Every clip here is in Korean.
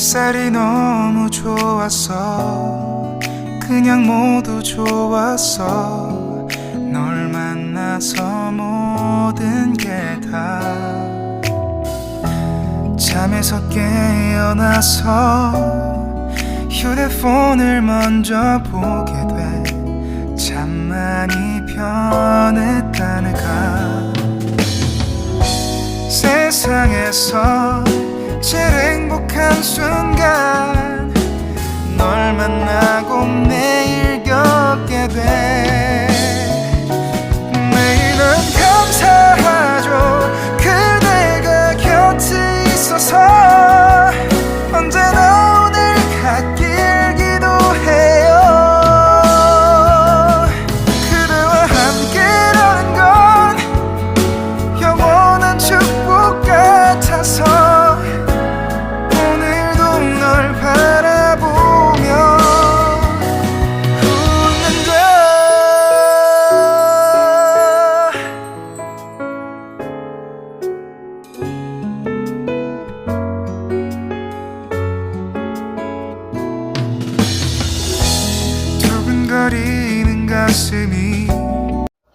햇살이 너무 좋았어. 그냥 모두 좋았어. 널 만나서 모든 게 다 잠에서 깨어나서 휴대폰을 먼저 보게 돼. 참 많이 변했다는가. 세상에서 제일 행복한 순간 널 만나고 매일 겪게 돼. 매일은 감사하죠. 그대가 곁에 있어서 언제나 오늘 같길 기도해요. 그대와 함께라는 건 영원한 축복 같아서 오늘도 널 바라보며 웃는다. 두근거리는 가슴이.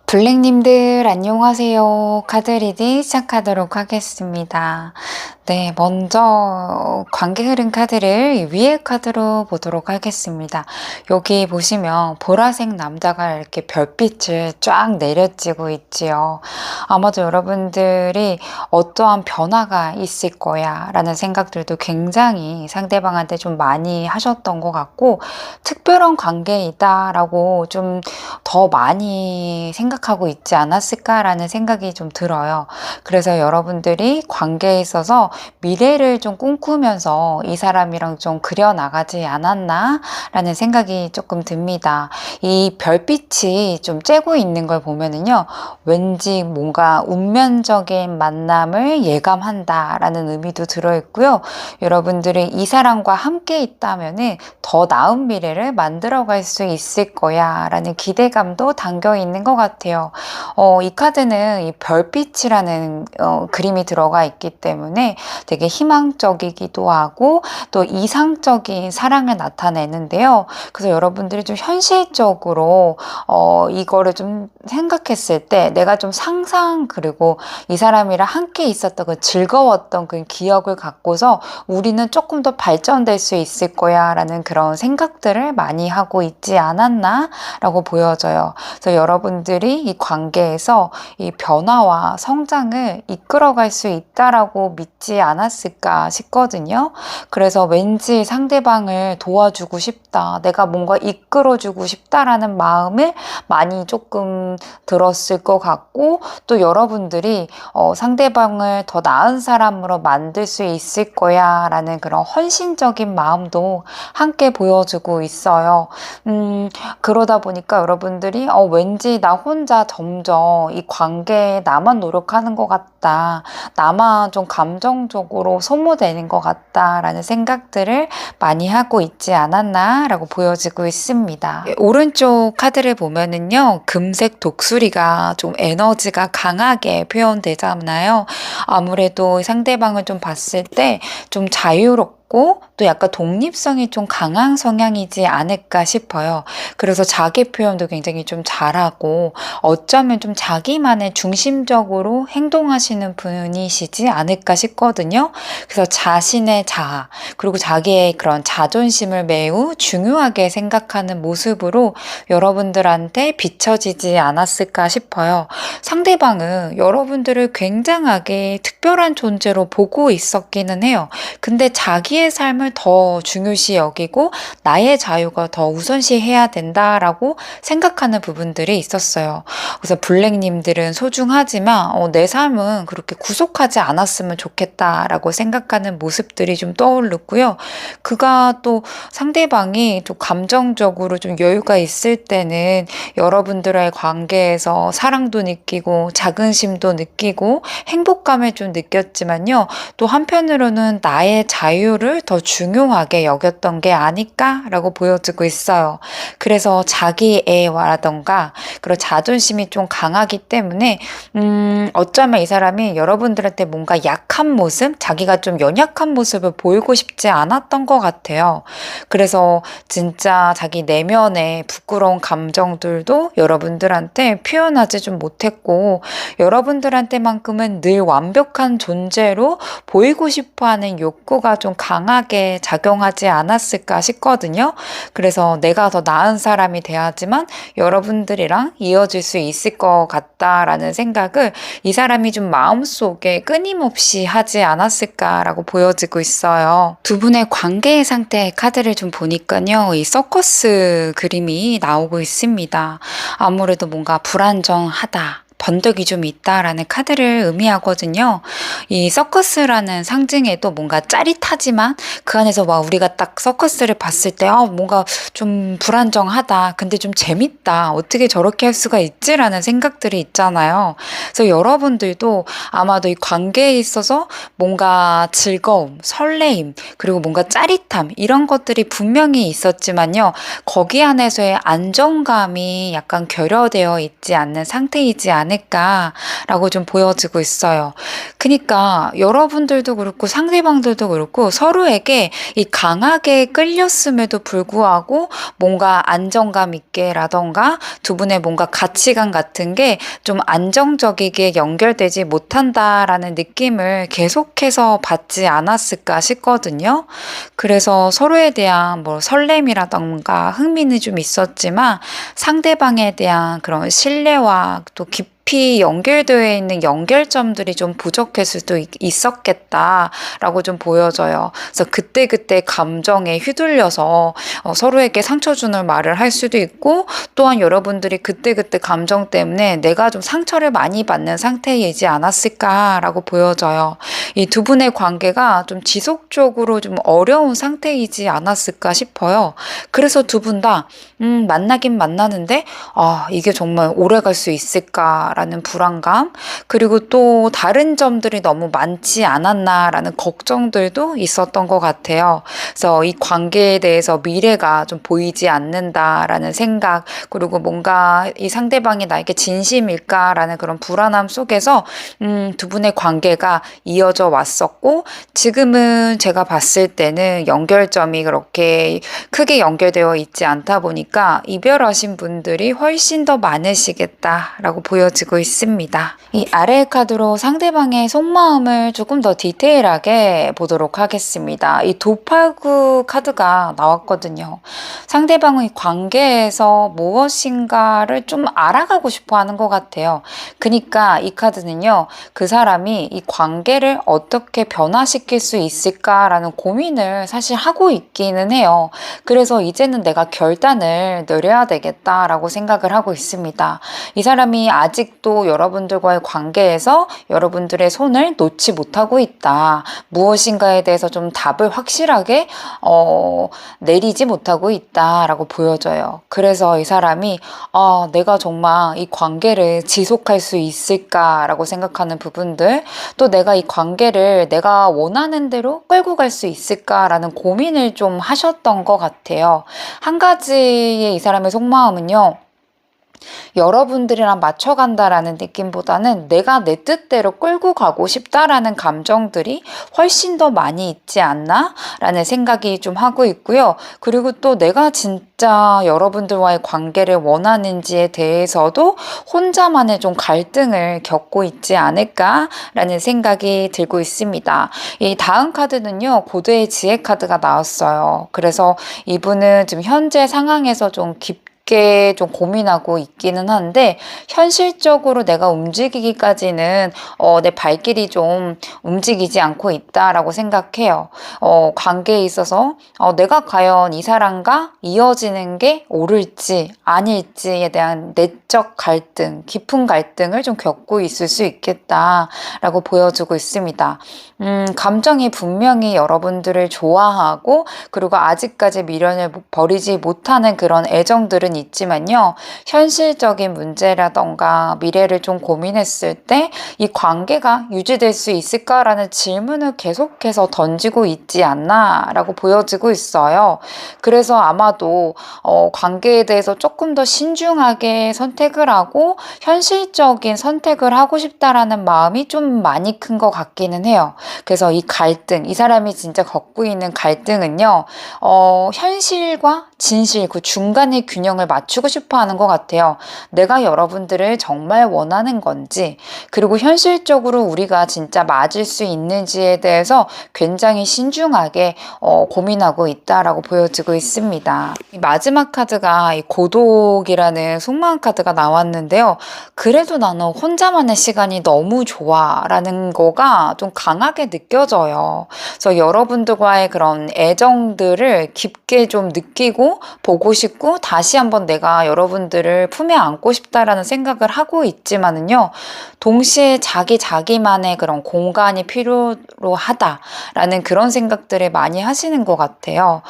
블랙님들 안녕하세요. 카드 리딩 시작하도록 하겠습니다. 네, 먼저 관계 흐름 카드를 위에 카드로 보도록 하겠습니다. 여기 보시면 보라색 남자가 이렇게 별빛을 쫙 내려지고 있지요. 아마도 여러분들이 어떠한 변화가 있을 거야 라는 생각들도 굉장히 상대방한테 좀 많이 하셨던 것 같고, 특별한 관계이다 라고 좀 더 많이 생각하고 있지 않았을까라는 생각이 좀 들어요. 그래서 여러분들이 관계에 있어서 미래를 좀 꿈꾸면서 이 사람이랑 좀 그려나가지 않았나 라는 생각이 조금 듭니다. 이 별빛이 좀 쬐고 있는 걸 보면은요, 왠지 뭔가 운명적인 만남을 예감한다 라는 의미도 들어있고요. 여러분들이 이 사람과 함께 있다면은 더 나은 미래를 만들어갈 수 있을 거야 라는 기대감도 담겨 있는 것 같아요. 이 카드는 이 별빛이라는 그림이 들어가 있기 때문에 되게 희망적이기도 하고 또 이상적인 사랑을 나타내는데요. 그래서 여러분들이 좀 현실적으로 이거를 좀 생각했을 때 내가 좀 상상, 그리고 이 사람이랑 함께 있었던 그 즐거웠던 그 기억을 갖고서 우리는 조금 더 발전될 수 있을 거야 라는 그런 생각들을 많이 하고 있지 않았나 라고 보여져요. 그래서 여러분들이 이 관계에서 이 변화와 성장을 이끌어갈 수 있다라고 믿지 않았을까 싶거든요. 그래서 왠지 상대방을 도와주고 싶다, 내가 뭔가 이끌어주고 싶다라는 마음을 많이 조금 들었을 것 같고, 또 여러분들이 상대방을 더 나은 사람으로 만들 수 있을 거야 라는 그런 헌신적인 마음도 함께 보여주고 있어요. 그러다 보니까 여러분들이 왠지 나 혼자 점점 이 관계에 나만 노력하는 것 같다, 나만 좀 감정적으로 소모되는 것 같다 라는 생각들을 많이 하고 있지 않았나 라고 보여지고 있습니다. 오른쪽 카드를 보면은요, 금색 독수리가 좀 에너지가 강하게 표현되잖아요. 아무래도 상대방을 좀 봤을 때 좀 자유롭고 또 약간 독립성이 좀 강한 성향이지 않을까 싶어요. 그래서 자기 표현도 굉장히 좀 잘하고 어쩌면 좀 자기만의 중심적으로 행동하시는 분이시지 않을까 싶거든요. 그래서 자신의 자아, 그리고 자기의 그런 자존심을 매우 중요하게 생각하는 모습으로 여러분들한테 비춰지지 않았을까 싶어요. 상대방은 여러분들을 굉장하게 특별한 존재로 보고 있었기는 해요. 근데 자기의 삶을 더 중요시 여기고 나의 자유가 더 우선시해야 된다라고 생각하는 부분들이 있었어요. 그래서 블랙님들은 소중하지만 내 삶은 그렇게 구속하지 않았으면 좋겠다라고 생각하는 모습들이 좀 떠오르고요. 그가 또 상대방이 좀 감정적으로 좀 여유가 있을 때는 여러분들의 관계에서 사랑도 느끼고 자긍심도 느끼고 행복감을 좀 느꼈지만요, 또 한편으로는 나의 자유를 더 중요하게 여겼던 게 아닐까라고 보여지고 있어요. 그래서 자기애라던가 그런 자존심이 좀 강하기 때문에 어쩌면 이 사람이 여러분들한테 뭔가 약한 모습, 자기가 좀 연약한 모습을 보이고 싶지 않았던 것 같아요. 그래서 진짜 자기 내면의 부끄러운 감정들도 여러분들한테 표현하지 좀 못했고, 여러분들한테만큼은 늘 완벽한 존재로 보이고 싶어 하는 욕구가 좀 강하게 작용하지 않았을까 싶거든요. 그래서 내가 더 나은 사람이 돼야지만 여러분들이랑 이어질 수 있을 것 같다라는 생각을 이 사람이 좀 마음속에 끊임없이 하지 않았을까라고 보여지고 있어요. 두 분의 관계의 상태의 카드를 좀 보니까요, 이 서커스 그림이 나오고 있습니다. 아무래도 뭔가 불안정하다, 번덕이 좀 있다라는 카드를 의미하거든요. 이 서커스라는 상징에도 뭔가 짜릿하지만 그 안에서 막 우리가 딱 서커스를 봤을 때 뭔가 좀 불안정하다. 근데 좀 재밌다. 어떻게 저렇게 할 수가 있지라는 생각들이 있잖아요. 그래서 여러분들도 아마도 이 관계에 있어서 뭔가 즐거움, 설레임, 그리고 뭔가 짜릿함 이런 것들이 분명히 있었지만요. 거기 안에서의 안정감이 약간 결여되어 있지 않는 상태이지 않을까라고 좀 보여지고 있어요. 그러니까 여러분들도 그렇고 상대방들도 그렇고 서로에게 이 강하게 끌렸음에도 불구하고 뭔가 안정감 있게라던가 두 분의 뭔가 가치관 같은 게 좀 안정적이게 연결되지 못한다라는 느낌을 계속해서 받지 않았을까 싶거든요. 그래서 서로에 대한 뭐 설렘이라던가 흥미는 좀 있었지만 상대방에 대한 그런 신뢰와 또 깊이 연결되어 있는 연결점들이 좀 부족했을 수도 있었겠다라고 좀 보여져요. 그래서 그때그때 감정에 휘둘려서 서로에게 상처 주는 말을 할 수도 있고, 또한 여러분들이 그때그때 감정 때문에 내가 좀 상처를 많이 받는 상태이지 않았을까라고 보여져요. 이 두 분의 관계가 좀 지속적으로 좀 어려운 상태이지 않았을까 싶어요. 그래서 두 분 다 만나긴 만나는데 이게 정말 오래 갈 수 있을까라는 불안감, 그리고 또 다른 점들이 너무 많지 않았나라는 걱정들도 있었던 것 같아요. 그래서 이 관계에 대해서 미래가 좀 보이지 않는다라는 생각, 그리고 뭔가 이 상대방이 나에게 진심일까라는 그런 불안함 속에서 두 분의 관계가 이어져 왔었고, 지금은 제가 봤을 때는 연결점이 그렇게 크게 연결되어 있지 않다 보니까 이별하신 분들이 훨씬 더 많으시겠다라고 보여지고 있습니다. 이 아래의 카드로 상대방의 속마음을 조금 더 디테일하게 보도록 하겠습니다. 이 도파구 카드가 나왔거든요. 상대방의 관계에서 무엇인가를 좀 알아가고 싶어 하는 것 같아요. 그러니까 이 카드는요, 그 사람이 이 관계를 어떻게 변화시킬 수 있을까라는 고민을 사실 하고 있기는 해요. 그래서 이제는 내가 결단을 내려야 되겠다라고 생각을 하고 있습니다. 이 사람이 아직도 여러분들과의 관계에서 여러분들의 손을 놓지 못하고 있다. 무엇인가에 대해서 좀 답을 확실하게 내리지 못하고 있다라고 보여져요. 그래서 이 사람이 내가 정말 이 관계를 지속할 수 있을까라고 생각하는 부분들, 또 내가 이 관계를 내가 원하는 대로 끌고 갈 수 있을까라는 고민을 좀 하셨던 것 같아요. 한 가지의 이 사람의 속마음은요, 여러분들이랑 맞춰간다라는 느낌보다는 내가 내 뜻대로 끌고 가고 싶다라는 감정들이 훨씬 더 많이 있지 않나? 라는 생각이 좀 하고 있고요. 그리고 또 내가 진짜 여러분들과의 관계를 원하는지에 대해서도 혼자만의 좀 갈등을 겪고 있지 않을까라는 생각이 들고 있습니다. 이 다음 카드는요, 고대의 지혜 카드가 나왔어요. 그래서 이분은 지금 현재 상황에서 좀 깊게 좀 고민하고 있기는 한데, 현실적으로 내가 움직이기까지는 내 발길이 좀 움직이지 않고 있다라고 생각해요. 관계에 있어서 내가 과연 이 사람과 이어지는 게 옳을지 아닐지에 대한 내적 갈등, 깊은 갈등을 좀 겪고 있을 수 있겠다라고 보여주고 있습니다. 감정이 분명히 여러분들을 좋아하고, 그리고 아직까지 미련을 버리지 못하는 그런 애정들은 부분이 있지만요. 현실적인 문제라던가 미래를 좀 고민했을 때 이 관계가 유지될 수 있을까라는 질문을 계속해서 던지고 있지 않나라고 보여지고 있어요. 그래서 아마도 관계에 대해서 조금 더 신중하게 선택을 하고 현실적인 선택을 하고 싶다라는 마음이 좀 많이 큰 것 같기는 해요. 그래서 이 갈등, 이 사람이 진짜 겪고 있는 갈등은요, 현실과 진실, 그 중간의 균형을 맞추고 싶어 하는 것 같아요. 내가 여러분들을 정말 원하는 건지, 그리고 현실적으로 우리가 진짜 맞을 수 있는지에 대해서 굉장히 신중하게 고민하고 있다라고 보여지고 있습니다. 이 마지막 카드가 이 고독이라는 속마음 카드가 나왔는데요. 그래도 나는 혼자만의 시간이 너무 좋아 라는 거가 좀 강하게 느껴져요. 그래서 여러분들과의 그런 애정들을 깊게 좀 느끼고 보고 싶고 다시 한번 내가 여러분들을 품에 안고 싶다라는 생각을 하고 있지만은요. 동시에 자기만의 그런 공간이 필요로 하다라는 그런 생각들을 많이 하시는 것 같아요.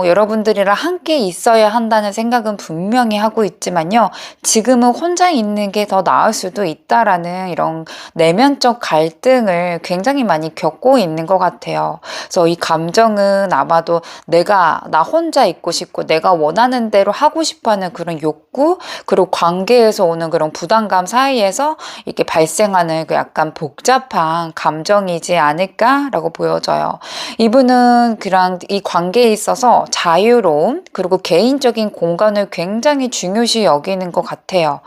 여러분들이랑 함께 있어야 한다는 생각은 분명히 하고 있지만요. 지금은 혼자 있는 게 더 나을 수도 있다라는 이런 내면적 갈등을 굉장히 많이 겪고 있는 것 같아요. 그래서 이 감정은 아마도 나 혼자 있고 싶고 내가 원하는 대로 하고 싶어 하는 그런 욕구, 그리고 관계에서 오는 그런 부담감 사이에서 이렇게 발생하는 그 약간 복잡한 감정이지 않을까라고 보여져요. 이분은 그냥 이 관계에 있어서 자유로움, 그리고 개인적인 공간을 굉장히 중요시 여기는 것 같아요.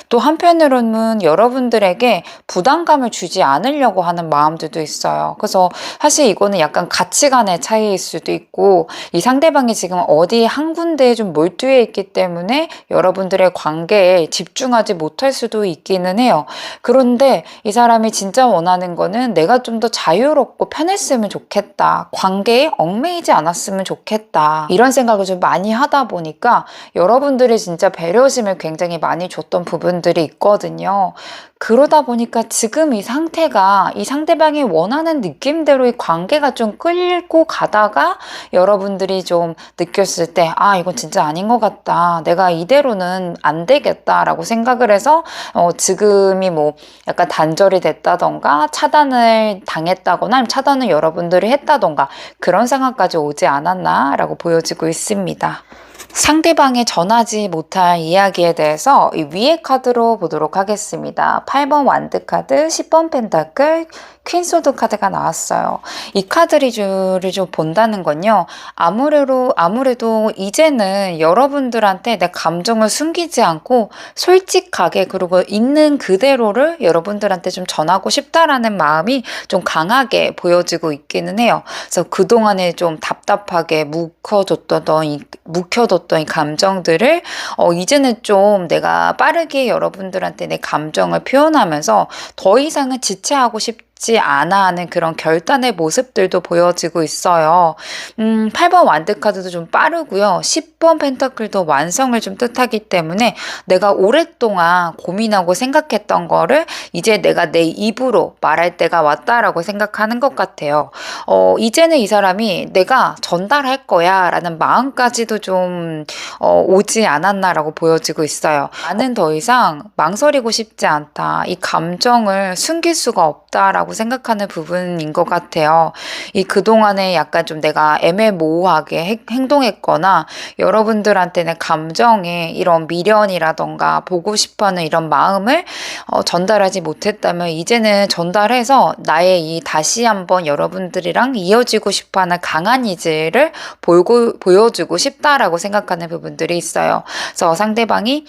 또 한편으로는 여러분들에게 부담감을 주지 않으려고 하는 마음들도 있어요. 그래서 사실 이거는 약간 가치관의 차이일 수도 있고, 이 상대방이 지금 어디 한 군데에 좀 몰두해 있기 때문에 여러분들의 관계에 집중하지 못할 수도 있기는 해요. 그런데 이 사람이 진짜 원하는 거는 내가 좀 더 자유롭고 편했으면 좋겠다. 관계에 얽매이지 않았으면 좋겠다. 이런 생각을 좀 많이 하다 보니까 여러분들이 진짜 배려심을 굉장히 많이 줬던 부분들이 있거든요. 그러다 보니까 지금 이 상태가 이 상대방이 원하는 느낌대로 이 관계가 좀 끌고 가다가 여러분들이 좀 느꼈을 때, 아, 이건 진짜 아닌 것 같다. 내가 이대로는 안 되겠다라고 생각을 해서 지금이 뭐 약간 단절이 됐다던가 차단을 당했다거나 차단을 여러분들이 했다던가 그런 상황까지 오지 않았나라고 보여지고 있습니다. 상대방이 전하지 못할 이야기에 대해서 이 위의 카드로 보도록 하겠습니다. 8번 완드 카드, 10번 펜타클, 퀸소드 카드가 나왔어요. 이 카드 리뷰를 좀 본다는 건요. 아무래도 이제는 여러분들한테 내 감정을 숨기지 않고 솔직하게 그리고 있는 그대로를 여러분들한테 좀 전하고 싶다라는 마음이 좀 강하게 보여지고 있기는 해요. 그래서 그동안에 좀 답답하게 묵혀뒀던 이 감정들을 이제는 좀 내가 빠르게 여러분들한테 내 감정을 표현하면서 더 이상은 지체하고 싶지 않아 하는 그런 결단의 모습들도 보여지고 있어요. 8번 완드 카드도 좀 빠르고요. 10번 펜타클도 완성을 좀 뜻하기 때문에 내가 오랫동안 고민하고 생각했던 거를 이제 내가 내 입으로 말할 때가 왔다라고 생각하는 것 같아요. 이제는 이 사람이 내가 전달할 거야 라는 마음까지도 좀 오지 않았나라고 보여지고 있어요. 나는 더 이상 망설이고 싶지 않다. 이 감정을 숨길 수가 없다라고 생각하는 부분인 것 같아요. 이 그동안에 약간 좀 내가 애매모호하게 행동했거나 여러분들한테 내 감정에 이런 미련이라던가 보고 싶어하는 이런 마음을 전달하지 못했다면 이제는 전달해서 나의 이 다시 한번 여러분들이랑 이어지고 싶어하는 강한 의지를 보여주고 싶다라고 생각하는 부분들이 있어요. 그래서 상대방이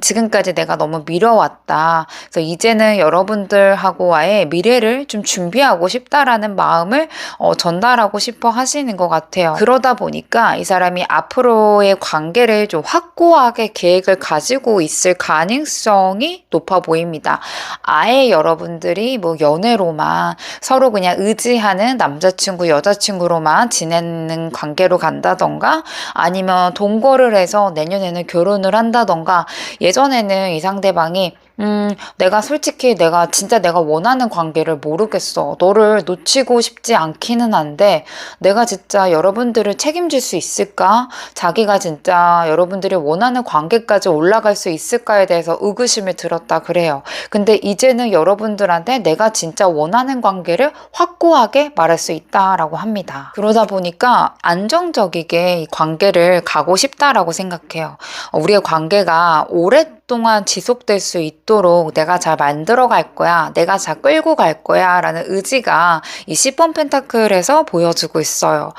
지금까지 내가 너무 미뤄왔다. 그래서 이제는 여러분들하고와의 미래를 좀 준비하고 싶다라는 마음을 전달하고 싶어 하시는 것 같아요. 그러다 보니까 이 사람이 앞으로의 관계를 좀 확고하게 계획을 가지고 있을 가능성이 높아 보입니다. 아예 여러분들이 뭐 연애로만 서로 그냥 의지하는 남자친구, 여자친구로만 지내는 관계로 간다던가 아니면 동거를 해서 내년에는 결혼을 한다던가 예전에는 이 상대방이 내가 솔직히 내가 진짜 내가 원하는 관계를 모르겠어. 너를 놓치고 싶지 않기는 한데, 내가 진짜 여러분들을 책임질 수 있을까? 자기가 진짜 여러분들이 원하는 관계까지 올라갈 수 있을까에 대해서 의구심을 들었다 그래요. 근데 이제는 여러분들한테 내가 진짜 원하는 관계를 확고하게 말할 수 있다라고 합니다. 그러다 보니까 안정적이게 이 관계를 가고 싶다라고 생각해요. 우리의 관계가 오랫동안 지속될 수 있도록 내가 잘 만들어 갈 거야. 내가 잘 끌고 갈 거야. 라는 의지가 이 10번 펜타클에서 보여주고 있어요.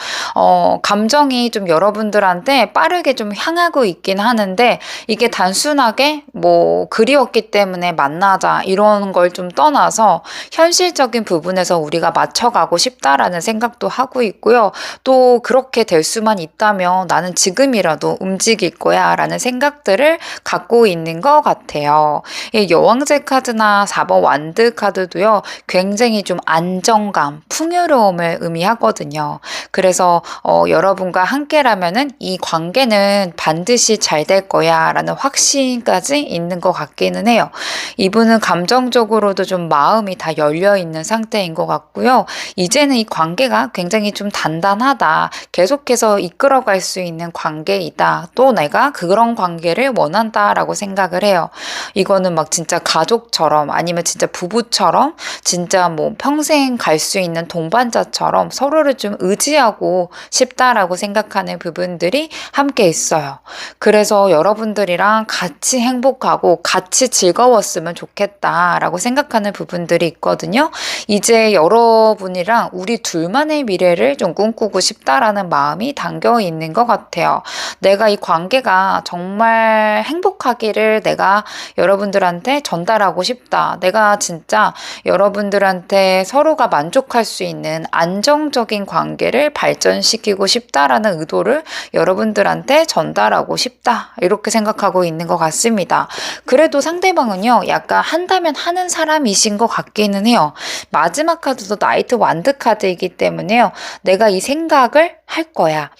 감정이 좀 여러분들한테 빠르게 좀 향하고 있긴 하는데 이게 단순하게 뭐 그리웠기 때문에 만나자 이런 걸 좀 떠나서 현실적인 부분에서 우리가 맞춰가고 싶다라는 생각도 하고 있고요. 또 그렇게 될 수만 있다면 나는 지금이라도 움직일 거야 라는 생각들을 갖고 있는 것 같아요. 이 여왕제 카드나 4번 완드 카드도요, 굉장히 좀 안정감, 풍요로움을 의미하거든요. 그래서 여러분과 함께라면은 이 관계는 반드시 잘 될 거야 라는 확신까지 있는 것 같기는 해요. 이분은 감정적으로도 좀 마음이 다 열려 있는 상태인 것 같고요. 이제는 이 관계가 굉장히 좀 단단하다. 계속해서 이끌어갈 수 있는 관계이다. 또 내가 그런 관계를 원한다라고 생각을 해요. 이거는 막 진짜 가족처럼 아니면 진짜 부부처럼 진짜 뭐 평생 갈 수 있는 동반자처럼 서로를 좀 의지하고 싶다라고 생각하는 부분들이 함께 있어요. 그래서 여러분들이랑 같이 행복하고 같이 즐거웠으면 좋겠다라고 생각하는 부분들이 있거든요. 이제 여러분이랑 우리 둘만의 미래를 좀 꿈꾸고 싶다라는 마음이 담겨 있는 것 같아요. 내가 이 관계가 정말 행복하기를 내가 여러분들한테 전달하고 싶다. 내가 진짜 여러분들한테 서로가 만족할 수 있는 안정적인 관계를 발전시키고 싶다라는 의도를 여러분들한테 전달하고 싶다. 이렇게 생각하고 있는 것 같습니다. 그래도 상대방은요, 약간 한다면 하는 사람이신 것 같기는 해요. 마지막 카드도 나이트 완드 카드이기 때문에요. 내가 이 생각을 할 거야.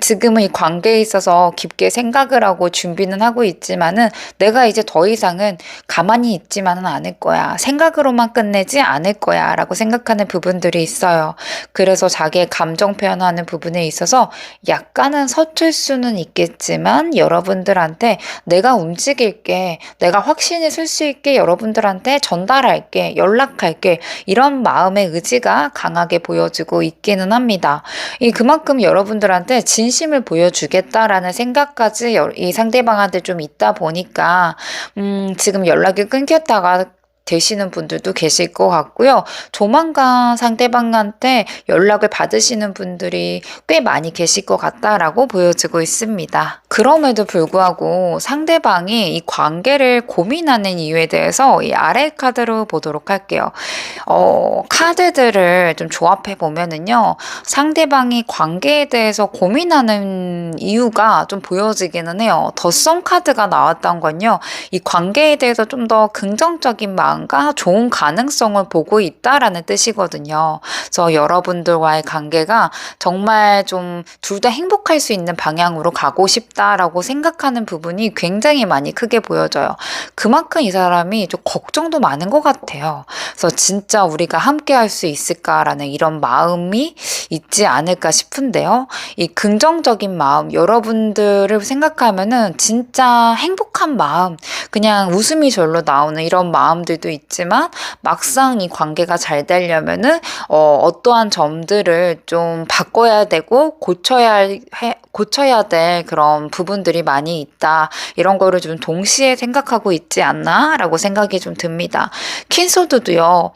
지금은 이 관계에 있어서 깊게 생각을 하고 준비는 하고 있지만은 내가 이제 더 이상은 가만히 있지만은 않을 거야. 생각으로만 끝내지 않을 거야. 라고 생각하는 부분들이 있어요. 그래서 자기의 감정 표현하는 부분에 있어서 약간은 서툴 수는 있겠지만 여러분들한테 내가 움직일게, 내가 확신이 설 수 있게 여러분들한테 전달할게, 연락할게, 이런 마음의 의지가 강하게 보여지고 있기는 합니다. 그만큼 여러분들한테 진심을 보여주겠다라는 생각까지 이 상대방한테 좀 있다 보니까 지금 연락이 끊겼다가 되시는 분들도 계실 것 같고요. 조만간 상대방한테 연락을 받으시는 분들이 꽤 많이 계실 것 같다라고 보여지고 있습니다. 그럼에도 불구하고 상대방이 이 관계를 고민하는 이유에 대해서 이 아래 카드로 보도록 할게요. 카드들을 좀 조합해 보면은요, 상대방이 관계에 대해서 고민하는 이유가 좀 보여지기는 해요. 더 카드가 나왔던 건요, 이 관계에 대해서 좀 더 긍정적인 마음과 좋은 가능성을 보고 있다라는 뜻이거든요. 그래서 여러분들과의 관계가 정말 좀 둘 다 행복할 수 있는 방향으로 가고 싶다라고 생각하는 부분이 굉장히 많이 크게 보여져요. 그만큼 이 사람이 좀 걱정도 많은 것 같아요. 그래서 진짜 우리가 함께 할 수 있을까라는 이런 마음이 있지 않을까 싶은데요. 이 긍정적인 마음, 여러분들을 생각하면은 진짜 행복한 마음, 그냥 웃음이 절로 나오는 이런 마음들도 있지만 막상 이 관계가 잘 되려면은 어떠한 점들을 좀 바꿔야 되고 고쳐야 될 그런 부분들이 많이 있다. 이런 거를 좀 동시에 생각하고 있지 않나? 라고 생각이 좀 듭니다. 킨소드도요,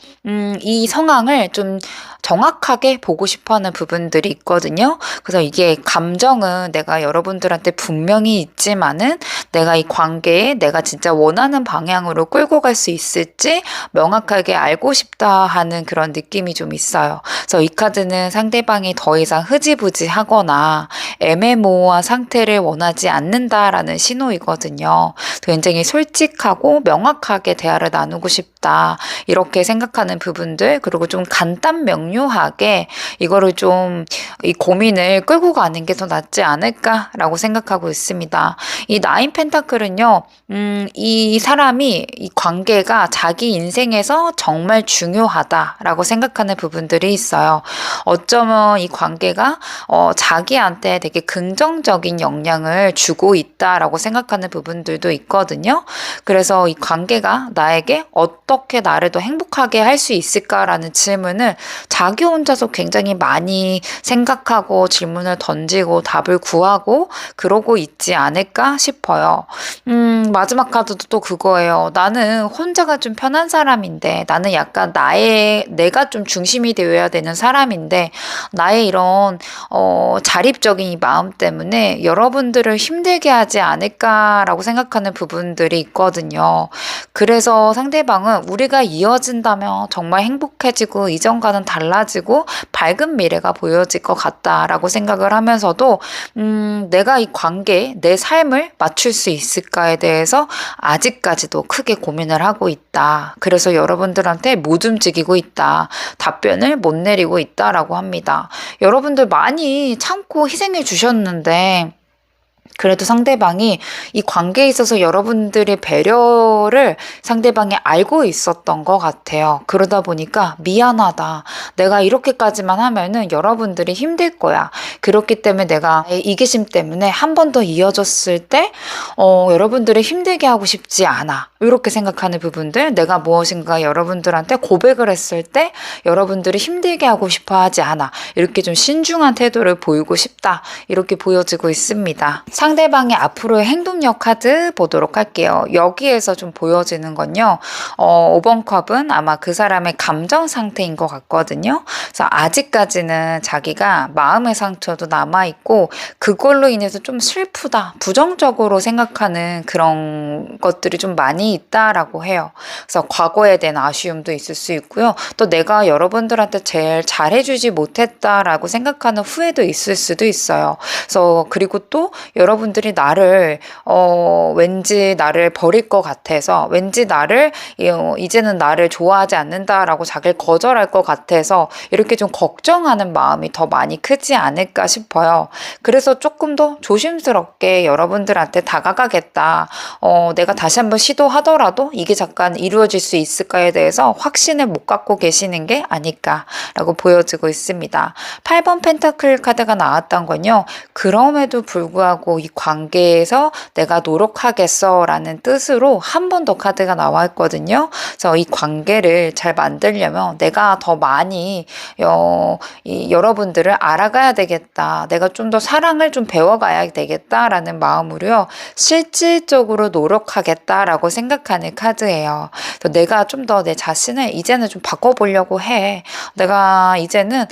이 상황을 좀 정확하게 보고 싶어 하는 부분들이 있거든요. 그래서 이게 감정은 내가 여러분들한테 분명히 있지만은 내가 이 관계에 내가 진짜 원하는 방향으로 끌고 갈 수 있을지 명확하게 알고 싶다 하는 그런 느낌이 좀 있어요. 그래서 이 카드는 상대방이 더 이상 흐지부지 하거나 애매모호한 상태를 원하지 않는다라는 신호이거든요. 굉장히 솔직하고 명확하게 대화를 나누고 싶다. 싶다. 이렇게 생각하는 부분들, 그리고 좀 간단 명료하게 이거를 좀 이 고민을 끌고 가는 게 더 낫지 않을까라고 생각하고 있습니다. 이 나인 펜타클은요, 이 사람이 이 관계가 자기 인생에서 정말 중요하다라고 생각하는 부분들이 있어요. 어쩌면 이 관계가 자기한테 되게 긍정적인 영향을 주고 있다라고 생각하는 부분들도 있거든요. 그래서 이 관계가 나에게 어떻게 나를 더 행복하게 할 수 있을까라는 질문을 자기 혼자서 굉장히 많이 생각하고 질문을 던지고 답을 구하고 그러고 있지 않을까 싶어요. 마지막 카드도 또 그거예요. 나는 혼자가 좀 편한 사람인데, 나는 약간 내가 좀 중심이 되어야 되는 사람인데, 나의 이런 자립적인 이 마음 때문에 여러분들을 힘들게 하지 않을까라고 생각하는 부분들이 있거든요. 그래서 상대방은 우리가 이어진다면 정말 행복해지고 이전과는 달라지고 밝은 미래가 보여질 것 같다라고 생각을 하면서도 내가 이 관계, 내 삶을 맞출 수 있을까에 대해서 아직까지도 크게 고민을 하고 있다. 그래서 여러분들한테 못 움직이고 있다. 답변을 못 내리고 있다라고 합니다. 여러분들 많이 참고 희생해 주셨는데, 그래도 상대방이 이 관계에 있어서 여러분들의 배려를 상대방이 알고 있었던 것 같아요. 그러다 보니까 미안하다. 내가 이렇게까지만 하면은 여러분들이 힘들 거야. 그렇기 때문에 내가 이기심 때문에 한 번 더 이어졌을 때 여러분들을 힘들게 하고 싶지 않아. 이렇게 생각하는 부분들, 내가 무엇인가 여러분들한테 고백을 했을 때 여러분들이 힘들게 하고 싶어 하지 않아. 이렇게 좀 신중한 태도를 보이고 싶다. 이렇게 보여지고 있습니다. 상대방의 앞으로의 행동력 카드 보도록 할게요. 여기에서 좀 보여지는 건요. 5번 컵은 아마 그 사람의 감정 상태인 것 같거든요. 그래서 아직까지는 자기가 마음의 상처도 남아있고 그걸로 인해서 좀 슬프다, 부정적으로 생각하는 그런 것들이 좀 많이 있다라고 해요. 그래서 과거에 대한 아쉬움도 있을 수 있고요. 또 내가 여러분들한테 제일 잘해주지 못했다라고 생각하는 후회도 있을 수도 있어요. 그래서 그리고 또 여러분들이 나를 왠지 나를 버릴 것 같아서, 왠지 나를 이제는 나를 좋아하지 않는다라고 자기를 거절할 것 같아서 이렇게 좀 걱정하는 마음이 더 많이 크지 않을까 싶어요. 그래서 조금 더 조심스럽게 여러분들한테 다가가겠다. 내가 다시 한번 시도하더라도 이게 잠깐 이루어질 수 있을까에 대해서 확신을 못 갖고 계시는 게 아닐까라고 보여지고 있습니다. 8번 펜타클 카드가 나왔던 건요. 그럼에도 불구하고 이 관계에서 내가 노력하겠어 라는 뜻으로 한 번 더 카드가 나와 있거든요. 그래서 이 관계를 잘 만들려면 내가 더 많이 여러분들을 알아가야 되겠다. 내가 좀 더 사랑을 좀 배워가야 되겠다라는 마음으로요. 실질적으로 노력하겠다라고 생각하는 카드예요. 그래서 내가 좀 더 내 자신을 이제는 좀 바꿔보려고 해. 내가 이제는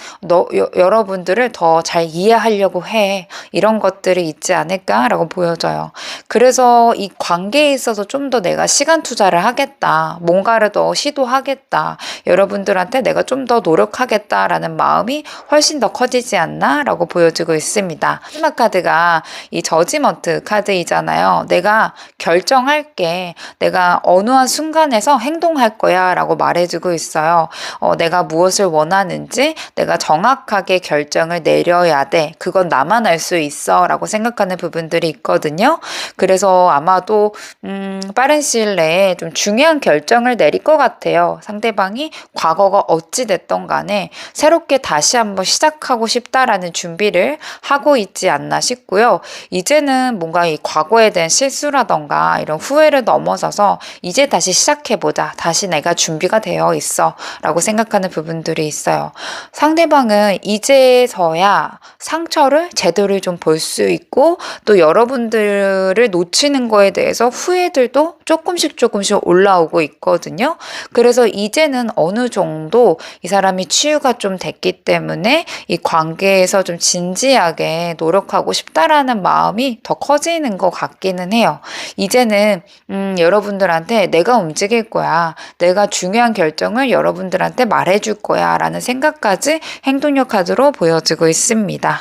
여러분들을 더 잘 이해하려고 해. 이런 것들이 있지 않을까라고 보여져요. 그래서 이 관계에 있어서 좀 더 내가 시간 투자를 하겠다. 뭔가를 더 시도하겠다. 여러분들한테 내가 좀 더 노력하겠다라는 마음이 훨씬 더 커지지 않나라고 보여지고 있습니다. 마지막 카드가 이 저지먼트 카드이잖아요. 내가 결정할게. 내가 어느 한 순간에서 행동할 거야 라고 말해주고 있어요. 내가 무엇을 원하는지 내가 정확하게 결정을 내려야 돼. 그건 나만 알 수 있어 라고 생각하는 부분들이 있거든요. 그래서 아마도 빠른 시일 내에 좀 중요한 결정을 내릴 것 같아요. 상대방이 과거가 어찌 됐던 간에 새롭게 다시 한번 시작하고 싶다라는 준비를 하고 있지 않나 싶고요. 이제는 뭔가 이 과거에 대한 실수라던가 이런 후회를 넘어서서 이제 다시 시작해보자. 다시 내가 준비가 되어 있어 라고 생각하는 부분들이 있어요. 상대방은 이제서야 상처를 제대로 좀 볼 수 있고 또 여러분들을 놓치는 거에 대해서 후회들도 조금씩 올라오고 있거든요. 그래서 이제는 어느 정도 이 사람이 치유가 좀 됐기 때문에 이 관계에서 좀 진지하게 노력하고 싶다라는 마음이 더 커지는 것 같기는 해요. 이제는 여러분들한테 내가 움직일 거야. 내가 중요한 결정을 여러분들한테 말해줄 거야 라는 생각까지 행동력 카드로 보여지고 있습니다.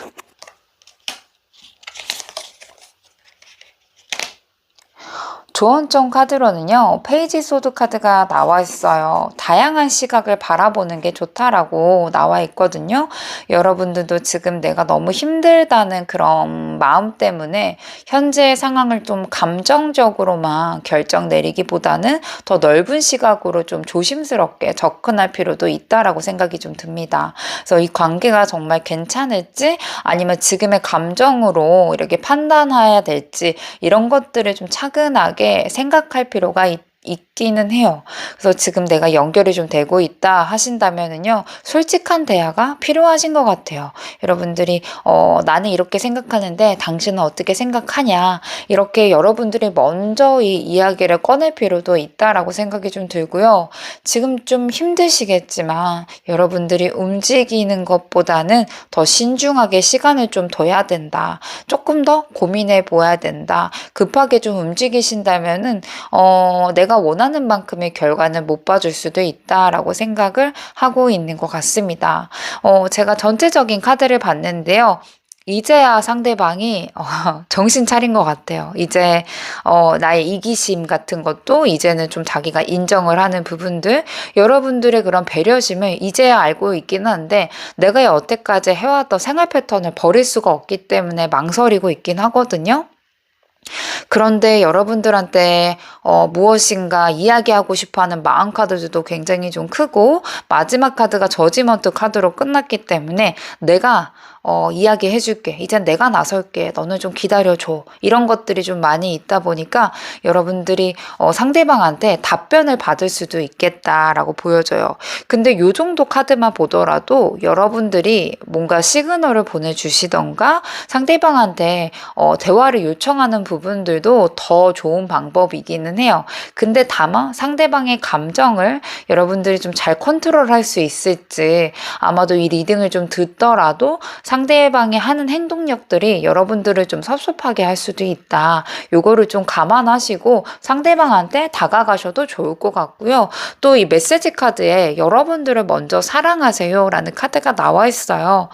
조언점 카드로는요, 페이지 소드 카드가 나와 있어요. 다양한 시각을 바라보는 게 좋다라고 나와 있거든요. 여러분들도 지금 내가 너무 힘들다는 그런 마음 때문에 현재의 상황을 좀 감정적으로만 결정 내리기보다는 더 넓은 시각으로 좀 조심스럽게 접근할 필요도 있다라고 생각이 좀 듭니다. 그래서 이 관계가 정말 괜찮을지 아니면 지금의 감정으로 이렇게 판단해야 될지 이런 것들을 좀 차근하게 생각할 필요가 있기는 해요. 그래서 지금 내가 연결이 좀 되고 있다 하신다면은요, 솔직한 대화가 필요하신 것 같아요. 여러분들이 나는 이렇게 생각하는데 당신은 어떻게 생각하냐, 이렇게 여러분들이 먼저 이 이야기를 꺼낼 필요도 있다라고 생각이 좀 들고요. 지금 좀 힘드시겠지만 여러분들이 움직이는 것보다는 더 신중하게 시간을 좀 둬야 된다, 조금 더 고민해 보아야 된다, 급하게 좀 움직이신다면은 내가 원하는 만큼의 결과는 못 봐줄 수도 있다라고 생각을 하고 있는 것 같습니다. 제가 전체적인 카드를 봤는데요. 이제야 상대방이 정신 차린 것 같아요. 이제 나의 이기심 같은 것도 이제는 좀 자기가 인정을 하는 부분들, 여러분들의 그런 배려심을 이제야 알고 있긴 한데 내가 여태까지 해왔던 생활 패턴을 버릴 수가 없기 때문에 망설이고 있긴 하거든요. 그런데 여러분들한테 무엇인가 이야기하고 싶어하는 마음 카드도 굉장히 좀 크고, 마지막 카드가 저지먼트 카드로 끝났기 때문에 내가 이야기해줄게, 이젠 내가 나설게, 너는 좀 기다려줘, 이런 것들이 좀 많이 있다 보니까 여러분들이 상대방한테 답변을 받을 수도 있겠다라고 보여져요. 근데 요 정도 카드만 보더라도 여러분들이 뭔가 시그널을 보내주시던가 상대방한테 대화를 요청하는 부분들도 더 좋은 방법이기는 해요. 근데 다만 상대방의 감정을 여러분들이 좀 잘 컨트롤할 수 있을지, 아마도 이 리딩을 좀 듣더라도 상대방이 하는 행동력들이 여러분들을 좀 섭섭하게 할 수도 있다. 요거를 좀 감안하시고 상대방한테 다가가셔도 좋을 것 같고요. 또 이 메시지 카드에 여러분들을 먼저 사랑하세요 라는 카드가 나와 있어요.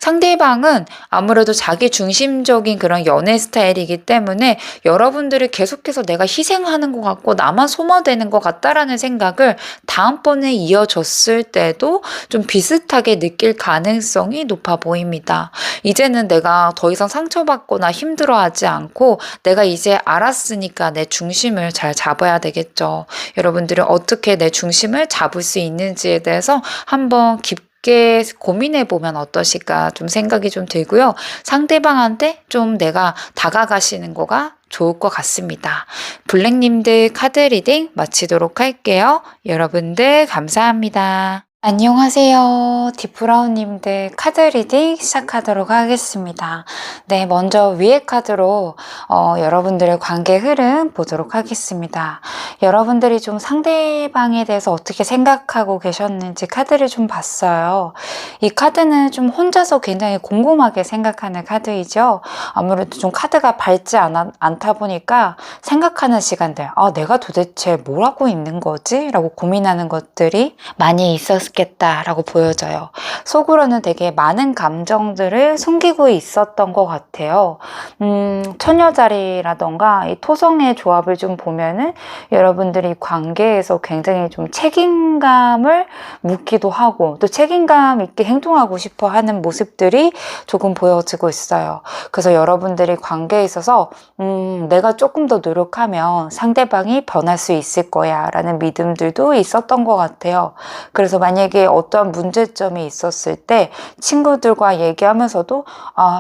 상대방은 아무래도 자기 중심적인 그런 연애 스타일이기 때문에 여러분들이 계속해서 내가 희생하는 것 같고 나만 소모되는 것 같다라는 생각을 다음번에 이어졌을 때도 좀 비슷하게 느낄 가능성이 높아 보입니다. 이제는 내가 더 이상 상처받거나 힘들어하지 않고 내가 이제 알았으니까 내 중심을 잘 잡아야 되겠죠. 여러분들이 어떻게 내 중심을 잡을 수 있는지에 대해서 한번 깊게 고민해 보면 어떠실까 좀 생각이 좀 들고요. 상대방한테 좀 내가 다가가시는 거가 좋을 것 같습니다. 블랙님들 카드 리딩 마치도록 할게요. 여러분들 감사합니다. 안녕하세요. 디프라운님들 카드 리딩 시작하도록 하겠습니다. 네, 먼저 위에 카드로 여러분들의 관계 흐름 보도록 하겠습니다. 여러분들이 좀 상대방에 대해서 어떻게 생각하고 계셨는지 카드를 좀 봤어요. 이 카드는 좀 혼자서 굉장히 곰곰하게 생각하는 카드이죠. 아무래도 좀 카드가 밝지 않다 보니까 생각하는 시간들, 내가 도대체 뭘 하고 있는 거지? 라고 고민하는 것들이 많이 있었겠다라고 보여져요. 속으로는 되게 많은 감정들을 숨기고 있었던 것 같아요. 처녀자리라던가 이 토성의 조합을 좀 보면은 여러분들이 관계에서 굉장히 좀 책임감을 묻기도 하고 또 책임감 있게 행동하고 싶어 하는 모습들이 조금 보여지고 있어요. 그래서 여러분들이 관계에 있어서 내가 조금 더 노력하면 상대방이 변할 수 있을 거야 라는 믿음들도 있었던 것 같아요. 그래서 만약에 어떠한 문제점이 있었을 때 친구들과 얘기하면서도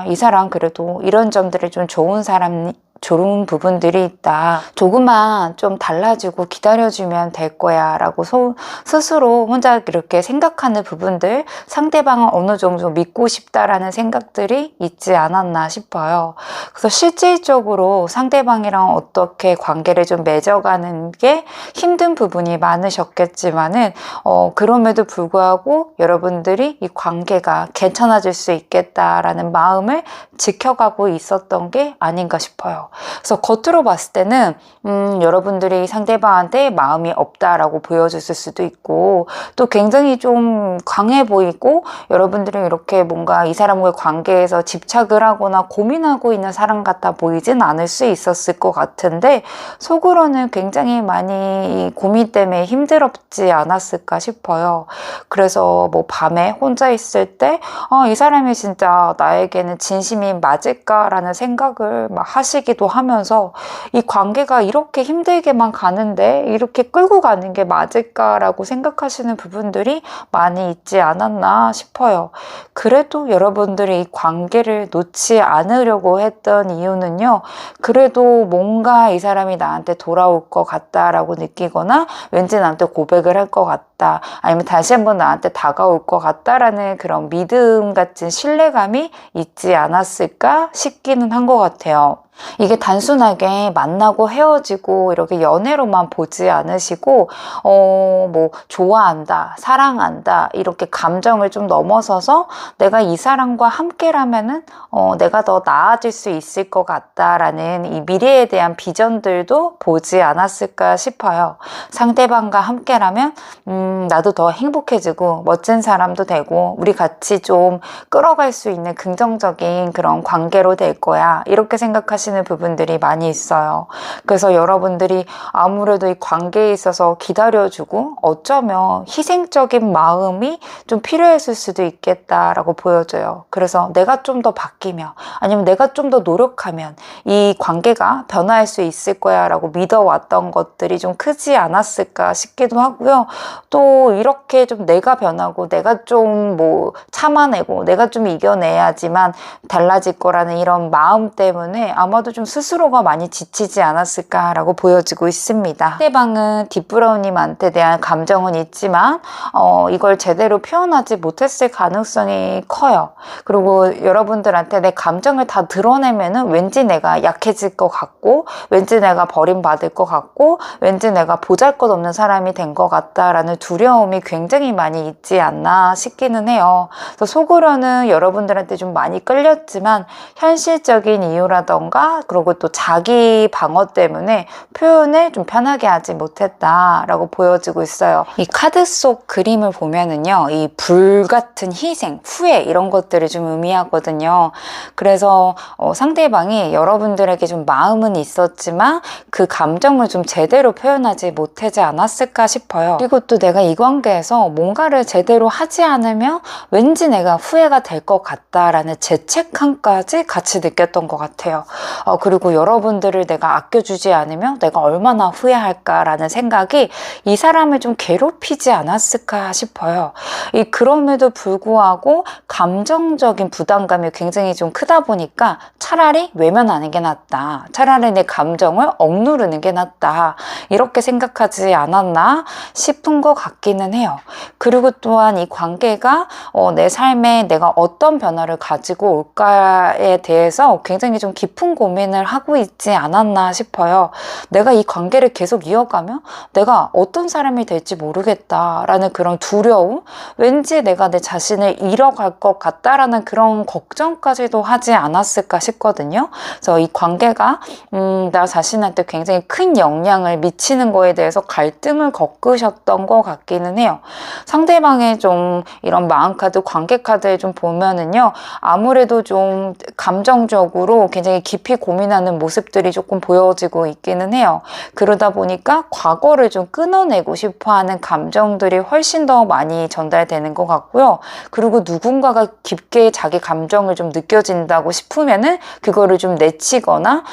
이 사람 그래도 이런 점들이 좀 좋은 부분들이 있다. 조금만 좀 달라지고 기다려주면 될 거야 라고 스스로 혼자 이렇게 생각하는 부분들, 상대방을 어느 정도 믿고 싶다라는 생각들이 있지 않았나 싶어요. 그래서 실질적으로 상대방이랑 어떻게 관계를 좀 맺어가는 게 힘든 부분이 많으셨겠지만은 그럼에도 불구하고 여러분들이 이 관계가 괜찮아질 수 있겠다라는 마음을 지켜가고 있었던 게 아닌가 싶어요. 그래서 겉으로 봤을 때는 여러분들이 상대방한테 마음이 없다라고 보여졌을 수도 있고, 또 굉장히 좀 강해 보이고, 여러분들이 이렇게 뭔가 이 사람과의 관계에서 집착을 하거나 고민하고 있는 사람 같아 보이진 않을 수 있었을 것 같은데, 속으로는 굉장히 많이 고민 때문에 힘들었지 않았을까 싶어요. 그래서 뭐 밤에 혼자 있을 때 이 사람이 진짜 나에게는 진심이 맞을까라는 생각을 막 하시기도 하면서, 이 관계가 이렇게 힘들게만 가는데 이렇게 끌고 가는 게 맞을까라고 생각하시는 부분들이 많이 있지 않았나 싶어요. 그래도 여러분들이 이 관계를 놓지 않으려고 했던 이유는요, 그래도 뭔가 이 사람이 나한테 돌아올 것 같다라고 느끼거나, 왠지 나한테 고백을 할 것 같다, 아니면 다시 한번 나한테 다가올 것 같다라는 그런 믿음 같은 신뢰감이 있지 않았을까 싶기는 한 것 같아요. 이게 단순하게 만나고 헤어지고 이렇게 연애로만 보지 않으시고, 뭐 좋아한다, 사랑한다 이렇게 감정을 좀 넘어서서 내가 이 사람과 함께라면은 내가 더 나아질 수 있을 것 같다라는 이 미래에 대한 비전들도 보지 않았을까 싶어요. 상대방과 함께라면 나도 더 행복해지고 멋진 사람도 되고, 우리 같이 좀 끌어갈 수 있는 긍정적인 그런 관계로 될 거야, 이렇게 생각하시는 부분들이 많이 있어요. 그래서 여러분들이 아무래도 이 관계에 있어서 기다려주고 어쩌면 희생적인 마음이 좀 필요했을 수도 있겠다라고 보여져요. 그래서 내가 좀 더 바뀌면, 아니면 내가 좀 더 노력하면 이 관계가 변화할 수 있을 거야 라고 믿어왔던 것들이 좀 크지 않았을까 싶기도 하고요. 또 이렇게 좀 내가 변하고 내가 좀 뭐 참아내고 내가 좀 이겨내야지만 달라질 거라는 이런 마음 때문에 아마도 좀 스스로가 많이 지치지 않았을까라고 보여지고 있습니다. 상대방은 딥브라운님한테 대한 감정은 있지만 이걸 제대로 표현하지 못했을 가능성이 커요. 그리고 여러분들한테 내 감정을 다 드러내면은 왠지 내가 약해질 것 같고, 왠지 내가 버림받을 것 같고, 왠지 내가 보잘것없는 사람이 된 것 같다라는 두려움이 굉장히 많이 있지 않나 싶기는 해요. 그래서 속으로는 여러분들한테 좀 많이 끌렸지만, 현실적인 이유라던가 그리고 또 자기 방어 때문에 표현을 좀 편하게 하지 못했다라고 보여지고 있어요. 이 카드 속 그림을 보면은요, 이 불같은 희생, 후회 이런 것들을 좀 의미하거든요. 그래서 상대방이 여러분들에게 좀 마음은 있었지만 그 감정을 좀 제대로 표현하지 못하지 않았을까 싶어요. 그리고 또 내가 이 관계에서 뭔가를 제대로 하지 않으면 왠지 내가 후회가 될 것 같다라는 죄책감까지 같이 느꼈던 것 같아요. 그리고 여러분들을 내가 아껴주지 않으면 내가 얼마나 후회할까라는 생각이 이 사람을 좀 괴롭히지 않았을까 싶어요. 그럼에도 불구하고 감정적인 부담감이 굉장히 좀 크다 보니까 차라리 외면하는 게 낫다, 차라리 내 감정을 억누르는 게 낫다, 이렇게 생각하지 않았나 싶은 것 같기는 해요. 그리고 또한 이 관계가 내 삶에 내가 어떤 변화를 가지고 올까에 대해서 굉장히 좀 깊은 고민을 하고 있지 않았나 싶어요. 내가 이 관계를 계속 이어가면 내가 어떤 사람이 될지 모르겠다라는 그런 두려움, 왠지 내가 내 자신을 잃어갈 것 같다라는 그런 걱정까지도 하지 않았을까 싶거든요. 그래서 이 관계가 나 자신한테 굉장히 큰 영향을 미치는 거에 대해서 갈등을 겪으셨던 것 같기는 해요. 상대방의 좀 이런 마음카드, 관계카드를 좀 보면은요, 아무래도 좀 감정적으로 굉장히 깊이 고민하는 모습들이 조금 보여지고 있기는 해요. 그러다 보니까 과거를 좀 끊어내고 싶어하는 감정들이 훨씬 더 많이 전달되는 것 같고요. 그리고 누군가가 깊게 자기 감정을 좀 느껴진다고 싶으면은 그거를 좀 내치거나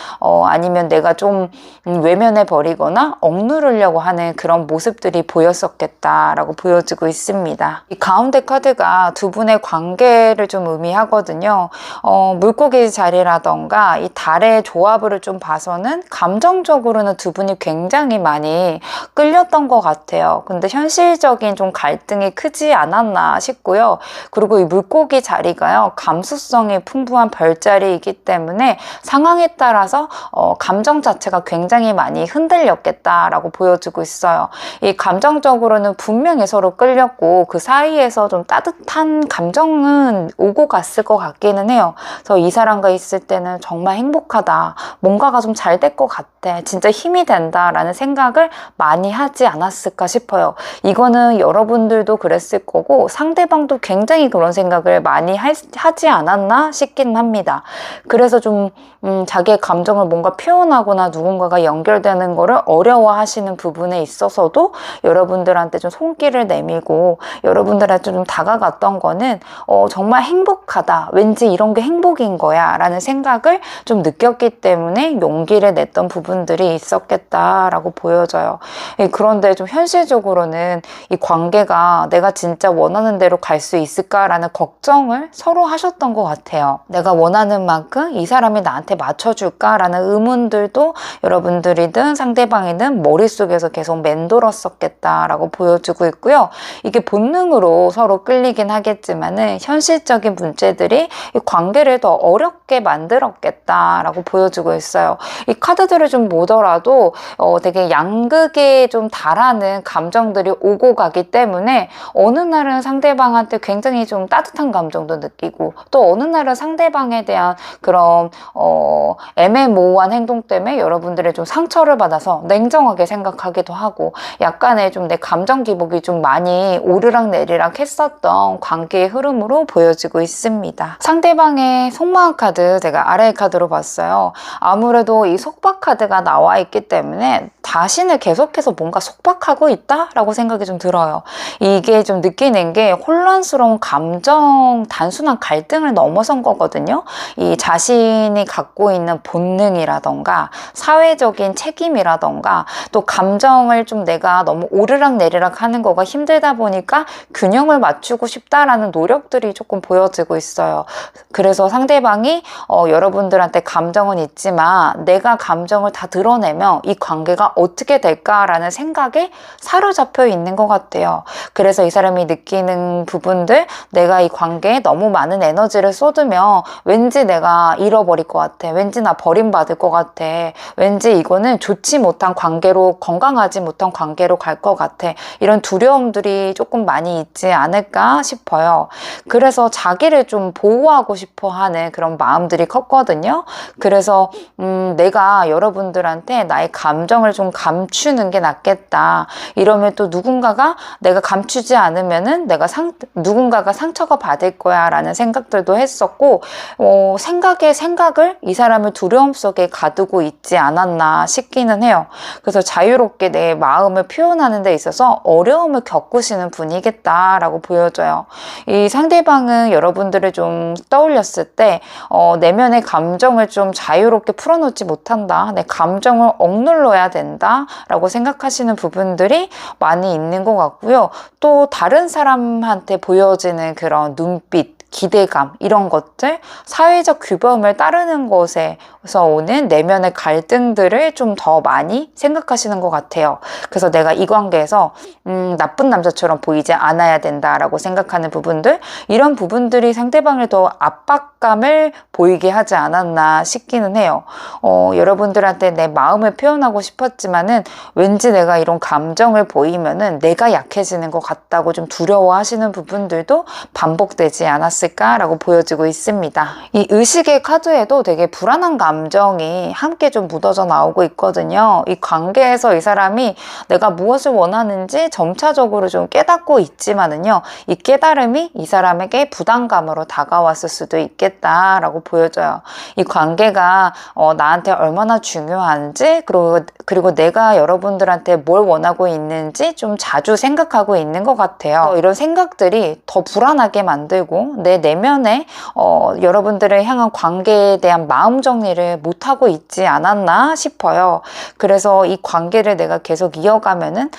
아니면 내가 좀 외면해 버리거나 억누르려고 하는 그런 모습들이 보였었겠다라고 보여지고 있습니다. 이 가운데 카드가 두 분의 관계를 좀 의미하거든요. 물고기 자리라던가 이 달의 조합을 좀 봐서는 감정적으로는 두 분이 굉장히 많이 끌렸던 것 같아요. 근데 현실적인 좀 갈등이 크지 않았나 싶고요. 그리고 이 물고기 자리가요, 감수성이 풍부한 별자리이기 때문에 상황에 따라서 감정 자체가 굉장히 많이 흔들렸겠다라고 보여지고 있어요. 이 감정적으로는 분명히 서로 끌렸고 그 사이에서 좀 따뜻한 감정은 오고 갔을 것 같기는 해요. 그래서 이 사람과 있을 때는 정말 행복하다, 뭔가가 좀 잘 될 것 같아, 진짜 힘이 된다 라는 생각을 많이 하지 않았을까 싶어요. 이거는 여러분들도 그랬을 거고 상대방도 굉장히 그런 생각을 많이 하지 않았나 싶긴 합니다. 그래서 좀 자기의 감정을 뭔가 표현하거나 누군가가 연결되는 거를 어려워하시는 부분에 있어서도 여러분들한테 좀 손길을 내밀고 여러분들한테 좀 다가갔던 거는 정말 행복하다, 왠지 이런 게 행복인 거야 라는 생각을 좀 느꼈기 때문에 용기를 냈던 부분들이 있었겠다라고 보여져요. 그런데 좀 현실적으로는 이 관계가 내가 진짜 원하는 대로 갈 수 있을까라는 걱정을 서로 하셨던 것 같아요. 내가 원하는 만큼 이 사람이 나한테 맞춰줄까라는 의문들도 여러분들이든 상대방이든 머릿속에서 계속 맴돌았었겠다라고 보여주고 있고요. 이게 본능으로 서로 끌리긴 하겠지만은 현실적인 문제들이 이 관계를 더 어렵게 만들었겠다라고 보여주고 있어요. 이 카드들을 좀 보더라도 되게 양극에 좀 달하는 감정들이 오고 가기 때문에 어느 날은 상대방한테 굉장히 좀 따뜻한 감정도 느끼고 또 어느 날은 상대방에 대한 그런 애매모호한 행동 때문에 여러분들의 좀 상처를 받아서 냉정하게 생각하기도 하고 약간의 좀 내 감정 기복이 좀 많이 오르락내리락 했었던 관계의 흐름으로 보여지고 있습니다. 상대방의 속마음 카드 제가 아래의 카드로 봤어요. 아무래도 이 속박 카드가 나와 있기 때문에 자신을 계속해서 뭔가 속박하고 있다라고 생각이 좀 들어요. 이게 좀 느끼는 게 혼란스러운 감정, 단순한 갈등을 넘어선 거거든요. 이 자신이 갖고 있는 본능이라던가 사회적인 책임이라던가 또 감정을 좀 내가 너무 오르락내리락 하는 거가 힘들다 보니까 균형을 맞추고 싶다라는 노력들이 조금 보여지고 있어요. 그래서 상대방이 여러분들한테 감정은 있지만 내가 감정을 다 드러내면 이 관계가 어떻게 될까라는 생각에 사로잡혀 있는 것 같아요. 그래서 이 사람이 느끼는 부분들, 내가 이 관계에 너무 많은 에너지를 쏟으면 왠지 내가 잃어버릴 것 같아, 왠지 나 버림받을 것 같아, 왠지 이거는 좋지 못한 관계로, 건강하지 못한 관계로 갈 것 같아, 이런 두려움들이 조금 많이 있지 않을까 싶어요. 그래서 자기를 좀 보호하고 싶어 하는 그런 마음들이 컸거든요. 그래서 내가 여러분들한테 나의 감정을 좀 감추는 게 낫겠다, 이러면 또 누군가가 내가 감추지 않으면은 누군가가 상처가 받을 거야 라는 생각들도 했었고 생각에 생각을 이 사람을 두려움 속에 가두고 있지 않았나 싶기는 해요. 그래서 자유롭게 내 마음을 표현하는 데 있어서 어려움을 겪으시는 분이겠다라고 보여져요. 이 상대방은 여러분들을 좀 떠올렸을 때 내면의 감정을 좀 자유롭게 풀어놓지 못한다, 내 감정을 억눌러야 된다 라고 생각하시는 부분들이 많이 있는 것 같고요. 또 다른 사람한테 보여지는 그런 눈빛, 기대감, 이런 것들, 사회적 규범을 따르는 것에서 오는 내면의 갈등들을 좀 더 많이 생각하시는 것 같아요. 그래서 내가 이 관계에서 나쁜 남자처럼 보이지 않아야 된다라고 생각하는 부분들, 이런 부분들이 상대방을 더 압박감을 보이게 하지 않았나 싶기는 해요. 여러분들한테 내 마음을 표현하고 싶었지만은 왠지 내가 이런 감정을 보이면은 내가 약해지는 것 같다고 좀 두려워하시는 부분들도 반복되지 않았을까라고 보여지고 있습니다. 이 의식의 카드에도 되게 불안한 감정이 함께 좀 묻어져 나오고 있거든요. 이 관계에서 이 사람이 내가 무엇을 원하는지 점차적으로 좀 깨닫고 있지만은요, 이 깨달음이 이 사람에게 부담감으로 다가왔을 수도 있겠다라고 보여져요. 이 관계가 나한테 얼마나 중요한지, 그리고 내가 여러분들한테 뭘 원하고 있는지 좀 자주 생각하고 있는 것 같아요. 이런 생각들이 더 불안하게 만들고 내 내면에 여러분들을 향한 관계에 대한 마음 정리를 못하고 있지 않았나 싶어요. 그래서 이 관계를 내가 계속 이어가면은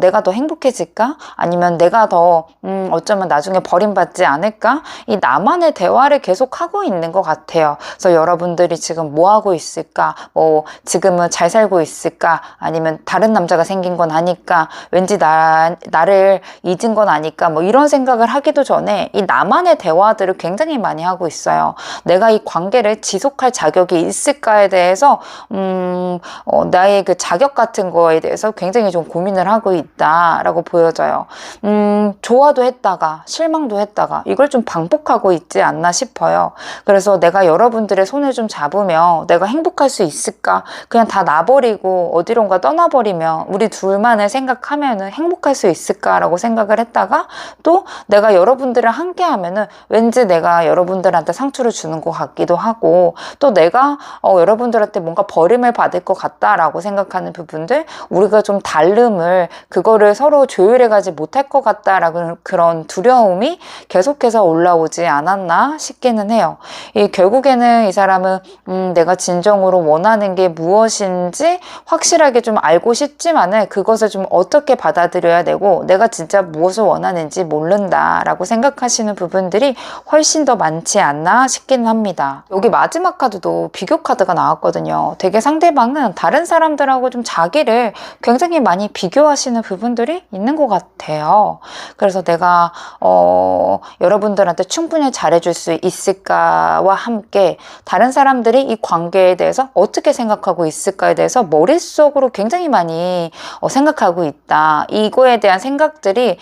내가 더 행복해질까? 아니면 내가 더 어쩌면 나중에 버림받지 않을까? 이 나만의 대화를 계속 하고 있는 것 같아요. 그래서 여러분들이 지금 뭐 하고 있을까? 지금은 잘 살고 있을까? 아니면 다른 남자가 생긴 건 아닐까? 왠지 나를 잊은 건 아닐까? 이런 생각을 하기도 전에 이 나만의 대화들을 굉장히 많이 하고 있어요. 내가 이 관계를 지속할 자격이 있을까에 대해서 나의 그 자격 같은 거에 대해서 굉장히 좀 고민을 하고 있다라고 보여져요. 좋아도 했다가 실망도 했다가 이걸 좀 반복하고 있지 않나 싶어요. 그래서 내가 여러분들의 손을 좀 잡으면 내가 행복할 수 있을까? 그냥 다 놔버리고 어디론가 떠나버리면 우리 둘만을 생각하면은 행복할 수 있을까라고 생각을 했다가 또 내가 여러분들을 함께 하면은 왠지 내가 여러분들한테 상처를 주는 것 같기도 하고 또 내가 여러분들한테 뭔가 버림을 받을 것 같다라고 생각하는 부분들 우리가 좀 다름을 그거를 서로 조율해 가지 못할 것 같다라는 그런 두려움이 계속해서 올라오지 않았나 싶기는 해요. 결국에는 이 사람은 내가 진정으로 원하는 게 무엇인지 확실하게 좀 알고 싶지만은 그것을 좀 어떻게 받아들여야 되고 내가 진짜 무엇을 원하는지 모른다라고 생각하시는 부분들이 훨씬 더 많지 않나 싶기는 합니다. 여기 마지막 카드도 비교 카드가 나왔거든요. 되게 상대방은 다른 사람들하고 좀 자기를 굉장히 많이 비교하시는 부분들이 있는 것 같아요. 그래서 내가 여러분들한테 충분히 잘해줄 수 있을까와 함께 다른 사람들이 이 관계에 대해서 어떻게 생각하고 있을까에 대해서 머릿속으로 굉장히 많이 생각하고 있다. 이거에 대한 생각들이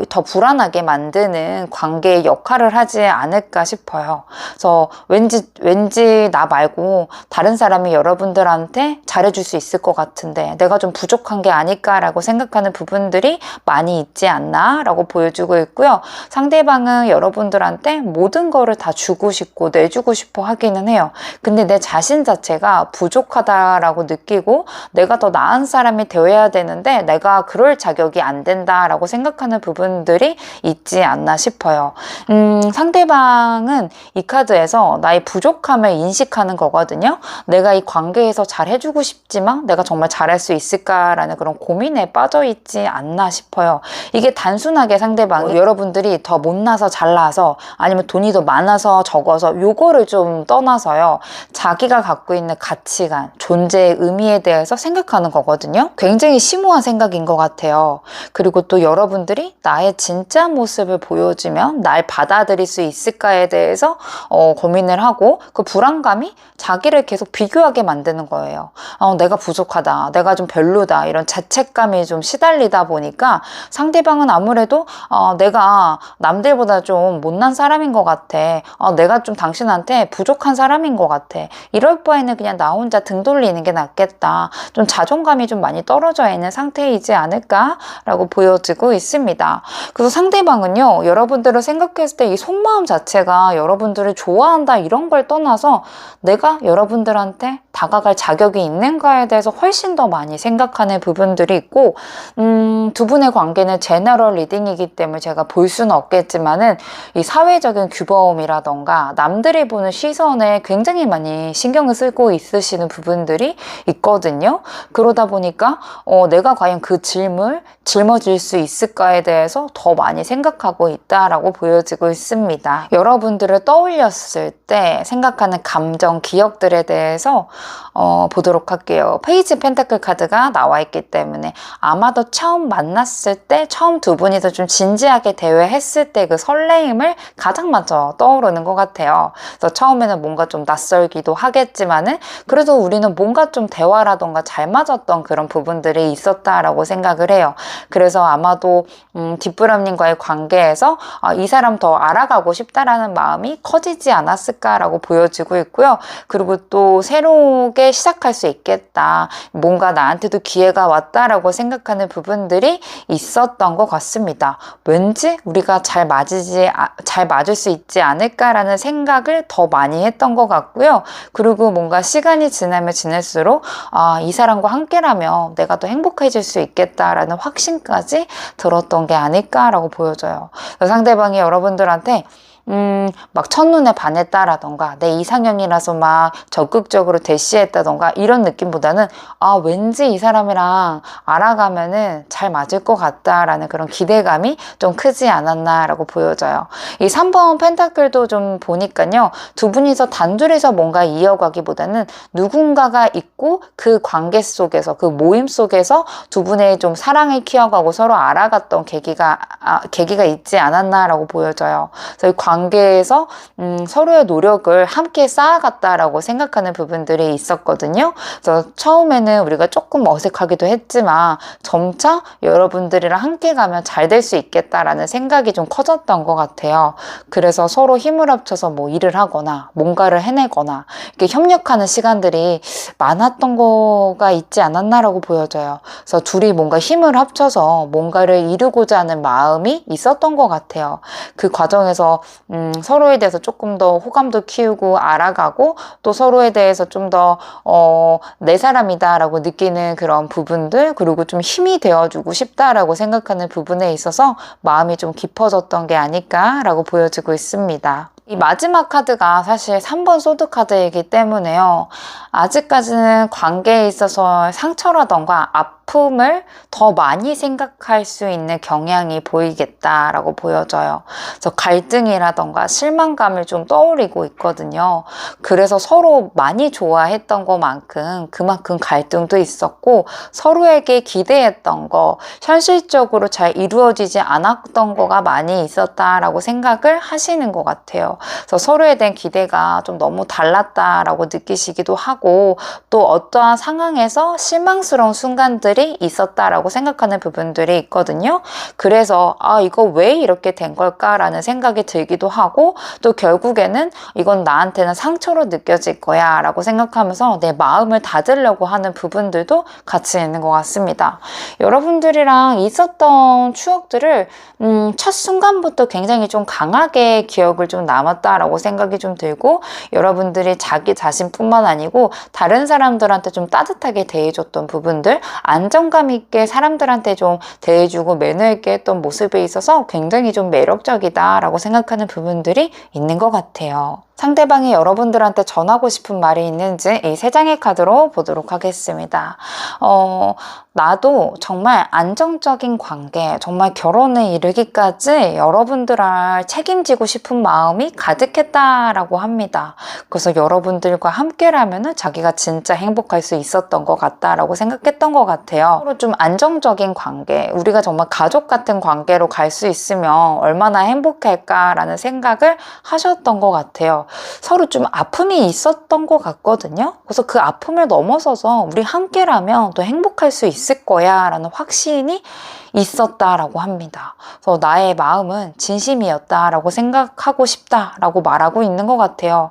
더 불안하게 만드는 관계의 역할을 하지 않을까 싶어요. 그래서 왠지 나 말고 다른 사람이 여러분들한테 잘해줄 수 있을 것 같은데 내가 좀 부족한 게 아닐까라고 생각하는 부분들이 많이 있지 않나 라고 보여주고 있고요. 상대방은 여러분들한테 모든 거를 다 주고 싶고 내주고 싶어 하기는 해요. 근데 내 자신 자체가 부족하다라고 느끼고 내가 더 나은 사람이 되어야 되는데 내가 그럴 자격이 안 된다라고 생각하는 부분들이 있지 않나 싶어요. 상대방은 이 카드에서 나의 부족함을 인식하는 거거든요. 내가 이 관계에서 잘 해주고 싶지만 내가 정말 잘할 수 있을까라는 그런 고민에 빠져 있지 않나 싶어요. 이게 단순하게 상대방이 여러분들이 더 못나서 잘나서 아니면 돈이 더 많아서 적어서 요거를 좀 떠나서요. 자기가 갖고 있는 가치관, 존재의 의미에 대해서 생각하는 거거든요. 굉장히 심오한 생각인 것 같아요. 그리고 또 여러분들이 나의 진짜 모습을 보여주면 날 받아들일 수 있을까에 대해서 고민을 하고 그 불안감이 자기를 계속 비교하게 만드는 거예요. 내가 부족하다, 내가 좀 별로다 이런 자책감이 좀 시달리다 보니까 상대방은 아무래도 내가 남들보다 좀 못난 사람인 것 같아. 내가 좀 당신한테 부족한 사람인 것 같아. 이럴 바에는 그냥 나 혼자 등 돌리는 게 낫겠다. 좀 자존감이 좀 많이 떨어져 있는 상태이지 않을까라고 보여지고 있습니다. 그래서 상대방은요, 여러분들을 생각했을 때 이 속마음 자체가 여러분들을 좋아한다 이런 걸 떠나서 내가 여러분들한테 다가갈 자격이 있는가에 대해서 훨씬 더 많이 생각하는 부분들이 있고 두 분의 관계는 제너럴 리딩이기 때문에 제가 볼 수는 없겠지만은 이 사회적인 규범이라던가 남들이 보는 시선에 굉장히 많이 신경을 쓰고 있으시는 부분들이 있거든요. 그러다 보니까 내가 과연 그 짐을 짊어질 수 있을까에 대해서 더 많이 생각하고 있다라고 보여지고 있습니다. 여러분들을 떠올렸을 때 생각하는 감정, 기억들에 대해서 보도록 할게요. 페이지 펜타클 카드가 나와 있기 때문에 아마도 처음 만났을 때 처음 두 분이서 좀 진지하게 대화했을 때 그 설레임을 가장 먼저 떠오르는 것 같아요. 그래서 처음에는 뭔가 좀 낯설기도 하겠지만은 그래도 우리는 뭔가 좀 대화라던가 잘 맞았던 그런 부분들이 있었다라고 생각을 해요. 그래서 아마도 뒷부람님과의 관계에서 이 사람 더 알아가고 싶다라는 마음이 커지지 않았을까라고 보여지고 있고요. 그리고 또 새롭게 시작할 수 있겠다. 뭔가 나한테도 기회가 왔다라고 생각하는 부분들이 있었던 것 같습니다. 왠지 우리가 잘 맞을 수 있지 않을까라는 생각을 더 많이 했던 것 같고요. 그리고 뭔가 시간이 지나면 지날수록 이 사람과 함께라면 내가 더 행복해질 수 있겠다라는 확신까지 들었던 게 아닐까라고 보여져요. 상대방이 여러분들한테 막 첫눈에 반했다라던가 내 이상형이라서 막 적극적으로 대시했다던가 이런 느낌보다는 왠지 이 사람이랑 알아가면은 잘 맞을 것 같다라는 그런 기대감이 좀 크지 않았나라고 보여져요. 이 3번 펜타클도 좀 보니까요. 두 분이서 단둘이서 뭔가 이어가기보다는 누군가가 있고 그 관계 속에서 그 모임 속에서 두 분의 좀 사랑을 키워가고 서로 알아갔던 계기가 있지 않았나라고 보여져요. 그래서 이 관계에서 서로의 노력을 함께 쌓아갔다라고 생각하는 부분들이 있었거든요. 그래서 처음에는 우리가 조금 어색하기도 했지만 점차 여러분들이랑 함께 가면 잘 될 수 있겠다라는 생각이 좀 커졌던 것 같아요. 그래서 서로 힘을 합쳐서 뭐 일을 하거나 뭔가를 해내거나 이렇게 협력하는 시간들이 많았던 거가 있지 않았나라고 보여져요. 그래서 둘이 뭔가 힘을 합쳐서 뭔가를 이루고자 하는 마음이 있었던 것 같아요. 그 과정에서 서로에 대해서 조금 더 호감도 키우고 알아가고 또 서로에 대해서 좀 더 내 사람이다 라고 느끼는 그런 부분들, 그리고 좀 힘이 되어주고 싶다라고 생각하는 부분에 있어서 마음이 좀 깊어졌던 게 아닐까라고 보여지고 있습니다. 이 마지막 카드가 사실 3번 소드 카드이기 때문에요. 아직까지는 관계에 있어서 상처라던가 아픔을 더 많이 생각할 수 있는 경향이 보이겠다라고 보여져요. 그래서 갈등이라던가 실망감을 좀 떠올리고 있거든요. 그래서 서로 많이 좋아했던 것만큼 그만큼 갈등도 있었고, 서로에게 기대했던 거, 현실적으로 잘 이루어지지 않았던 거가 많이 있었다라고 생각을 하시는 것 같아요. 그래서 서로에 대한 기대가 좀 너무 달랐다라고 느끼시기도 하고, 또 어떠한 상황에서 실망스러운 순간들이 있었다라고 생각하는 부분들이 있거든요. 그래서 이거 왜 이렇게 된 걸까라는 생각이 들기도 하고, 또 결국에는 이건 나한테는 상처로 느껴질 거야 라고 생각하면서 내 마음을 다지려고 하는 부분들도 같이 있는 것 같습니다. 여러분들이랑 있었던 추억들을 첫 순간부터 굉장히 좀 강하게 기억을 좀 남았다라고 생각이 좀 들고, 여러분들이 자기 자신뿐만 아니고 다른 사람들한테 좀 따뜻하게 대해줬던 부분들, 안정감 있게 사람들한테 좀 대해주고 매너 있게 했던 모습에 있어서 굉장히 좀 매력적이다라고 생각하는 부분들이 있는 것 같아요. 상대방이 여러분들한테 전하고 싶은 말이 있는지 이 3장의 카드로 보도록 하겠습니다. 나도 정말 안정적인 관계, 정말 결혼에 이르기까지 여러분들을 책임지고 싶은 마음이 가득했다라고 합니다. 그래서 여러분들과 함께라면 자기가 진짜 행복할 수 있었던 것 같다라고 생각했던 것 같아요. 서로 좀 안정적인 관계, 우리가 정말 가족 같은 관계로 갈 수 있으면 얼마나 행복할까라는 생각을 하셨던 것 같아요. 서로 좀 아픔이 있었던 것 같거든요. 그래서 그 아픔을 넘어서서 우리 함께라면 또 행복할 수 있을 거야 라는 확신이 있었다라고 합니다. 그래서 나의 마음은 진심이었다라고 생각하고 싶다라고 말하고 있는 것 같아요.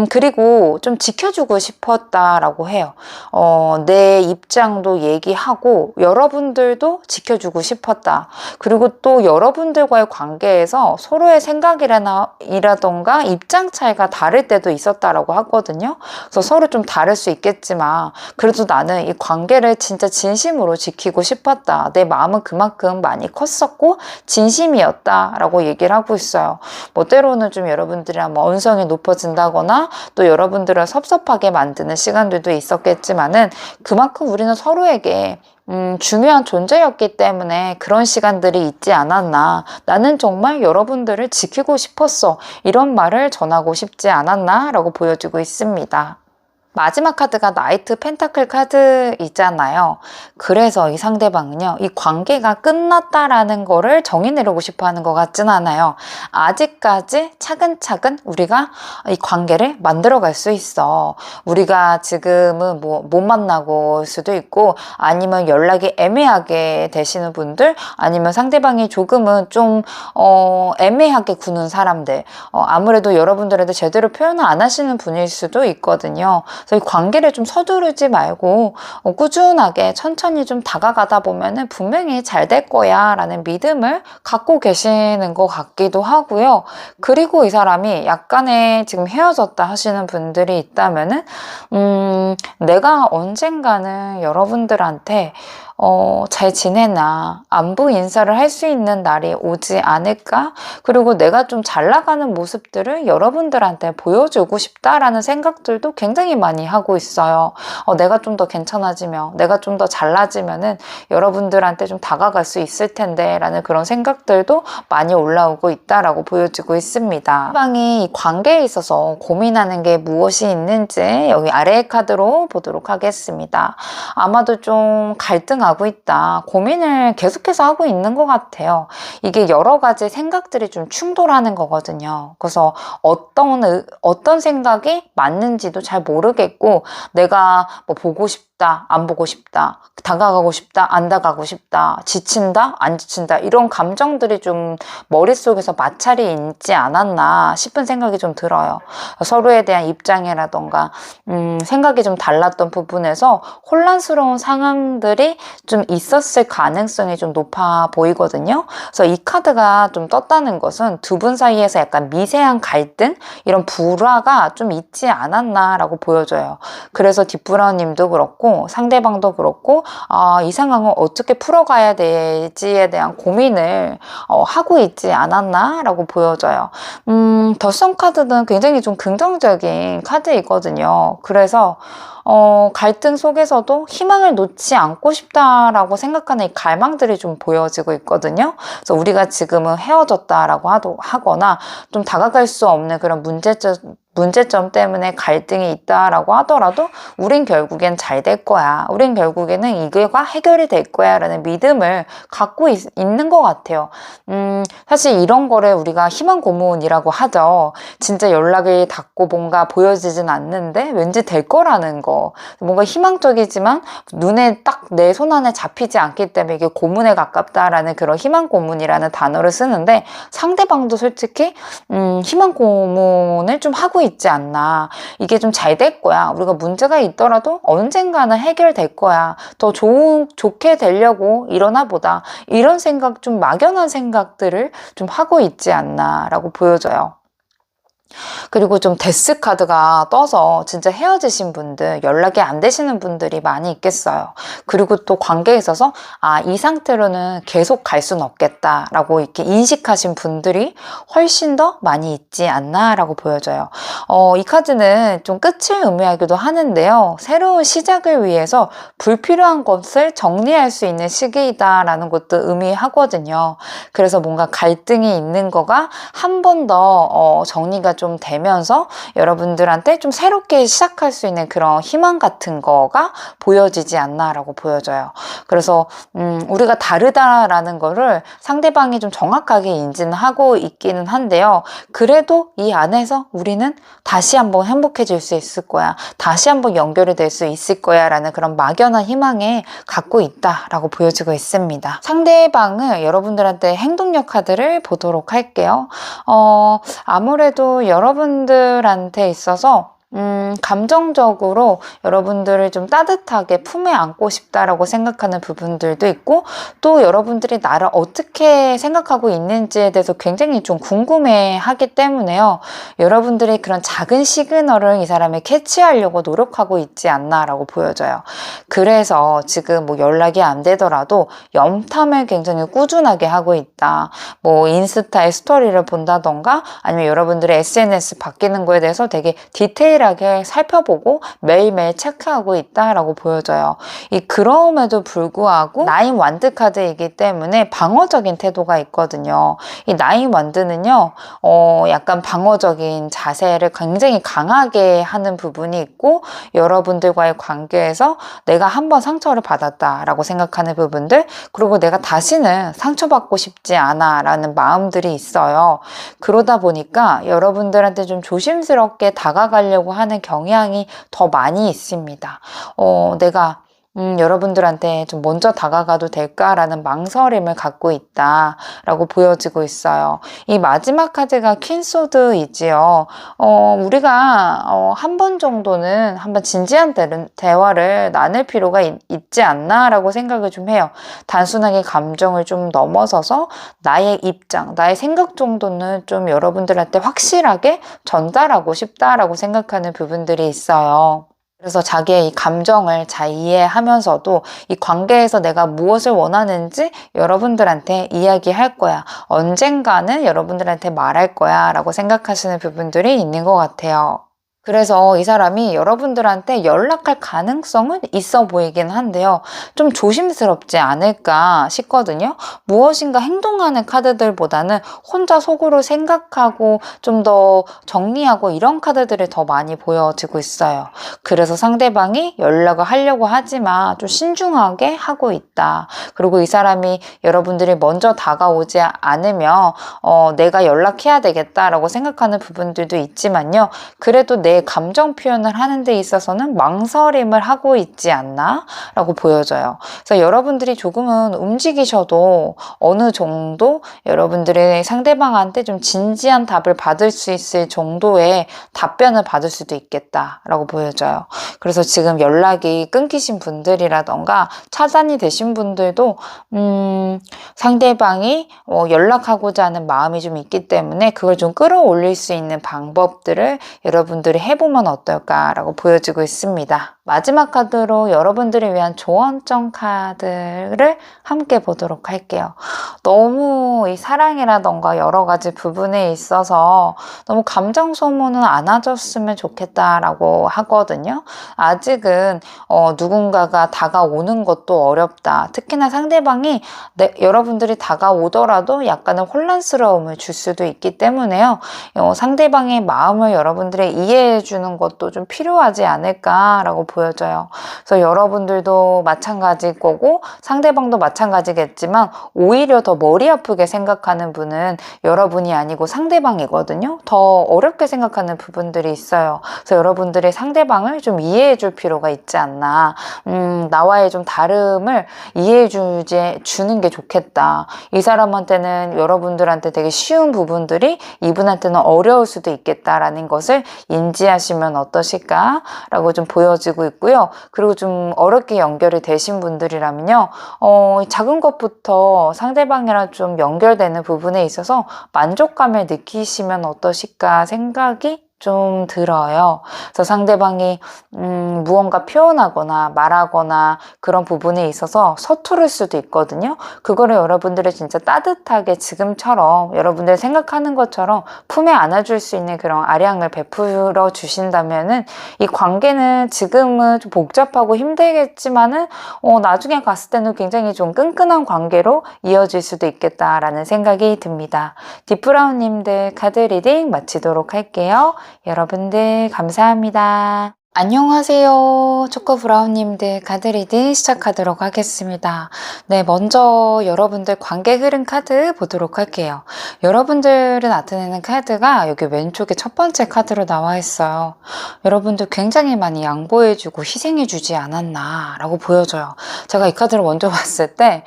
그리고 좀 지켜주고 싶었다라고 해요. 내 입장도 얘기하고 여러분들도 지켜주고 싶었다. 그리고 또 여러분들과의 관계에서 서로의 생각이라던가 입장 차이가 다를 때도 있었다라고 하거든요. 그래서 서로 좀 다를 수 있겠지만 그래도 나는 이 관계를 진짜 진심으로 지키고 싶었다. 내 마음은 그만큼 많이 컸었고 진심이었다라고 얘기를 하고 있어요. 뭐 때로는 좀 여러분들이랑 뭐 언성이 높아진다거나 또 여러분들을 섭섭하게 만드는 시간들도 있었겠지만은 그만큼 우리는 서로에게 중요한 존재였기 때문에 그런 시간들이 있지 않았나. 나는 정말 여러분들을 지키고 싶었어. 이런 말을 전하고 싶지 않았나 라고 보여지고 있습니다. 마지막 카드가 나이트 펜타클 카드 있잖아요. 그래서 이 상대방은요, 이 관계가 끝났다라는 거를 정의 내리고 싶어 하는 것 같진 않아요. 아직까지 차근차근 우리가 이 관계를 만들어갈 수 있어. 우리가 지금은 뭐 못 만나고 올 수도 있고, 아니면 연락이 애매하게 되시는 분들, 아니면 상대방이 조금은 좀 애매하게 구는 사람들, 아무래도 여러분들한테 제대로 표현을 안 하시는 분일 수도 있거든요. 그래서 이 관계를 좀 서두르지 말고 꾸준하게 천천히 좀 다가가다 보면은 분명히 잘 될 거야 라는 믿음을 갖고 계시는 것 같기도 하고요. 그리고 이 사람이 약간의 지금 헤어졌다 하시는 분들이 있다면은 내가 언젠가는 여러분들한테 잘 지내나 안부 인사를 할 수 있는 날이 오지 않을까? 그리고 내가 좀 잘 나가는 모습들을 여러분들한테 보여주고 싶다라는 생각들도 굉장히 많이 하고 있어요. 내가 좀 더 괜찮아지면, 내가 좀 더 잘나지면은 여러분들한테 좀 다가갈 수 있을 텐데 라는 그런 생각들도 많이 올라오고 있다라고 보여지고 있습니다. 상대방이 이 관계에 있어서 고민하는 게 무엇이 있는지 여기 아래의 카드로 보도록 하겠습니다. 아마도 좀 갈등 당황하고 있다. 고민을 계속해서 하고 있는 것 같아요. 이게 여러 가지 생각들이 좀 충돌하는 거거든요. 그래서 어떤 생각이 맞는지도 잘 모르겠고, 내가 뭐 보고 싶다, 안 보고 싶다, 다가가고 싶다, 안 다가가고 싶다, 지친다, 안 지친다, 이런 감정들이 좀 머릿속에서 마찰이 있지 않았나 싶은 생각이 좀 들어요. 서로에 대한 입장이라던가 생각이 좀 달랐던 부분에서 혼란스러운 상황들이 좀 있었을 가능성이 좀 높아 보이거든요. 그래서 이 카드가 좀 떴다는 것은 두 분 사이에서 약간 미세한 갈등, 이런 불화가 좀 있지 않았나라고 보여져요. 그래서 뒷브라운님도 그렇고 상대방도 그렇고 이 상황을 어떻게 풀어가야 될지에 대한 고민을 하고 있지 않았나라고 보여져요. 더 선 카드는 굉장히 좀 긍정적인 카드이거든요. 그래서 갈등 속에서도 희망을 놓지 않고 싶다라고 생각하는 이 갈망들이 좀 보여지고 있거든요. 그래서 우리가 지금은 헤어졌다라고 하거나 좀 다가갈 수 없는 그런 문제점 때문에 갈등이 있다라고 하더라도 우린 결국엔 잘 될 거야. 우린 결국에는 이거가 해결이 될 거야 라는 믿음을 갖고 있는 것 같아요. 사실 이런 거를 우리가 희망 고문이라고 하죠. 진짜 연락이 닿고 뭔가 보여지진 않는데 왠지 될 거라는 거. 뭔가 희망적이지만 눈에 딱 내 손 안에 잡히지 않기 때문에 이게 고문에 가깝다라는 그런 희망 고문이라는 단어를 쓰는데, 상대방도 솔직히 희망 고문을 좀 하고 있지 않나. 이게 좀 잘 될 거야. 우리가 문제가 있더라도 언젠가는 해결될 거야. 더 좋게 되려고 일어나 보다. 이런 생각, 좀 막연한 생각들을 좀 하고 있지 않나라고 보여져요. 그리고 좀 데스 카드가 떠서 진짜 헤어지신 분들, 연락이 안 되시는 분들이 많이 있겠어요. 그리고 또 관계에 있어서 이 상태로는 계속 갈 수는 없겠다라고 이렇게 인식하신 분들이 훨씬 더 많이 있지 않나라고 보여져요. 이 카드는 좀 끝을 의미하기도 하는데요. 새로운 시작을 위해서 불필요한 것을 정리할 수 있는 시기이다라는 것도 의미하거든요. 그래서 뭔가 갈등이 있는 거가 한 번 더 정리가 좀 되면서 여러분들한테 좀 새롭게 시작할 수 있는 그런 희망 같은 거가 보여지지 않나라고 보여져요. 그래서 우리가 다르다라는 거를 상대방이 좀 정확하게 인지는 하고 있기는 한데요. 그래도 이 안에서 우리는 다시 한번 행복해질 수 있을 거야. 다시 한번 연결이 될 수 있을 거야 라는 그런 막연한 희망에 갖고 있다라고 보여지고 있습니다. 상대방은 여러분들한테 행동력 카드를 보도록 할게요. 아무래도 여러분들한테 있어서 감정적으로 여러분들을 좀 따뜻하게 품에 안고 싶다라고 생각하는 부분들도 있고, 또 여러분들이 나를 어떻게 생각하고 있는지에 대해서 굉장히 좀 궁금해 하기 때문에요. 여러분들이 그런 작은 시그널을 이 사람이 캐치하려고 노력하고 있지 않나라고 보여져요. 그래서 지금 뭐 연락이 안 되더라도 염탐을 굉장히 꾸준하게 하고 있다. 뭐 인스타의 스토리를 본다던가 아니면 여러분들의 SNS 바뀌는 거에 대해서 되게 디테일하게 살펴보고 매일매일 체크하고 있다라고 보여져요. 그럼에도 불구하고 나인 완드 카드이기 때문에 방어적인 태도가 있거든요. 이 나인 완드는요, 약간 방어적인 자세를 굉장히 강하게 하는 부분이 있고, 여러분들과의 관계에서 내가 한번 상처를 받았다라고 생각하는 부분들, 그리고 내가 다시는 상처받고 싶지 않아 라는 마음들이 있어요. 그러다 보니까 여러분들한테 좀 조심스럽게 다가가려고 하는 경향이 더 많이 있습니다. 내가 여러분들한테 좀 먼저 다가가도 될까라는 망설임을 갖고 있다라고 보여지고 있어요. 이 마지막 카드가 퀸소드이지요. 우리가 한 번 정도는 한번 진지한 대화를 나눌 필요가 있지 않나라고 생각을 좀 해요. 단순하게 감정을 좀 넘어서서 나의 입장, 나의 생각 정도는 좀 여러분들한테 확실하게 전달하고 싶다라고 생각하는 부분들이 있어요. 그래서 자기의 이 감정을 잘 이해하면서도 이 관계에서 내가 무엇을 원하는지 여러분들한테 이야기할 거야. 언젠가는 여러분들한테 말할 거야 라고 생각하시는 부분들이 있는 것 같아요. 그래서 이 사람이 여러분들한테 연락할 가능성은 있어 보이긴 한데요. 좀 조심스럽지 않을까 싶거든요. 무엇인가 행동하는 카드들보다는 혼자 속으로 생각하고 좀 더 정리하고 이런 카드들이 더 많이 보여지고 있어요. 그래서 상대방이 연락을 하려고 하지만 좀 신중하게 하고 있다. 그리고 이 사람이 여러분들이 먼저 다가오지 않으면 내가 연락해야 되겠다라고 생각하는 부분들도 있지만요. 그래도 내 감정 표현을 하는 데 있어서는 망설임을 하고 있지 않나? 라고 보여져요. 그래서 여러분들이 조금은 움직이셔도 어느 정도 여러분들의 상대방한테 좀 진지한 답을 받을 수 있을 정도의 답변을 받을 수도 있겠다라고 보여져요. 그래서 지금 연락이 끊기신 분들이라던가 차단이 되신 분들도 상대방이 연락하고자 하는 마음이 좀 있기 때문에 그걸 좀 끌어올릴 수 있는 방법들을 여러분들이 해보면 어떨까라고 보여지고 있습니다. 마지막 카드로 여러분들을 위한 조언점 카드를 함께 보도록 할게요. 너무 이 사랑이라던가 여러 가지 부분에 있어서 너무 감정 소모는 안 하셨으면 좋겠다라고 하거든요. 아직은 누군가가 다가오는 것도 어렵다. 특히나 상대방이 여러분들이 다가오더라도 약간의 혼란스러움을 줄 수도 있기 때문에요. 상대방의 마음을 여러분들이 이해해 주는 것도 좀 필요하지 않을까라고 보여져요. 그래서 여러분들도 마찬가지일 거고 상대방도 마찬가지겠지만 오히려 더 머리 아프게 생각하는 분은 여러분이 아니고 상대방이거든요. 더 어렵게 생각하는 부분들이 있어요. 그래서 여러분들이 상대방을 좀 이해해 줄 필요가 있지 않나. 나와의 좀 다름을 이해해 주는 게 좋겠다. 이 사람한테는 여러분들한테 되게 쉬운 부분들이 이분한테는 어려울 수도 있겠다라는 것을 인지하시면 어떠실까라고 좀 보여지고 있고요. 그리고 좀 어렵게 연결이 되신 분들이라면요. 작은 것부터 상대방이랑 좀 연결되는 부분에 있어서 만족감을 느끼시면 어떠실까 생각이 좀 들어요. 그래서 상대방이 무언가 표현하거나 말하거나 그런 부분에 있어서 서투를 수도 있거든요. 그거를 여러분들이 진짜 따뜻하게 지금처럼 여러분들 생각하는 것처럼 품에 안아줄 수 있는 그런 아량을 베풀어 주신다면은 이 관계는 지금은 좀 복잡하고 힘들겠지만은 나중에 갔을 때는 굉장히 좀 끈끈한 관계로 이어질 수도 있겠다라는 생각이 듭니다. 딥브라운님들 카드 리딩 마치도록 할게요. 여러분들 감사합니다. 안녕하세요. 초코브라운님들 카드 리딩 시작하도록 하겠습니다. 네, 먼저 여러분들 관계 흐름 카드 보도록 할게요. 여러분들을 나타내는 카드가 여기 왼쪽에 첫 번째 카드로 나와 있어요. 여러분들 굉장히 많이 양보해주고 희생해주지 않았나 라고 보여져요. 제가 이 카드를 먼저 봤을 때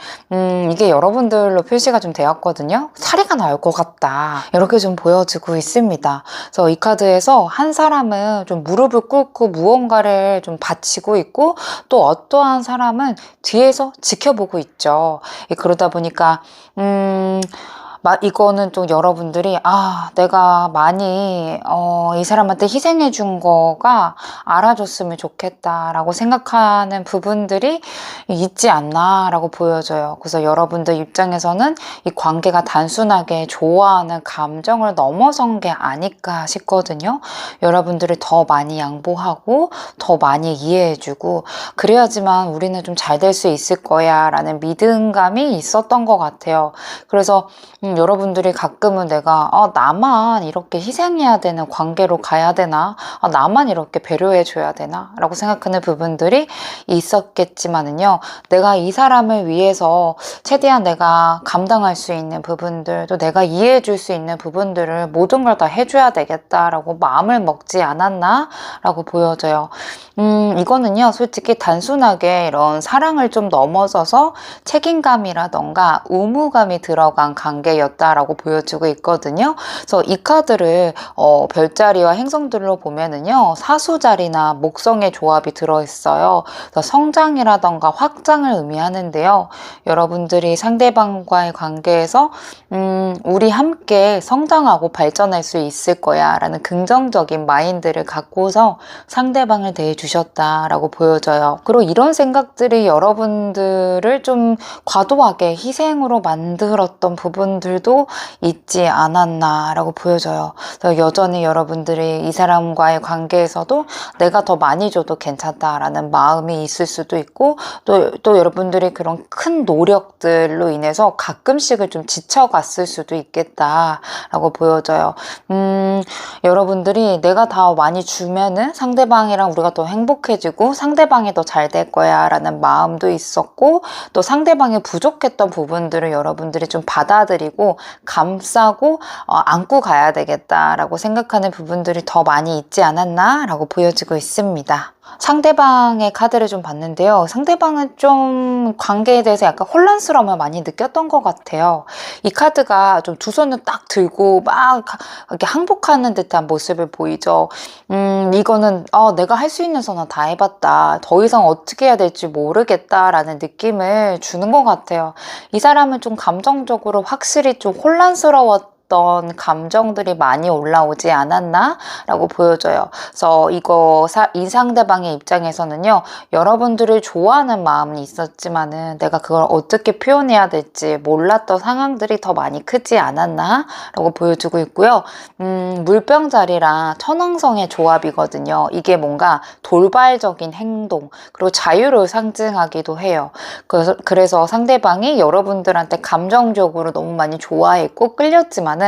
이게 여러분들로 표시가 좀 되었거든요. 사리가 나올 것 같다. 이렇게 좀 보여지고 있습니다. 그래서 이 카드에서 한 사람은 좀 무릎을 꿇고 무언가를 좀 바치고 있고 또 어떠한 사람은 뒤에서 지켜보고 있죠. 그러다 보니까 이거는 좀 여러분들이 내가 많이 이 사람한테 희생해 준 거가 알아줬으면 좋겠다라고 생각하는 부분들이 있지 않나 라고 보여져요. 그래서 여러분들 입장에서는 이 관계가 단순하게 좋아하는 감정을 넘어선 게 아닐까 싶거든요. 여러분들이 더 많이 양보하고 더 많이 이해해주고 그래야지만 우리는 좀 잘 될 수 있을 거야 라는 믿음감이 있었던 것 같아요. 그래서 여러분들이 가끔은 내가 나만 이렇게 희생해야 되는 관계로 가야 되나? 나만 이렇게 배려해 줘야 되나? 라고 생각하는 부분들이 있었겠지만은요. 내가 이 사람을 위해서 최대한 내가 감당할 수 있는 부분들 또 내가 이해해 줄 수 있는 부분들을 모든 걸 다 해줘야 되겠다라고 마음을 먹지 않았나? 라고 보여져요. 이거는요. 솔직히 단순하게 이런 사랑을 좀 넘어서서 책임감이라던가 의무감이 들어간 관계였다라고 보여지고 있거든요. 그래서 이 카드를 별자리와 행성들로 보면은요. 사수자리나 목성의 조합이 들어있어요. 그래서 성장이라던가 확장을 의미하는데요. 여러분들이 상대방과의 관계에서 우리 함께 성장하고 발전할 수 있을 거야 라는 긍정적인 마인드를 갖고서 상대방을 대해 두셨다라고 보여져요. 그리고 이런 생각들이 여러분들을 좀 과도하게 희생으로 만들었던 부분들도 있지 않았나라고 보여져요. 그래서 여전히 여러분들이 이 사람과의 관계에서도 내가 더 많이 줘도 괜찮다라는 마음이 있을 수도 있고, 또 여러분들이 그런 큰 노력들로 인해서 가끔씩은 좀 지쳐갔을 수도 있겠다라고 보여져요. 여러분들이 내가 더 많이 주면은 상대방이랑 우리가 더 행복해지고 상대방이 더 잘 될 거야 라는 마음도 있었고, 또 상대방이 부족했던 부분들을 여러분들이 좀 받아들이고 감싸고 안고 가야 되겠다라고 생각하는 부분들이 더 많이 있지 않았나 라고 보여지고 있습니다. 상대방의 카드를 좀 봤는데요. 상대방은 좀 관계에 대해서 약간 혼란스러움을 많이 느꼈던 것 같아요. 이 카드가 좀 두 손을 딱 들고 막 이렇게 항복하는 듯한 모습을 보이죠. 이거는 내가 할 수 있는 선은 다 해봤다. 더 이상 어떻게 해야 될지 모르겠다라는 느낌을 주는 것 같아요. 이 사람은 좀 감정적으로 확실히 좀 혼란스러웠던 감정들이 많이 올라오지 않았나 라고 보여져요. 그래서 이 상대방의 입장에서는요, 여러분들을 좋아하는 마음이 있었지만은 내가 그걸 어떻게 표현해야 될지 몰랐던 상황들이 더 많이 크지 않았나 라고 보여주고 있고요. 물병자리랑 천왕성의 조합이거든요. 이게 뭔가 돌발적인 행동 그리고 자유를 상징하기도 해요. 그래서 상대방이 여러분들한테 감정적으로 너무 많이 좋아했고 끌렸지만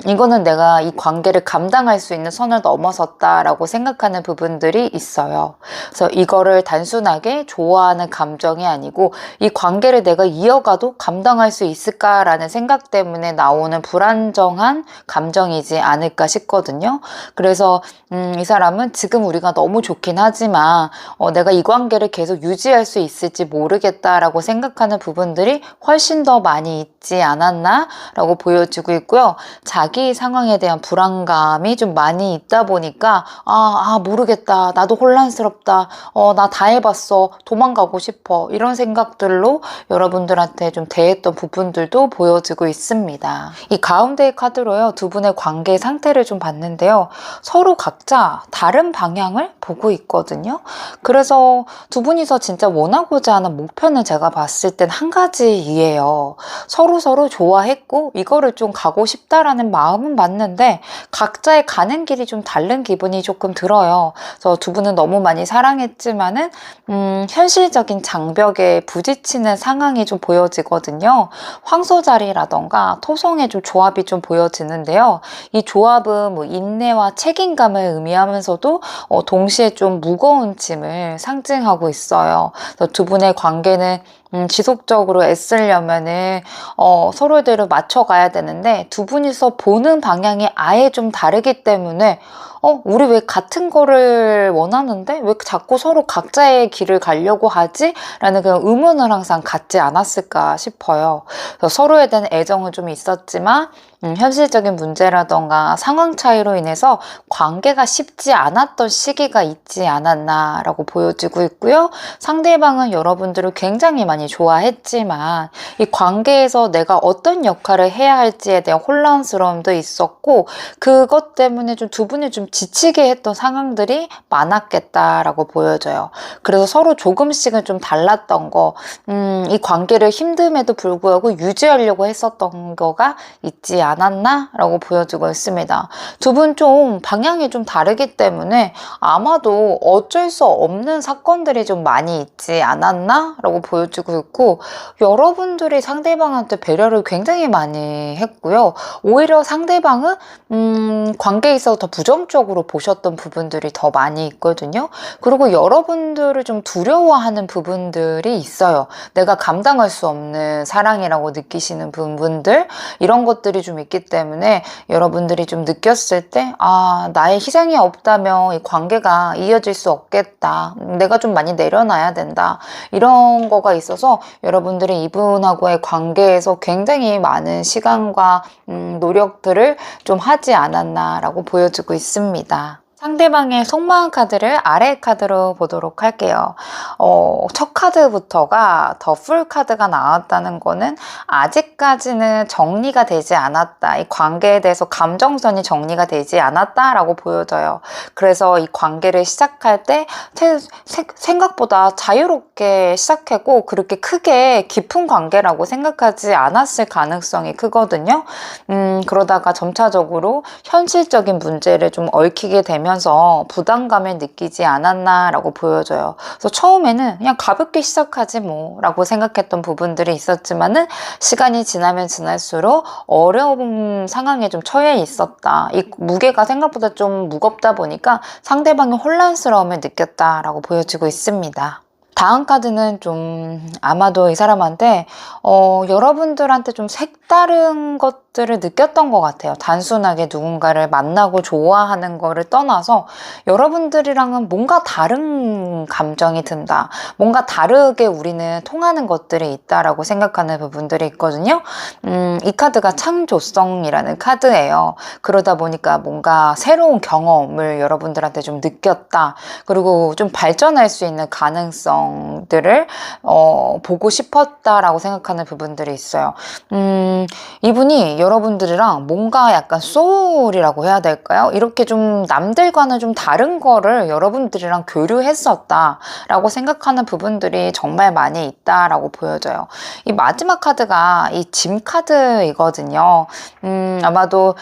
이거는 내가 이 관계를 감당할 수 있는 선을 넘어섰다라고 생각하는 부분들이 있어요. 그래서 이거를 단순하게 좋아하는 감정이 아니고 이 관계를 내가 이어가도 감당할 수 있을까라는 생각 때문에 나오는 불안정한 감정이지 않을까 싶거든요. 그래서 이 사람은 지금 우리가 너무 좋긴 하지만 내가 이 관계를 계속 유지할 수 있을지 모르겠다라고 생각하는 부분들이 훨씬 더 많이 있지 않았나 라고 보여지고 있고요. 자기 상황에 대한 불안감이 좀 많이 있다 보니까 모르겠다, 나도 혼란스럽다, 나 다 해봤어, 도망가고 싶어, 이런 생각들로 여러분들한테 좀 대했던 부분들도 보여지고 있습니다. 이 가운데의 카드로요, 두 분의 관계 상태를 좀 봤는데요, 서로 각자 다른 방향을 보고 있거든요. 그래서 두 분이서 진짜 원하고자 하는 목표는 제가 봤을 땐 한 가지예요. 서로 좋아했고 이거를 좀 가고 싶다라는 마음은 맞는데 각자의 가는 길이 좀 다른 기분이 조금 들어요. 그래서 두 분은 너무 많이 사랑했지만은 현실적인 장벽에 부딪히는 상황이 좀 보여지거든요. 황소자리라던가 토성의 좀 조합이 좀 보여지는데요. 이 조합은 뭐 인내와 책임감을 의미하면서도 동시에 좀 무거운 짐을 상징하고 있어요. 그래서 두 분의 관계는 지속적으로 애쓰려면은 서로들을 맞춰가야 되는데 두 분이서 보는 방향이 아예 좀 다르기 때문에 우리 왜 같은 거를 원하는데 왜 자꾸 서로 각자의 길을 가려고 하지? 라는 그런 의문을 항상 갖지 않았을까 싶어요. 서로에 대한 애정은 좀 있었지만 현실적인 문제라던가 상황 차이로 인해서 관계가 쉽지 않았던 시기가 있지 않았나 라고 보여지고 있고요. 상대방은 여러분들을 굉장히 많이 좋아했지만 이 관계에서 내가 어떤 역할을 해야 할지에 대한 혼란스러움도 있었고 그것 때문에 좀 두 분이 좀 지치게 했던 상황들이 많았겠다라고 보여져요. 그래서 서로 조금씩은 좀 달랐던 거, 이 관계를 힘듦에도 불구하고 유지하려고 했었던 거가 있지 않았나? 라고 보여지고 있습니다. 두 분 좀 방향이 좀 다르기 때문에 아마도 어쩔 수 없는 사건들이 좀 많이 있지 않았나? 라고 보여지고 있고 여러분들이 상대방한테 배려를 굉장히 많이 했고요. 오히려 상대방은 관계에 있어서 더 부정적으로 보셨던 부분들이 더 많이 있거든요. 그리고 여러분들을 좀 두려워하는 부분들이 있어요. 내가 감당할 수 없는 사랑이라고 느끼시는 부분들, 이런 것들이 좀 있기 때문에 여러분들이 좀 느꼈을 때 나의 희생이 없다면 이 관계가 이어질 수 없겠다, 내가 좀 많이 내려놔야 된다, 이런 거가 있어서 여러분들이 이분하고의 관계에서 굉장히 많은 시간과 노력들을 좀 하지 않았나 라고 보여지고 있습니다. 상대방의 속마음 카드를 아래 카드로 보도록 할게요. 첫 카드부터가 더 풀 카드가 나왔다는 거는 아직까지는 정리가 되지 않았다. 이 관계에 대해서 감정선이 정리가 되지 않았다라고 보여져요. 그래서 이 관계를 시작할 때 생각보다 자유롭게 시작했고 그렇게 크게 깊은 관계라고 생각하지 않았을 가능성이 크거든요. 그러다가 점차적으로 현실적인 문제를 좀 얽히게 되면서 부담감을 느끼지 않았나라고 보여져요. 그래서 처음에는 그냥 가볍게 시작하지 뭐라고 생각했던 부분들이 있었지만은 시간이 지나면 지날수록 어려운 상황에 좀 처해 있었다. 이 무게가 생각보다 좀 무겁다 보니까 상대방이 혼란스러움을 느꼈다라고 보여지고 있습니다. 다음 카드는 좀 아마도 이 사람한테 여러분들한테 좀 색다른 것들을 느꼈던 것 같아요. 단순하게 누군가를 만나고 좋아하는 거를 떠나서 여러분들이랑은 뭔가 다른 감정이 든다. 뭔가 다르게 우리는 통하는 것들이 있다라고 생각하는 부분들이 있거든요. 이 카드가 창조성이라는 카드예요. 그러다 보니까 뭔가 새로운 경험을 여러분들한테 좀 느꼈다. 그리고 좀 발전할 수 있는 가능성들을 보고 싶었다라고 생각하는 부분들이 있어요. 이분이 여러분들이랑 뭔가 약간 소울이라고 해야 될까요? 이렇게 좀 남들과는 좀 다른 거를 여러분들이랑 교류했었다라고 생각하는 부분들이 정말 많이 있다라고 보여져요. 이 마지막 카드가 이 짐 카드이거든요. 아마도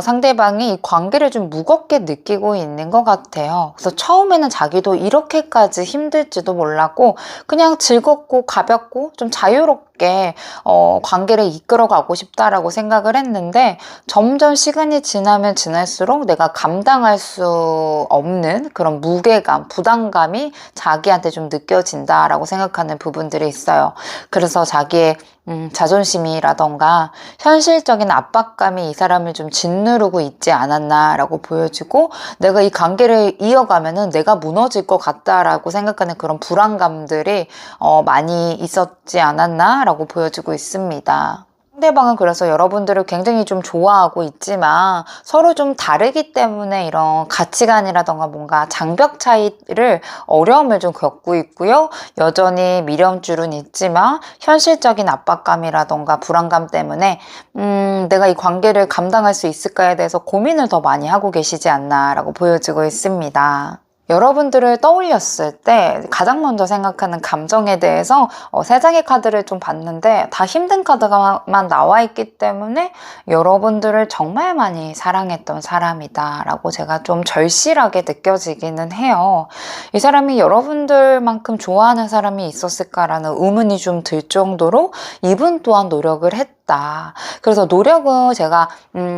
상대방이 이 관계를 좀 무겁게 느끼고 있는 것 같아요. 그래서 처음에는 자기도 이렇게까지 힘들지도 몰랐고 그냥 즐겁고 가볍고 좀 자유롭게 관계를 이끌어가고 싶다라고 생각을 했는데 점점 시간이 지나면 지날수록 내가 감당할 수 없는 그런 무게감, 부담감이 자기한테 좀 느껴진다라고 생각하는 부분들이 있어요. 그래서 자기의 자존심이라던가 현실적인 압박감이 이 사람을 좀 짓누르고 있지 않았나라고 보여지고 내가 이 관계를 이어가면은 내가 무너질 것 같다라고 생각하는 그런 불안감들이 많이 있었지 않았나라고 보여지고 있습니다. 상대방은 그래서 여러분들을 굉장히 좀 좋아하고 있지만 서로 좀 다르기 때문에 이런 가치관이라던가 뭔가 장벽 차이를 어려움을 좀 겪고 있고요. 여전히 미련줄은 있지만 현실적인 압박감이라던가 불안감 때문에 내가 이 관계를 감당할 수 있을까에 대해서 고민을 더 많이 하고 계시지 않나라고 보여지고 있습니다. 여러분들을 떠올렸을 때 가장 먼저 생각하는 감정에 대해서 세 장의 카드를 좀 봤는데 다 힘든 카드만 나와 있기 때문에 여러분들을 정말 많이 사랑했던 사람이다 라고 제가 좀 절실하게 느껴지기는 해요. 이 사람이 여러분들만큼 좋아하는 사람이 있었을까라는 의문이 좀 들 정도로 이분 또한 노력을 했다. 그래서 노력은 제가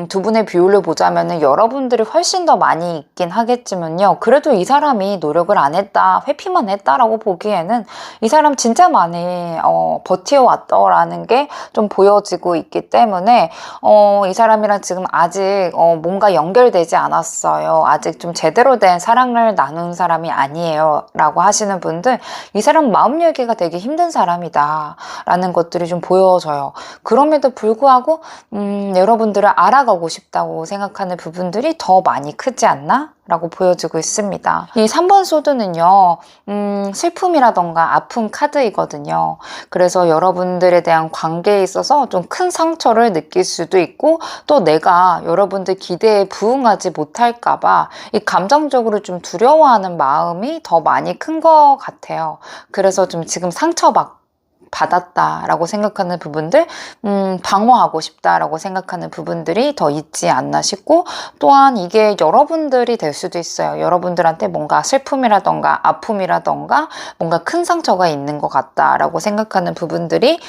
두 분의 비율을 보자면은 여러분들이 훨씬 더 많이 있긴 하겠지만요. 그래도 이 사람이 노력을 안 했다, 회피만 했다라고 보기에는 이 사람 진짜 많이 버텨왔더라는 게 좀 보여지고 있기 때문에 이 사람이랑 지금 아직 뭔가 연결되지 않았어요. 아직 좀 제대로 된 사랑을 나눈 사람이 아니에요 라고 하시는 분들 이 사람 마음 열기가 되게 힘든 사람이다 라는 것들이 좀 보여져요. 그럼에도 불구하고 여러분들을 알아가고 싶다고 생각하는 부분들이 더 많이 크지 않나? 라고 보여지고 있습니다. 이 3번 소드는요, 슬픔이라던가 아픈 카드이거든요. 그래서 여러분들에 대한 관계에 있어서 좀 큰 상처를 느낄 수도 있고, 또 내가 여러분들 기대에 부응하지 못할까봐 이 감정적으로 좀 두려워하는 마음이 더 많이 큰 것 같아요. 그래서 좀 지금 받았다라고 생각하는 부분들, 방어하고 싶다라고 생각하는 부분들이 더 있지 않나 싶고, 또한 이게 여러분들이 될 수도 있어요. 여러분들한테 뭔가 슬픔이라던가 아픔이라던가 뭔가 큰 상처가 있는 것 같다라고 생각하는 부분들이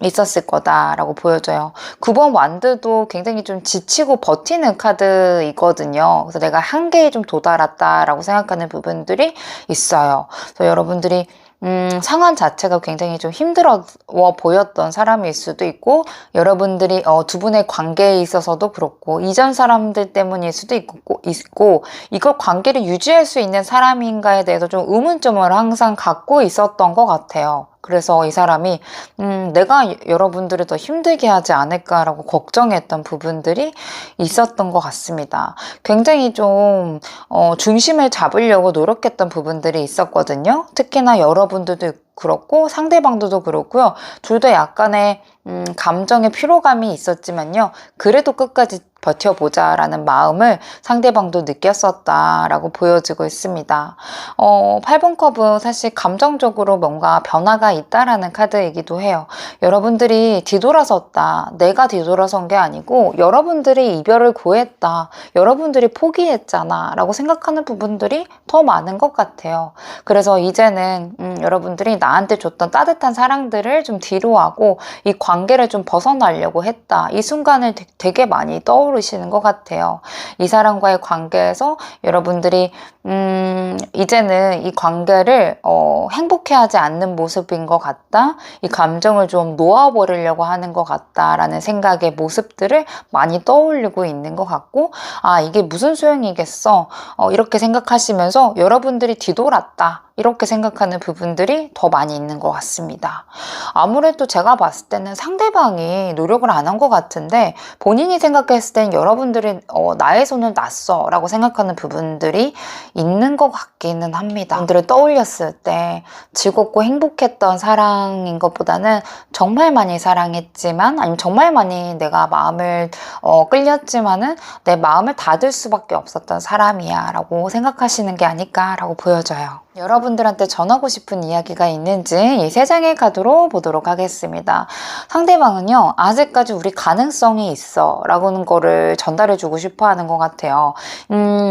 있었을 거다라고 보여져요. 9번 완드도 굉장히 좀 지치고 버티는 카드이거든요. 그래서 내가 한계에 좀 도달했다라고 생각하는 부분들이 있어요. 그래서 여러분들이 상황 자체가 굉장히 좀 힘들어 보였던 사람일 수도 있고, 여러분들이 두 분의 관계에 있어서도 그렇고 이전 사람들 때문일 수도 있고 이걸 관계를 유지할 수 있는 사람인가에 대해서 좀 의문점을 항상 갖고 있었던 것 같아요. 그래서 이 사람이 내가 여러분들을 더 힘들게 하지 않을까라고 걱정했던 부분들이 있었던 것 같습니다. 굉장히 좀 중심을 잡으려고 노력했던 부분들이 있었거든요. 특히나 여러분들도 그렇고 상대방도 그렇고요. 둘 다 약간의 감정의 피로감이 있었지만요. 그래도 끝까지 버텨보자 라는 마음을 상대방도 느꼈었다라고 보여지고 있습니다. 8번 컵은 사실 감정적으로 뭔가 변화가 있다라는 카드이기도 해요. 여러분들이 뒤돌아섰다. 내가 뒤돌아선 게 아니고 여러분들이 이별을 고했다. 여러분들이 포기했잖아 라고 생각하는 부분들이 더 많은 것 같아요. 그래서 이제는 여러분들이 나한테 줬던 따뜻한 사랑들을 좀 뒤로 하고 이 관계를 좀 벗어나려고 했다. 이 순간을 되게 많이 떠오르시는 것 같아요. 이 사람과의 관계에서 여러분들이 이제는 이 관계를 행복해하지 않는 모습인 것 같다. 이 감정을 좀 놓아버리려고 하는 것 같다라는 생각의 모습들을 많이 떠올리고 있는 것 같고, 아, 이게 무슨 소용이겠어. 이렇게 생각하시면서 여러분들이 뒤돌았다. 이렇게 생각하는 부분들이 더 많이 있는 것 같습니다. 아무래도 제가 봤을 때는 상대방이 노력을 안 한 것 같은데 본인이 생각했을 땐 여러분들이 나의 손을 놨어 라고 생각하는 부분들이 있는 것 같기는 합니다. 분들을 떠올렸을 때 즐겁고 행복했던 사랑인 것보다는 정말 많이 사랑했지만, 아니면 정말 많이 내가 마음을 끌렸지만은 내 마음을 닫을 수밖에 없었던 사람이야 라고 생각하시는 게 아닐까 라고 보여져요. 여러분들한테 전하고 싶은 이야기가 있는지 이 3장의 카드로 보도록 하겠습니다. 상대방은요, 아직까지 우리 가능성이 있어 라고는 거를 전달해 주고 싶어 하는 것 같아요.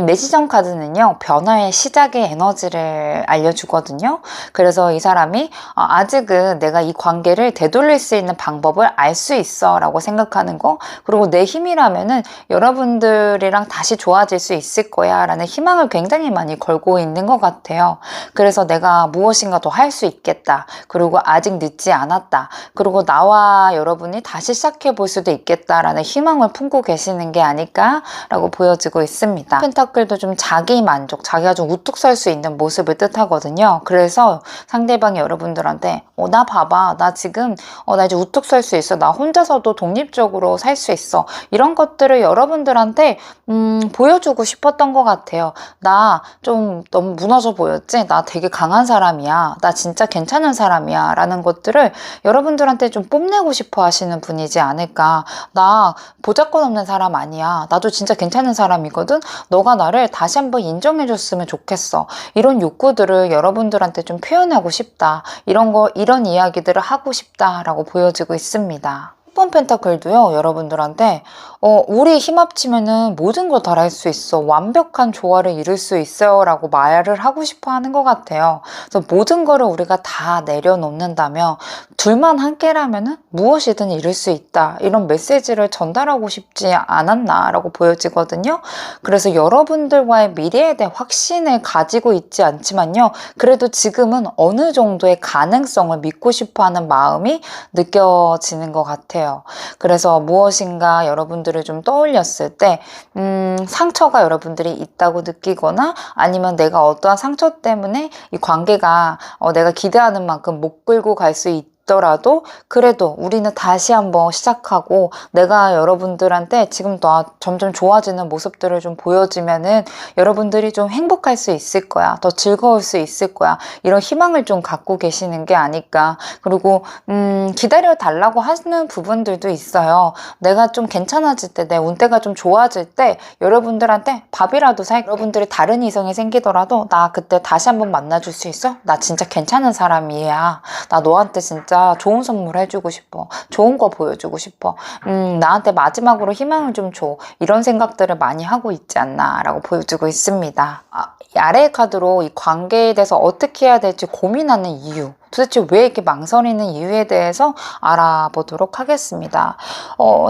내시전 카드는요, 변화의 시작의 에너지를 알려주거든요. 그래서 이 사람이 아직은 내가 이 관계를 되돌릴 수 있는 방법을 알 수 있어 라고 생각하는 거, 그리고 내 힘이라면은 여러분들이랑 다시 좋아질 수 있을 거야 라는 희망을 굉장히 많이 걸고 있는 것 같아요. 그래서 내가 무엇인가 더 할 수 있겠다. 그리고 아직 늦지 않았다. 그리고 나와 여러분이 다시 시작해 볼 수도 있겠다라는 희망을 품고 계시는 게 아닐까라고 보여지고 있습니다. 펜타클도 좀 자기 만족, 자기가 좀 우뚝 설 수 있는 모습을 뜻하거든요. 그래서 상대방이 여러분들한테 나 봐봐. 나 지금 나 이제 우뚝 설 수 있어. 나 혼자서도 독립적으로 살 수 있어. 이런 것들을 여러분들한테 보여주고 싶었던 것 같아요. 나 좀 너무 무너져 보였지? 나 되게 강한 사람이야. 나 진짜 괜찮은 사람이야. 라는 것들을 여러분들한테 좀 뽐내고 싶어 하시는 분이지 않을까. 나 보잘것없는 사람 아니야. 나도 진짜 괜찮은 사람이거든. 너가 나를 다시 한번 인정해줬으면 좋겠어. 이런 욕구들을 여러분들한테 좀 표현하고 싶다. 이런 이야기들을 하고 싶다라고 보여지고 있습니다. 10번 펜타클도요, 여러분들한테 우리 힘 합치면은 모든 걸 다 할 수 있어. 완벽한 조화를 이룰 수 있어요 라고 말을 하고 싶어 하는 것 같아요. 그래서 모든 거를 우리가 다 내려놓는다면 둘만 함께라면은 무엇이든 이룰 수 있다. 이런 메시지를 전달하고 싶지 않았나 라고 보여지거든요. 그래서 여러분들과의 미래에 대한 확신을 가지고 있지 않지만요. 그래도 지금은 어느 정도의 가능성을 믿고 싶어 하는 마음이 느껴지는 것 같아요. 그래서 무엇인가 여러분들을 좀 떠올렸을 때 상처가 여러분들이 있다고 느끼거나, 아니면 내가 어떠한 상처 때문에 이 관계가 내가 기대하는 만큼 못 끌고 갈 수 있더라도 그래도 우리는 다시 한번 시작하고 내가 여러분들한테 지금 나 점점 좋아지는 모습들을 좀 보여주면은 여러분들이 좀 행복할 수 있을 거야. 더 즐거울 수 있을 거야. 이런 희망을 좀 갖고 계시는 게 아닐까. 그리고 기다려 달라고 하시는 부분들도 있어요. 내가 좀 괜찮아질 때, 내 운때가 좀 좋아질 때 여러분들한테 밥이라도 여러분들이 다른 이성이 생기더라도 나 그때 다시 한번 만나줄 수 있어? 나 진짜 괜찮은 사람이야. 나 너한테 진짜 좋은 선물 해주고 싶어. 좋은 거 보여주고 싶어. 나한테 마지막으로 희망을 좀 줘. 이런 생각들을 많이 하고 있지 않나 라고 보여주고 있습니다. 이 아래의 카드로 이 관계에 대해서 어떻게 해야 될지 고민하는 이유, 도대체 왜 이렇게 망설이는 이유에 대해서 알아보도록 하겠습니다.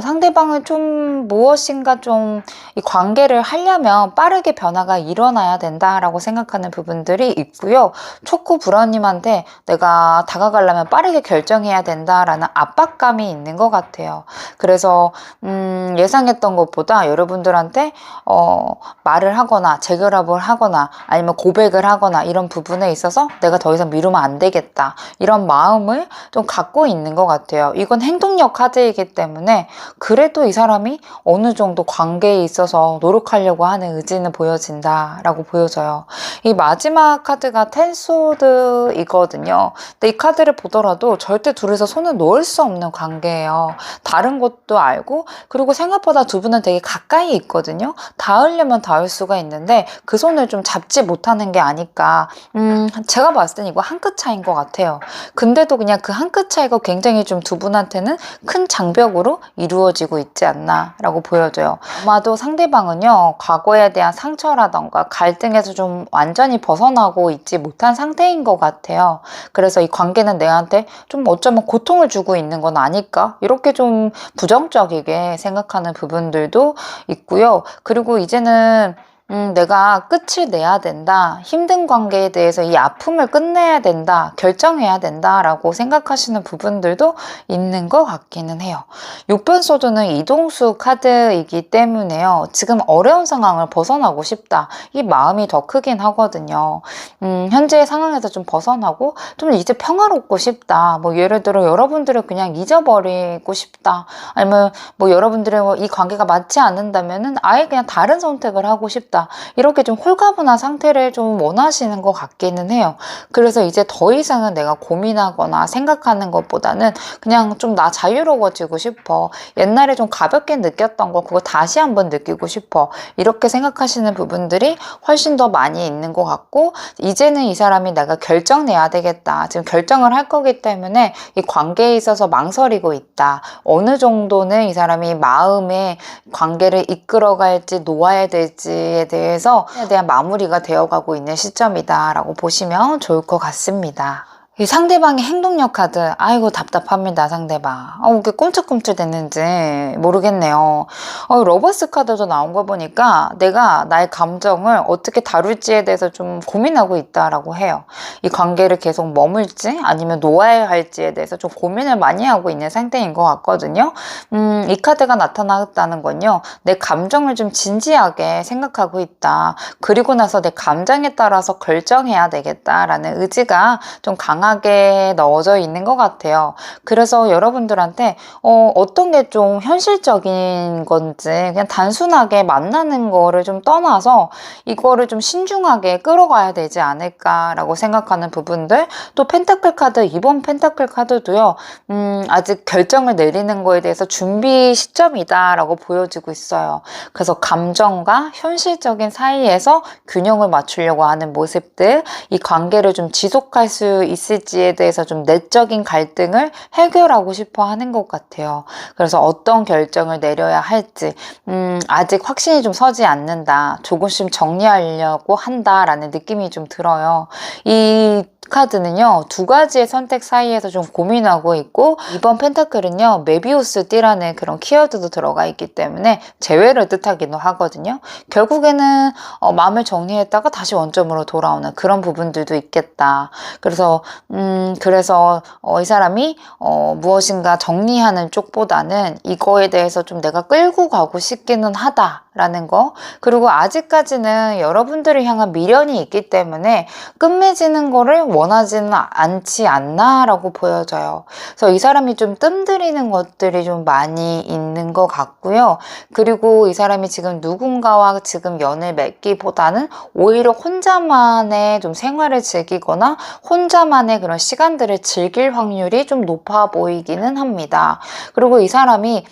상대방을 좀 무엇인가 좀 이 관계를 하려면 빠르게 변화가 일어나야 된다라고 생각하는 부분들이 있고요. 초코 브라우님한테 내가 다가가려면 빠르게 결정해야 된다라는 압박감이 있는 것 같아요. 그래서 예상했던 것보다 여러분들한테 말을 하거나 재결합을 하거나 아니면 고백을 하거나 이런 부분에 있어서 내가 더 이상 미루면 안 되겠다. 이런 마음을 좀 갖고 있는 것 같아요. 이건 행동력 카드이기 때문에 그래도 이 사람이 어느 정도 관계에 있어서 노력하려고 하는 의지는 보여진다라고 보여져요. 이 마지막 카드가 텐소드이거든요. 근데 이 카드를 보더라도 절대 둘이서 손을 놓을 수 없는 관계예요. 다른 것도 알고, 그리고 생각보다 두 분은 되게 가까이 있거든요. 닿으려면 닿을 수가 있는데 그 손을 좀 잡지 못하는 게 아닐까. 제가 봤을 땐 이거 한 끗 차이인 것 같아요. 근데도 그냥 그 한 끗 차이가 굉장히 좀 두 분한테는 큰 장벽으로 이루어지고 있지 않나 라고 보여져요. 아마도 상대방은요, 과거에 대한 상처라던가 갈등에서 좀 완전히 벗어나고 있지 못한 상태인 것 같아요. 그래서 이 관계는 내한테 좀 어쩌면 고통을 주고 있는 건 아닐까? 이렇게 좀 부정적이게 생각하는 부분들도 있고요. 그리고 이제는 내가 끝을 내야 된다. 힘든 관계에 대해서 이 아픔을 끝내야 된다. 결정해야 된다라고 생각하시는 부분들도 있는 것 같기는 해요. 6번 소드는 이동수 카드이기 때문에요. 지금 어려운 상황을 벗어나고 싶다. 이 마음이 더 크긴 하거든요. 현재의 상황에서 좀 벗어나고 좀 이제 평화롭고 싶다. 뭐 예를 들어 여러분들을 그냥 잊어버리고 싶다. 아니면 뭐 여러분들의 이 관계가 맞지 않는다면은 아예 그냥 다른 선택을 하고 싶다. 이렇게 좀 홀가분한 상태를 좀 원하시는 것 같기는 해요. 그래서 이제 더 이상은 내가 고민하거나 생각하는 것보다는 그냥 좀 나 자유로워지고 싶어. 옛날에 좀 가볍게 느꼈던 거 그거 다시 한번 느끼고 싶어. 이렇게 생각하시는 부분들이 훨씬 더 많이 있는 것 같고, 이제는 이 사람이 내가 결정내야 되겠다. 지금 결정을 할 거기 때문에 이 관계에 있어서 망설이고 있다. 어느 정도는 이 사람이 마음의 관계를 이끌어갈지 놓아야 될지에 대해서 에 대한 마무리가 되어가고 있는 시점이다라고 보시면 좋을 것 같습니다. 이 상대방의 행동력 카드, 아이고 답답합니다. 상대방 이게 꿈틀꿈틀 됐는지 모르겠네요. 러버스 카드도 나온 거 보니까 내가 나의 감정을 어떻게 다룰지에 대해서 좀 고민하고 있다라고 해요. 이 관계를 계속 머물지 아니면 놓아야 할지에 대해서 좀 고민을 많이 하고 있는 상태인 것 같거든요. 이 카드가 나타났다는 건요, 내 감정을 좀 진지하게 생각하고 있다. 그리고 나서 내 감정에 따라서 결정해야 되겠다라는 의지가 좀 강하게 넣어져 있는 것 같아요. 그래서 여러분들한테 어떤 게 좀 현실적인 건지, 그냥 단순하게 만나는 거를 좀 떠나서 이거를 좀 신중하게 끌어가야 되지 않을까라고 생각하는 부분들. 또 펜타클 카드, 이번 펜타클 카드도요, 아직 결정을 내리는 거에 대해서 준비 시점이다라고 보여지고 있어요. 그래서 감정과 현실적인 사이에서 균형을 맞추려고 하는 모습들, 이 관계를 좀 지속할 수 있을지에 대해서 좀 내적인 갈등을 해결하고 싶어 하는 것 같아요. 그래서 어떤 결정을 내려야 할지 아직 확신이 좀 서지 않는다. 조금씩 정리하려고 한다라는 느낌이 좀 들어요. 이 카드는요, 두 가지의 선택 사이에서 좀 고민하고 있고, 이번 펜타클은요, 메비우스 띠라는 그런 키워드도 들어가 있기 때문에 재회를 뜻하기도 하거든요. 결국에는 마음을 정리했다가 다시 원점으로 돌아오는 그런 부분들도 있겠다. 그래서 이 사람이 무엇인가 정리하는 쪽보다는 이거에 대해서 좀 내가 끌고 가고 싶기는 하다라는 거. 그리고 아직까지는 여러분들을 향한 미련이 있기 때문에 끝맺이는 거를 원하지는 않지 않나라고 보여져요. 그래서 이 사람이 좀 뜸들이는 것들이 좀 많이 있는 것 같고요. 그리고 이 사람이 지금 누군가와 지금 연을 맺기보다는 오히려 혼자만의 좀 생활을 즐기거나 혼자만의 그런 시간들을 즐길 확률이 좀 높아 보이기는 합니다. 그리고 이 사람이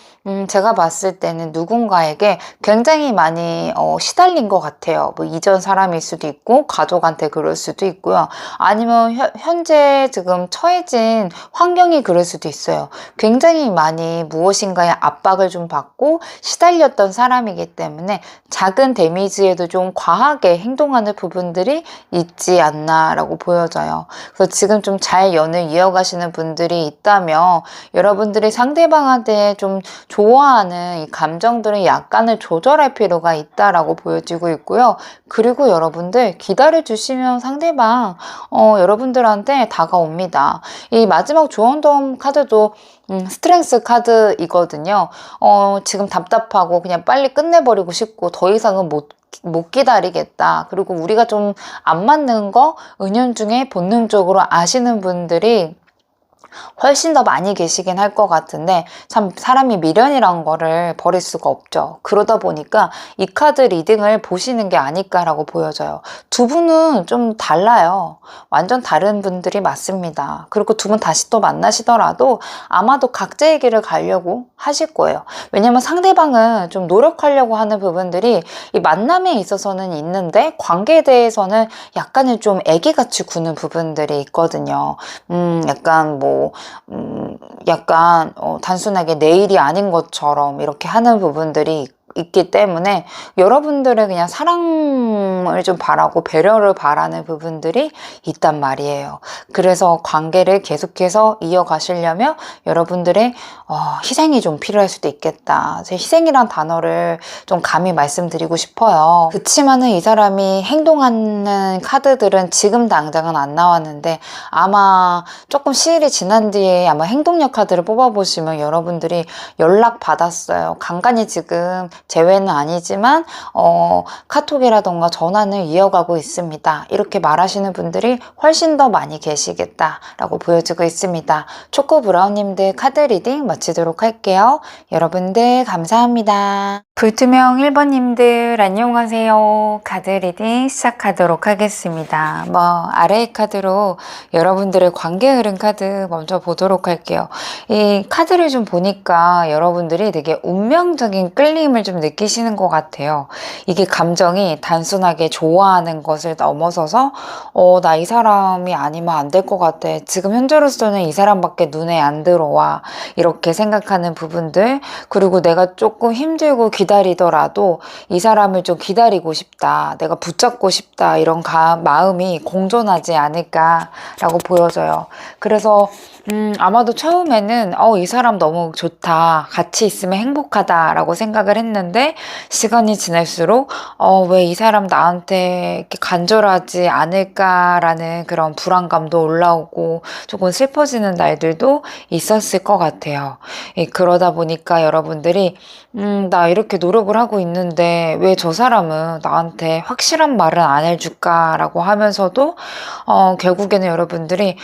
제가 봤을 때는 누군가에게 굉장히 많이 시달린 것 같아요. 뭐 이전 사람일 수도 있고 가족한테 그럴 수도 있고요. 아니면 현재 지금 처해진 환경이 그럴 수도 있어요. 굉장히 많이 무엇인가의 압박을 좀 받고 시달렸던 사람이기 때문에 작은 데미지에도 좀 과하게 행동하는 부분들이 있지 않나라고 보여져요. 그래서 지금 좀 잘 연을 이어가시는 분들이 있다면 여러분들이 상대방한테 좀 좋아하는 이 감정들은 약간을 조절할 필요가 있다라고 보여지고 있고요. 그리고 여러분들 기다려 주시면 상대방 여러분들한테 다가옵니다. 이 마지막 조언덤 카드도 스트렝스 카드이거든요. 지금 답답하고 그냥 빨리 끝내버리고 싶고 더 이상은 못 기다리겠다. 그리고 우리가 좀 안 맞는 거 은연중에 본능적으로 아시는 분들이 훨씬 더 많이 계시긴 할 것 같은데, 참 사람이 미련이란 거를 버릴 수가 없죠. 그러다 보니까 이 카드 리딩을 보시는 게 아닐까라고 보여져요. 두 분은 좀 달라요. 완전 다른 분들이 맞습니다. 그리고 두 분 다시 또 만나시더라도 아마도 각자의 길을 가려고 하실 거예요. 왜냐면 상대방은 좀 노력하려고 하는 부분들이 이 만남에 있어서는 있는데, 관계에 대해서는 약간은 좀 애기같이 구는 부분들이 있거든요. 약간 단순하게 내 일이 아닌 것처럼 이렇게 하는 부분들이 있기 때문에 여러분들의 그냥 사랑을 좀 바라고 배려를 바라는 부분들이 있단 말이에요. 그래서 관계를 계속해서 이어가시려면 여러분들의 희생이 좀 필요할 수도 있겠다. 제 희생이란 단어를 좀 감히 말씀드리고 싶어요. 그치만은 이 사람이 행동하는 카드들은 지금 당장은 안 나왔는데, 아마 조금 시일이 지난 뒤에 아마 행동력 카드를 뽑아보시면 여러분들이 연락 받았어요. 간간히 지금 재회는 아니지만 카톡이라던가 전화는 이어가고 있습니다. 이렇게 말하시는 분들이 훨씬 더 많이 계시겠다라고 보여지고 있습니다. 초코브라운님들 카드 리딩 마치도록 할게요. 여러분들 감사합니다. 불투명 1번님들 안녕하세요. 카드 리딩 시작하도록 하겠습니다. 아래의 카드로 여러분들의 관계 흐름 카드 먼저 보도록 할게요. 이 카드를 좀 보니까 여러분들이 되게 운명적인 끌림을 좀 느끼시는 것 같아요. 이게 감정이 단순하게 좋아하는 것을 넘어서서 나 이 사람이 아니면 안 될 것 같아. 지금 현재로서는 이 사람밖에 눈에 안 들어와. 이렇게 생각하는 부분들, 그리고 내가 조금 힘들고 기다리더라도 이 사람을 좀 기다리고 싶다. 내가 붙잡고 싶다. 이런 마음이 공존하지 않을까라고 보여져요. 그래서 아마도 처음에는 이 사람 너무 좋다, 같이 있으면 행복하다 라고 생각을 했는데, 시간이 지날수록 왜 이 사람 나한테 이렇게 간절하지 않을까라는 그런 불안감도 올라오고 조금 슬퍼지는 날들도 있었을 것 같아요. 그러다 보니까 여러분들이 나 이렇게 노력을 하고 있는데 왜 저 사람은 나한테 확실한 말은 안 해줄까 라고 하면서도 결국에는 여러분들이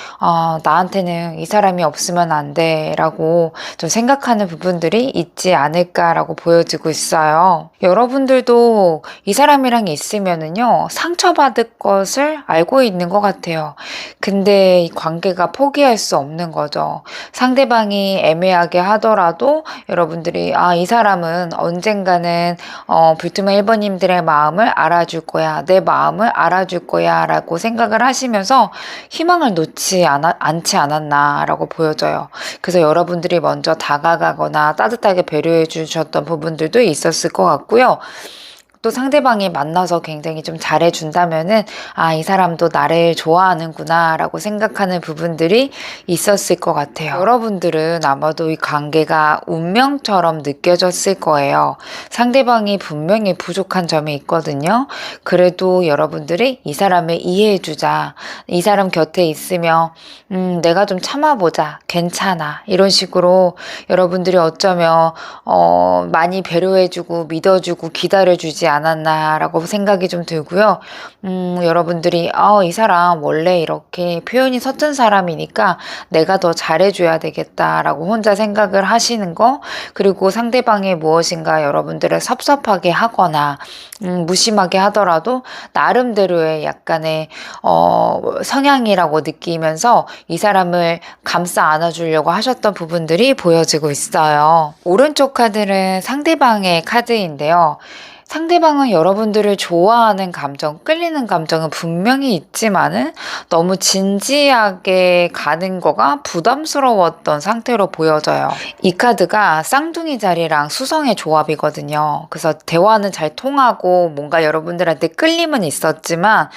나한테는 이 사람이 없으면 안 돼 라고 좀 생각하는 부분들이 있지 않을까라고 보여지고 있어요. 여러분들도 이 사람이랑 있으면은요, 상처받을 것을 알고 있는 것 같아요. 근데 이 관계가 포기할 수 없는 거죠. 상대방이 애매하게 하더라도 여러분들이 이 사람은 언젠가는 불투명 1번님들의 마음을 알아줄 거야, 내 마음을 알아줄 거야 라고 생각을 하시면서 희망을 놓지 않지 않았나 라고 보여져요. 그래서 여러분들이 먼저 다가가거나 따뜻하게 배려해 주셨던 부분들도 있었을 것 같고요. 또 상대방이 만나서 굉장히 좀 잘해준다면은 이 사람도 나를 좋아하는구나 라고 생각하는 부분들이 있었을 것 같아요. 여러분들은 아마도 이 관계가 운명처럼 느껴졌을 거예요. 상대방이 분명히 부족한 점이 있거든요. 그래도 여러분들이 이 사람을 이해해주자, 이 사람 곁에 있으면 내가 좀 참아보자, 괜찮아, 이런 식으로 여러분들이 어쩌면 많이 배려해주고 믿어주고 기다려주지 않았나라고 생각이 좀 들고요. 여러분들이 이 사람 원래 이렇게 표현이 서툰 사람이니까 내가 더 잘해줘야 되겠다라고 혼자 생각을 하시는 거, 그리고 상대방이 무엇인가 여러분들을 섭섭하게 하거나 무심하게 하더라도 나름대로의 약간의 성향이라고 느끼면서 이 사람을 감싸 안아주려고 하셨던 부분들이 보여지고 있어요. 오른쪽 카드는 상대방의 카드인데요. 상대방은 여러분들을 좋아하는 감정, 끌리는 감정은 분명히 있지만은 너무 진지하게 가는 거가 부담스러웠던 상태로 보여져요. 이 카드가 쌍둥이 자리랑 수성의 조합이거든요. 그래서 대화는 잘 통하고 뭔가 여러분들한테 끌림은 있었지만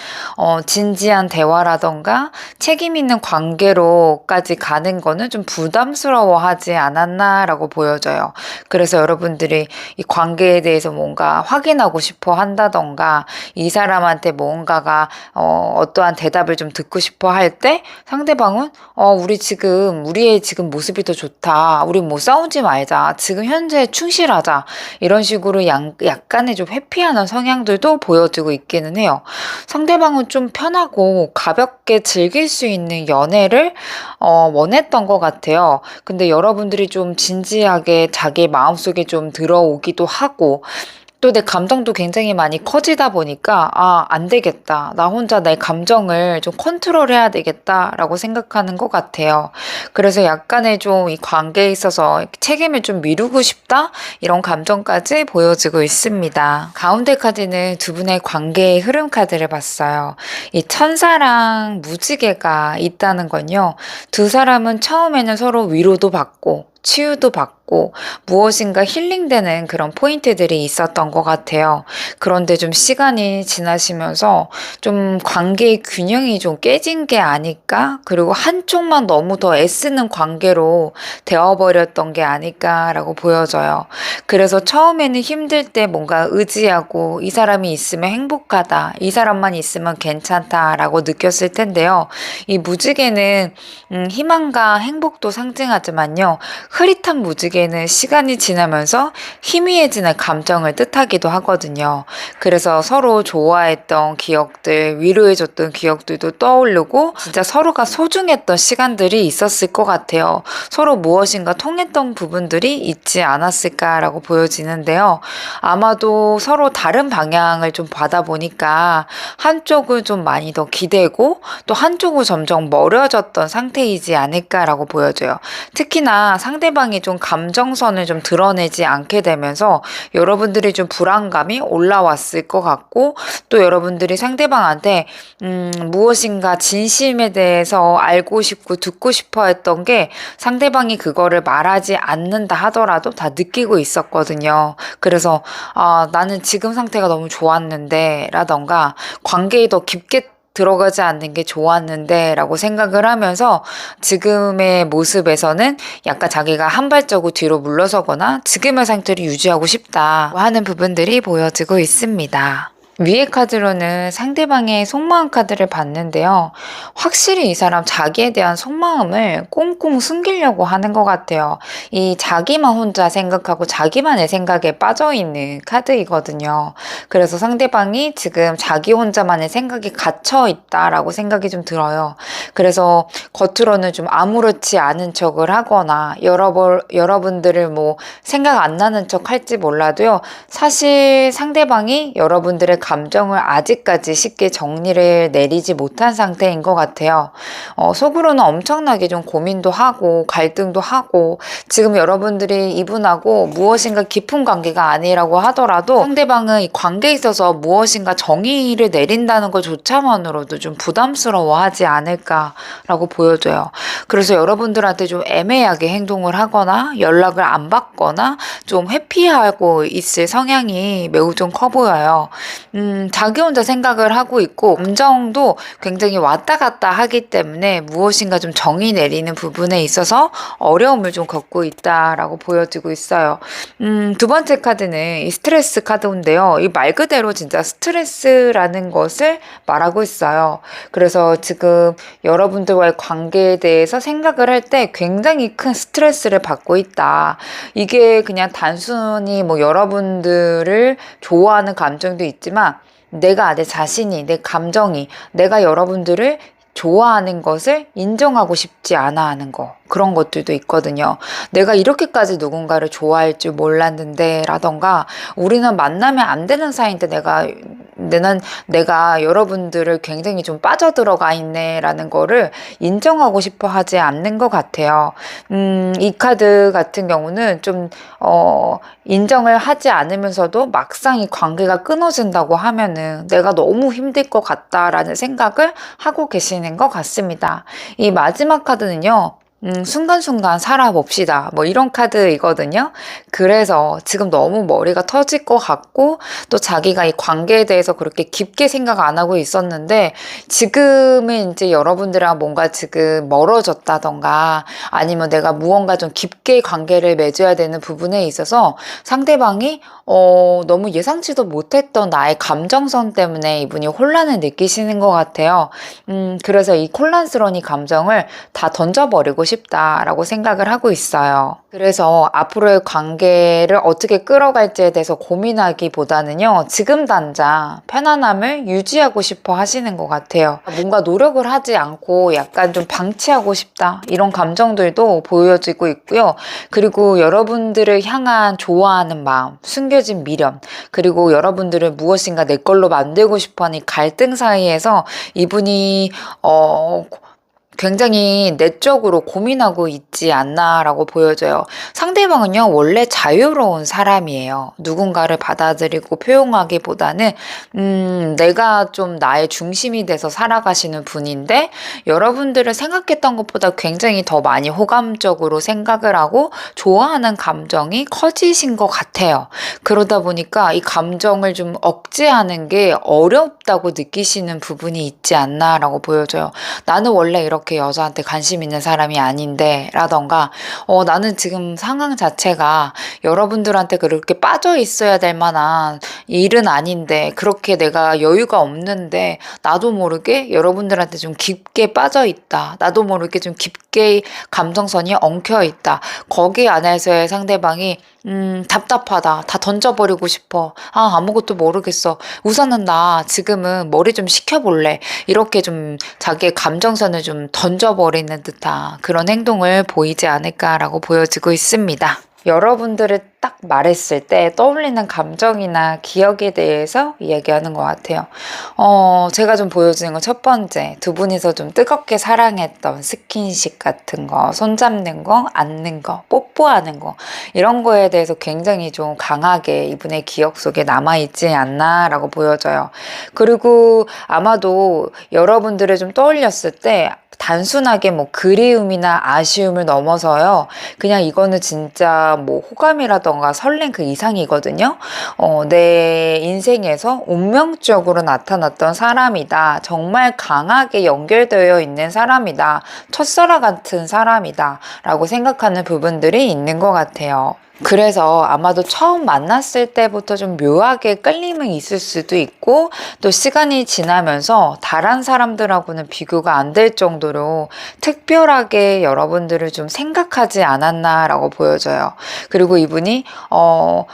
진지한 대화라던가 책임 있는 관계로까지 가는 거는 좀 부담스러워하지 않았나라고 보여져요. 그래서 여러분들이 이 관계에 대해서 뭔가 확인하고 싶어 한다던가 이 사람한테 뭔가가 어떠한 대답을 좀 듣고 싶어 할 때 상대방은 우리의 지금 모습이 더 좋다. 우리 뭐 싸우지 말자. 지금 현재에 충실하자. 이런 식으로 약간의 좀 회피하는 성향들도 보여지고 있기는 해요. 상대방은 좀 편하고 가볍게 즐길 수 있는 연애를 원했던 것 같아요. 근데 여러분들이 좀 진지하게 자기 마음속에 좀 들어오기도 하고 또 내 감정도 굉장히 많이 커지다 보니까 안 되겠다. 나 혼자 내 감정을 좀 컨트롤해야 되겠다라고 생각하는 것 같아요. 그래서 약간의 좀 이 관계에 있어서 책임을 좀 미루고 싶다? 이런 감정까지 보여지고 있습니다. 가운데 카드는 두 분의 관계의 흐름 카드를 봤어요. 이 천사랑 무지개가 있다는 건요. 두 사람은 처음에는 서로 위로도 받고 치유도 받고 무엇인가 힐링되는 그런 포인트들이 있었던 것 같아요. 그런데 좀 시간이 지나시면서 좀 관계의 균형이 좀 깨진 게 아닐까? 그리고 한쪽만 너무 더 애쓰는 관계로 되어버렸던 게 아닐까라고 보여져요. 그래서 처음에는 힘들 때 뭔가 의지하고 이 사람이 있으면 행복하다. 이 사람만 있으면 괜찮다라고 느꼈을 텐데요. 이 무지개는 희망과 행복도 상징하지만요. 흐릿한 무지개는 시간이 지나면서 희미해지는 감정을 뜻하기도 하거든요. 그래서 서로 좋아했던 기억들, 위로해줬던 기억들도 떠오르고 진짜 서로가 소중했던 시간들이 있었을 것 같아요. 서로 무엇인가 통했던 부분들이 있지 않았을까라고 보여지는데요. 아마도 서로 다른 방향을 좀 받아보니까 한쪽을 좀 많이 더 기대고 또 한쪽은 점점 멀어졌던 상태이지 않을까라고 보여져요. 특히나 상대방이 좀 감정선을 좀 드러내지 않게 되면서 여러분들이 좀 불안감이 올라왔을 것 같고 또 여러분들이 상대방한테 무엇인가 진심에 대해서 알고 싶고 듣고 싶어 했던 게 상대방이 그거를 말하지 않는다 하더라도 다 느끼고 있었거든요. 그래서 나는 지금 상태가 너무 좋았는데 라던가 관계에 더 깊게 들어가지 않는 게 좋았는데 라고 생각을 하면서 지금의 모습에서는 약간 자기가 한 발자국 뒤로 물러서거나 지금의 상태를 유지하고 싶다 하는 부분들이 보여지고 있습니다. 위에 카드로는 상대방의 속마음 카드를 봤는데요. 확실히 이 사람 자기에 대한 속마음을 꽁꽁 숨기려고 하는 것 같아요. 이 자기만 혼자 생각하고 자기만의 생각에 빠져있는 카드이거든요. 그래서 상대방이 지금 자기 혼자만의 생각에 갇혀 있다라고 생각이 좀 들어요. 그래서 겉으로는 좀 아무렇지 않은 척을 하거나 여러분들을 뭐 생각 안 나는 척 할지 몰라도요. 사실 상대방이 여러분들의 감정을 아직까지 쉽게 정리를 내리지 못한 상태인 것 같아요. 속으로는 엄청나게 좀 고민도 하고 갈등도 하고 지금 여러분들이 이분하고 무엇인가 깊은 관계가 아니라고 하더라도 상대방은 이 관계에 있어서 무엇인가 정의를 내린다는 것조차만으로도 좀 부담스러워하지 않을까라고 보여져요. 그래서 여러분들한테 좀 애매하게 행동을 하거나 연락을 안 받거나 좀 회피하고 있을 성향이 매우 좀 커 보여요. 자기 혼자 생각을 하고 있고 감정도 굉장히 왔다 갔다 하기 때문에 무엇인가 좀 정의 내리는 부분에 있어서 어려움을 좀 겪고 있다라고 보여지고 있어요. 두 번째 카드는 이 스트레스 카드인데요. 이 말 그대로 진짜 스트레스라는 것을 말하고 있어요. 그래서 지금 여러분들과의 관계에 대해서 생각을 할 때 굉장히 큰 스트레스를 받고 있다. 이게 그냥 단순히 뭐 여러분들을 좋아하는 감정도 있지만 내가 내 자신이 내 감정이 내가 여러분들을 좋아하는 것을 인정하고 싶지 않아 하는 거 그런 것들도 있거든요. 내가 이렇게까지 누군가를 좋아할 줄 몰랐는데 라던가 우리는 만나면 안 되는 사이인데 내가 여러분들을 굉장히 좀 빠져들어가 있네 라는 거를 인정하고 싶어 하지 않는 것 같아요. 이 카드 같은 경우는 좀 인정을 하지 않으면서도 막상 이 관계가 끊어진다고 하면은 내가 너무 힘들 것 같다라는 생각을 하고 계시는 것 같습니다. 이 마지막 카드는요. 순간순간 살아봅시다. 뭐 이런 카드이거든요. 그래서 지금 너무 머리가 터질 것 같고 또 자기가 이 관계에 대해서 그렇게 깊게 생각 안 하고 있었는데 지금은 이제 여러분들이랑 뭔가 지금 멀어졌다던가 아니면 내가 무언가 좀 깊게 관계를 맺어야 되는 부분에 있어서 상대방이 너무 예상치도 못했던 나의 감정선 때문에 이분이 혼란을 느끼시는 것 같아요. 그래서 이 혼란스러운 이 감정을 다 던져버리고 싶다라고 생각을 하고 있어요. 그래서 앞으로의 관계를 어떻게 끌어갈지에 대해서 고민하기보다는요, 지금 당장 편안함을 유지하고 싶어 하시는 것 같아요. 뭔가 노력을 하지 않고 약간 좀 방치하고 싶다, 이런 감정들도 보여지고 있고요. 그리고 여러분들을 향한 좋아하는 마음, 숨겨진 미련, 그리고 여러분들을 무엇인가 내 걸로 만들고 싶어 하는 이 갈등 사이에서 이분이 굉장히 내적으로 고민하고 있지 않나라고 보여져요. 상대방은요, 원래 자유로운 사람이에요. 누군가를 받아들이고 표현하기보다는, 내가 좀 나의 중심이 돼서 살아가시는 분인데, 여러분들을 생각했던 것보다 굉장히 더 많이 호감적으로 생각을 하고, 좋아하는 감정이 커지신 것 같아요. 그러다 보니까 이 감정을 좀 억제하는 게 어렵다고 느끼시는 부분이 있지 않나라고 보여져요. 나는 원래 이렇게 여자한테 관심 있는 사람이 아닌데 라던가 나는 지금 상황 자체가 여러분들한테 그렇게 빠져 있어야 될 만한 일은 아닌데 그렇게 내가 여유가 없는데 나도 모르게 여러분들한테 좀 깊게 빠져 있다. 나도 모르게 좀 깊게 감정선이 엉켜 있다. 거기 안에서의 상대방이 답답하다. 다 던져버리고 싶어. 아무것도 모르겠어. 우선은 나 지금은 머리 좀 식혀볼래. 이렇게 좀 자기의 감정선을 좀 던져버리는 듯한 그런 행동을 보이지 않을까라고 보여지고 있습니다. 여러분들을 딱 말했을 때 떠올리는 감정이나 기억에 대해서 이야기하는 것 같아요. 제가 좀 보여주는 건 첫 번째, 두 분이서 좀 뜨겁게 사랑했던 스킨십 같은 거, 손잡는 거, 안는 거, 뽀뽀하는 거, 이런 거에 대해서 굉장히 좀 강하게 이분의 기억 속에 남아있지 않나라고 보여져요. 그리고 아마도 여러분들을 좀 떠올렸을 때 단순하게 뭐 그리움이나 아쉬움을 넘어서요. 그냥 이거는 진짜 뭐 호감이라던가 설렘 그 이상이거든요. 내 인생에서 운명적으로 나타났던 사람이다. 정말 강하게 연결되어 있는 사람이다. 첫사랑 같은 사람이다. 라고 생각하는 부분들이 있는 것 같아요. 그래서 아마도 처음 만났을 때부터 좀 묘하게 끌림은 있을 수도 있고 또 시간이 지나면서 다른 사람들하고는 비교가 안 될 정도로 특별하게 여러분들을 좀 생각하지 않았나라고 보여져요. 그리고 이분이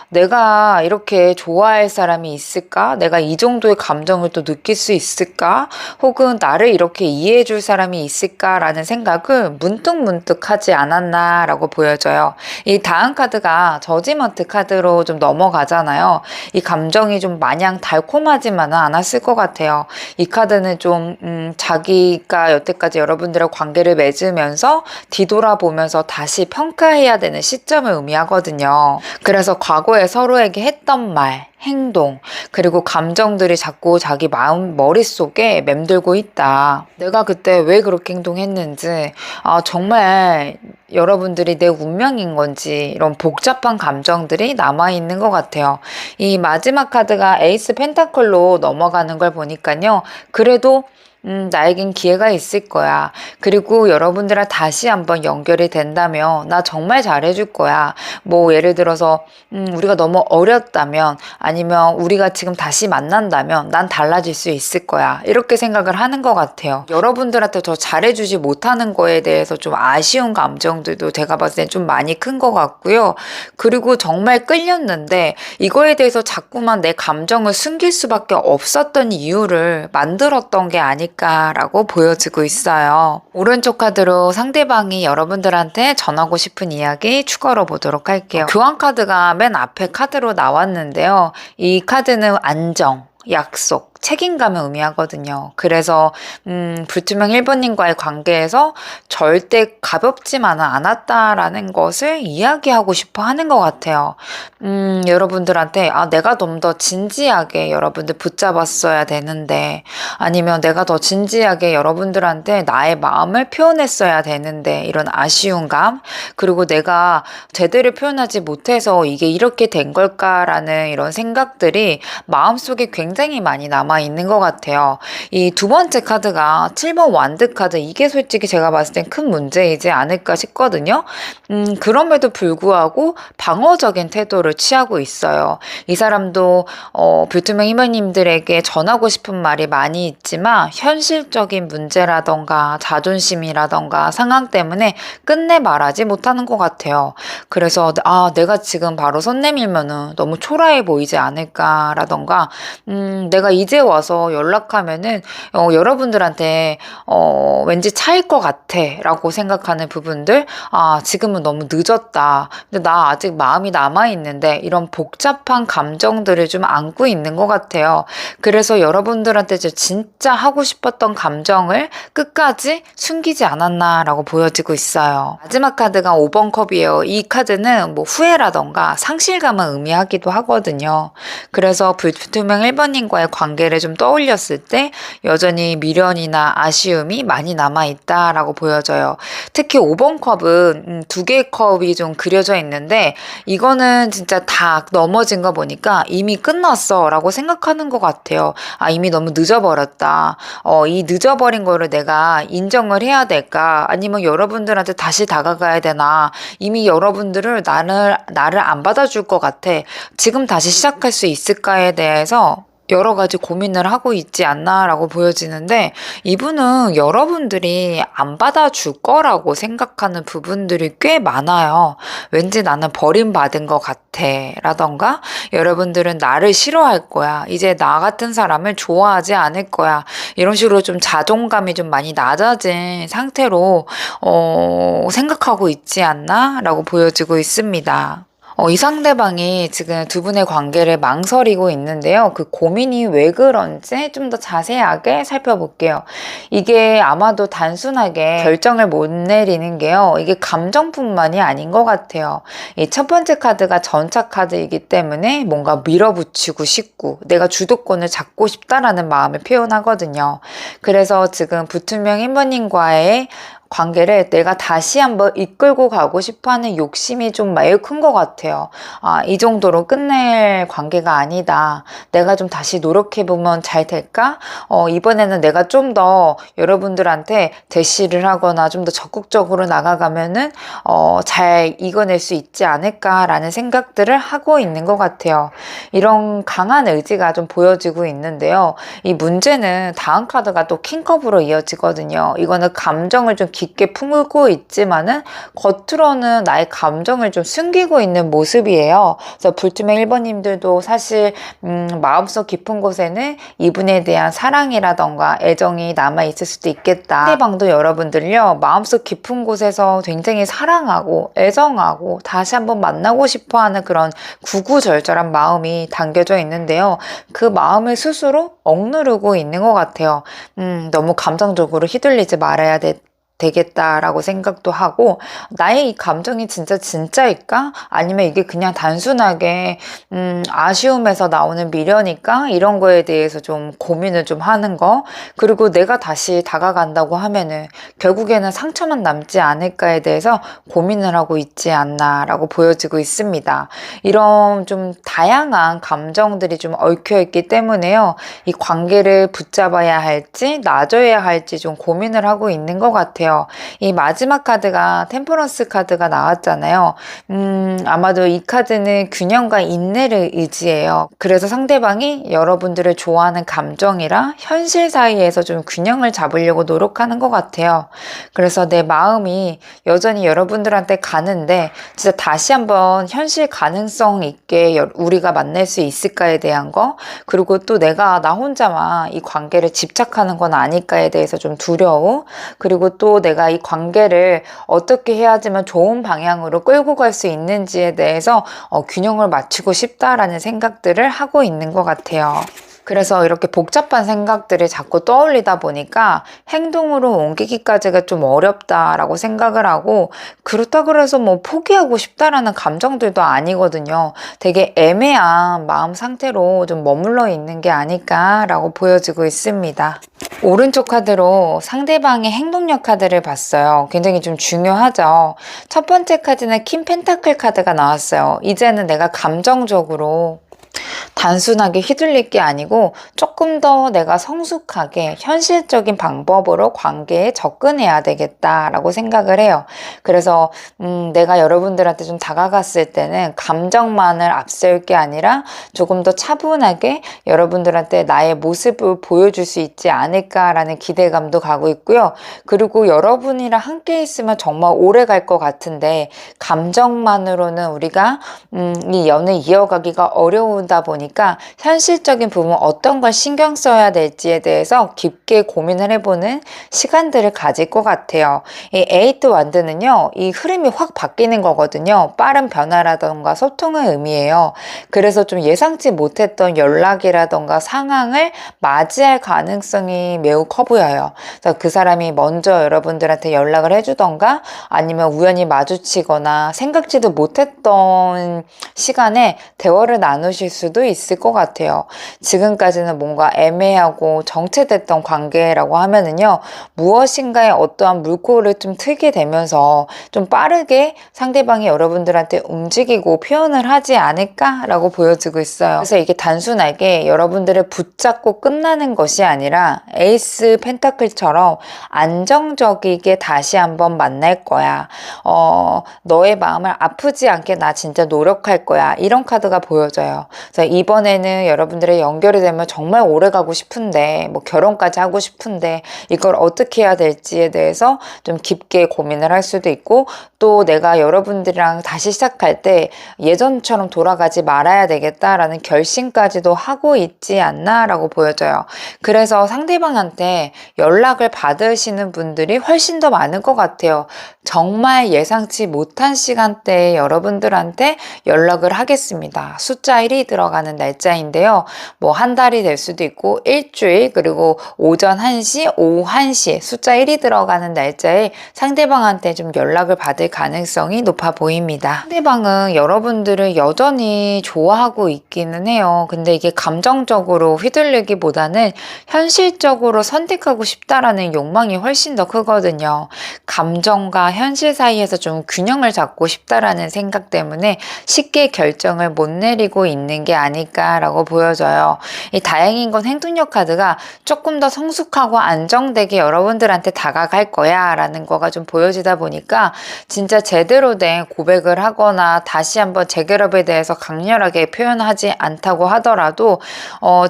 내가 이렇게 좋아할 사람이 있을까? 내가 이 정도의 감정을 또 느낄 수 있을까? 혹은 나를 이렇게 이해해 줄 사람이 있을까라는 생각을 문득문득 하지 않았나라고 보여져요. 이 다음 카드가 저지먼트 카드로 좀 넘어가잖아요. 이 감정이 좀 마냥 달콤하지만은 않았을 것 같아요. 이 카드는 좀 자기가 여태까지 여러분들과 관계를 맺으면서 뒤돌아보면서 다시 평가해야 되는 시점을 의미하거든요. 그래서 과거에 서로에게 했던 말, 행동, 그리고 감정들이 자꾸 자기 머릿속에 맴돌고 있다. 내가 그때 왜 그렇게 행동했는지, 정말 여러분들이 내 운명인 건지 이런 복잡한 감정들이 남아있는 것 같아요. 이 마지막 카드가 에이스 펜타클로 넘어가는 걸 보니까요. 그래도 나에겐 기회가 있을 거야. 그리고 여러분들과 다시 한번 연결이 된다면 나 정말 잘해줄 거야. 뭐 예를 들어서 우리가 너무 어렸다면 아니면 우리가 지금 다시 만난다면 난 달라질 수 있을 거야. 이렇게 생각을 하는 것 같아요. 여러분들한테 더 잘해주지 못하는 거에 대해서 좀 아쉬운 감정들도 제가 봤을 땐 좀 많이 큰 것 같고요. 그리고 정말 끌렸는데 이거에 대해서 자꾸만 내 감정을 숨길 수밖에 없었던 이유를 만들었던 게 아닐까라고 보여지고 있어요. 오른쪽 카드로 상대방이 여러분들한테 전하고 싶은 이야기 추가로 보도록 할게요. 교환 카드가 맨 앞에 카드로 나왔는데요. 이 카드는 안정, 약속, 책임감을 의미하거든요. 그래서 불투명 1번님과의 관계에서 절대 가볍지만은 않았다라는 것을 이야기하고 싶어 하는 것 같아요. 여러분들한테 내가 좀 더 진지하게 여러분들 붙잡았어야 되는데 아니면 내가 더 진지하게 여러분들한테 나의 마음을 표현했어야 되는데 이런 아쉬운 감 그리고 내가 제대로 표현하지 못해서 이게 이렇게 된 걸까라는 이런 생각들이 마음속에 굉장히 많이 남아 남아있는 것 같아요. 이 두 번째 카드가 7번 완드 카드, 이게 솔직히 제가 봤을 땐 큰 문제이지 않을까 싶거든요. 그럼에도 불구하고 방어적인 태도를 취하고 있어요. 이 사람도 불투명 희망님들에게 전하고 싶은 말이 많이 있지만 현실적인 문제라던가 자존심이라던가 상황 때문에 끝내 말하지 못하는 것 같아요. 그래서 내가 지금 바로 손 내밀면은 너무 초라해 보이지 않을까라던가 내가 이제 와서 연락하면은 여러분들한테 왠지 차일 것 같아 라고 생각하는 부분들, 지금은 너무 늦었다, 근데 나 아직 마음이 남아있는데, 이런 복잡한 감정들을 좀 안고 있는 것 같아요. 그래서 여러분들한테 진짜 하고 싶었던 감정을 끝까지 숨기지 않았나 라고 보여지고 있어요. 마지막 카드가 5번 컵이에요. 이 카드는 뭐 후회라던가 상실감을 의미하기도 하거든요. 그래서 불투명 1번님과의 관계를 좀 떠올렸을 때 여전히 미련이나 아쉬움이 많이 남아있다라고 보여져요. 특히 5번 컵은 두 개의 컵이 좀 그려져 있는데, 이거는 진짜 다 넘어진 거 보니까 이미 끝났어 라고 생각하는 것 같아요. 이미 너무 늦어버렸다. 이 늦어버린 거를 내가 인정을 해야 될까? 아니면 여러분들한테 다시 다가가야 되나? 이미 여러분들을 나를 안 받아줄 것 같아. 지금 다시 시작할 수 있을까에 대해서 여러 가지 고민을 하고 있지 않나라고 보여지는데, 이분은 여러분들이 안 받아줄 거라고 생각하는 부분들이 꽤 많아요. 왠지 나는 버림받은 것 같아 라던가, 여러분들은 나를 싫어할 거야, 이제 나 같은 사람을 좋아하지 않을 거야, 이런 식으로 좀 자존감이 좀 많이 낮아진 상태로 생각하고 있지 않나 라고 보여지고 있습니다. 이 상대방이 지금 두 분의 관계를 망설이고 있는데요. 그 고민이 왜 그런지 좀 더 자세하게 살펴볼게요. 이게 아마도 단순하게 결정을 못 내리는 게요, 이게 감정뿐만이 아닌 것 같아요. 이 첫 번째 카드가 전차 카드이기 때문에 뭔가 밀어붙이고 싶고 내가 주도권을 잡고 싶다라는 마음을 표현하거든요. 그래서 지금 불투명 1번님과의 관계를 내가 다시 한번 이끌고 가고 싶어하는 욕심이 좀 매우 큰 것 같아요. 이 정도로 끝낼 관계가 아니다. 내가 좀 다시 노력해보면 잘 될까? 이번에는 내가 좀 더 여러분들한테 대시를 하거나 좀 더 적극적으로 나가가면은 잘 이겨낼 수 있지 않을까라는 생각들을 하고 있는 것 같아요. 이런 강한 의지가 좀 보여지고 있는데요. 이 문제는 다음 카드가 또 킹컵으로 이어지거든요. 이거는 감정을 좀 깊게 품고 있지만은 겉으로는 나의 감정을 좀 숨기고 있는 모습이에요. 그래서 불투명 1번님들도 사실 마음속 깊은 곳에는 이분에 대한 사랑이라던가 애정이 남아있을 수도 있겠다. 상대방도 여러분들요, 마음속 깊은 곳에서 굉장히 사랑하고 애정하고 다시 한번 만나고 싶어하는 그런 구구절절한 마음이 담겨져 있는데요. 그 마음을 스스로 억누르고 있는 것 같아요. 너무 감정적으로 휘둘리지 말아야 되겠다라고 생각도 하고, 나의 이 감정이 진짜일까? 아니면 이게 그냥 단순하게 아쉬움에서 나오는 미련일까? 이런 거에 대해서 좀 고민을 좀 하는 거. 그리고 내가 다시 다가간다고 하면은 결국에는 상처만 남지 않을까에 대해서 고민을 하고 있지 않나라고 보여지고 있습니다. 이런 좀 다양한 감정들이 좀 얽혀 있기 때문에요, 이 관계를 붙잡아야 할지 놔줘야 할지 좀 고민을 하고 있는 것 같아요. 이 마지막 카드가 템퍼런스 카드가 나왔잖아요. 아마도 이 카드는 균형과 인내를 의지해요. 그래서 상대방이 여러분들을 좋아하는 감정이랑 현실 사이에서 좀 균형을 잡으려고 노력하는 것 같아요. 그래서 내 마음이 여전히 여러분들한테 가는데, 진짜 다시 한번 현실 가능성 있게 우리가 만날 수 있을까에 대한 거, 그리고 또 내가 나 혼자만 이 관계를 집착하는 건 아닐까에 대해서 좀 두려움, 그리고 또 내가 이 관계를 어떻게 해야지만 좋은 방향으로 끌고 갈 수 있는지에 대해서 균형을 맞추고 싶다라는 생각들을 하고 있는 것 같아요. 그래서 이렇게 복잡한 생각들이 자꾸 떠올리다 보니까 행동으로 옮기기까지가 좀 어렵다라고 생각을 하고, 그렇다 그래서 뭐 포기하고 싶다라는 감정들도 아니거든요. 되게 애매한 마음 상태로 좀 머물러 있는 게 아닐까라고 보여지고 있습니다. 오른쪽 카드로 상대방의 행동력 카드를 봤어요. 굉장히 좀 중요하죠. 첫 번째 카드는 킹 펜타클 카드가 나왔어요. 이제는 내가 감정적으로 단순하게 휘둘릴 게 아니고 조금 더 내가 성숙하게 현실적인 방법으로 관계에 접근해야 되겠다라고 생각을 해요. 그래서 내가 여러분들한테 좀 다가갔을 때는 감정만을 앞세울 게 아니라 조금 더 차분하게 여러분들한테 나의 모습을 보여줄 수 있지 않을까라는 기대감도 가고 있고요. 그리고 여러분이랑 함께 있으면 정말 오래 갈 것 같은데 감정만으로는 우리가 이 연을 이어가기가 어려우다 보니까 현실적인 부분 어떤 걸 신경 써야 될지에 대해서 깊게 고민을 해보는 시간들을 가질 것 같아요. 이 에이트 완드는요, 이 흐름이 확 바뀌는 거거든요. 빠른 변화라던가 소통을 의미해요. 그래서 좀 예상치 못했던 연락이라던가 상황을 맞이할 가능성이 매우 커 보여요. 그래서 그 사람이 먼저 여러분들한테 연락을 해주던가 아니면 우연히 마주치거나 생각지도 못했던 시간에 대화를 나누실 수도 있을 것 같아요. 지금까지는 뭔가 애매하고 정체됐던 관계라고 하면은요, 무엇인가에 어떠한 물꼬를 좀 틀게 되면서 좀 빠르게 상대방이 여러분들한테 움직이고 표현을 하지 않을까라고 보여지고 있어요. 그래서 이게 단순하게 여러분들을 붙잡고 끝나는 것이 아니라 에이스 펜타클처럼 안정적이게 다시 한번 만날 거야. 너의 마음을 아프지 않게 나 진짜 노력할 거야. 이런 카드가 보여져요. 그래서 이번에는 여러분들의 연결이 되면 정말 오래 가고 싶은데 뭐 결혼까지 하고 싶은데 이걸 어떻게 해야 될지에 대해서 좀 깊게 고민을 할 수도 있고 또 내가 여러분들이랑 다시 시작할 때 예전처럼 돌아가지 말아야 되겠다라는 결심까지도 하고 있지 않나라고 보여져요. 그래서 상대방한테 연락을 받으시는 분들이 훨씬 더 많은 것 같아요. 정말 예상치 못한 시간대에 여러분들한테 연락을 하겠습니다. 숫자 1이 들어가는 날짜인데요. 뭐 한 달이 될 수도 있고 일주일 그리고 오전 1시, 오후 1시 숫자 1이 들어가는 날짜에 상대방한테 좀 연락을 받을 가능성이 높아 보입니다. 상대방은 여러분들을 여전히 좋아하고 있기는 해요. 근데 이게 감정적으로 휘둘리기보다는 현실적으로 선택하고 싶다라는 욕망이 훨씬 더 크거든요. 감정과 현실 사이에서 좀 균형을 잡고 싶다라는 생각 때문에 쉽게 결정을 못 내리고 있는 게 아닐까라고 보여져요. 이 다행인 건 행동력 카드가 조금 더 성숙하고 안정되게 여러분들한테 다가갈 거야 라는 거가 좀 보여지다 보니까 진짜 제대로 된 고백을 하거나 다시 한번 재결합에 대해서 강렬하게 표현하지 않다고 하더라도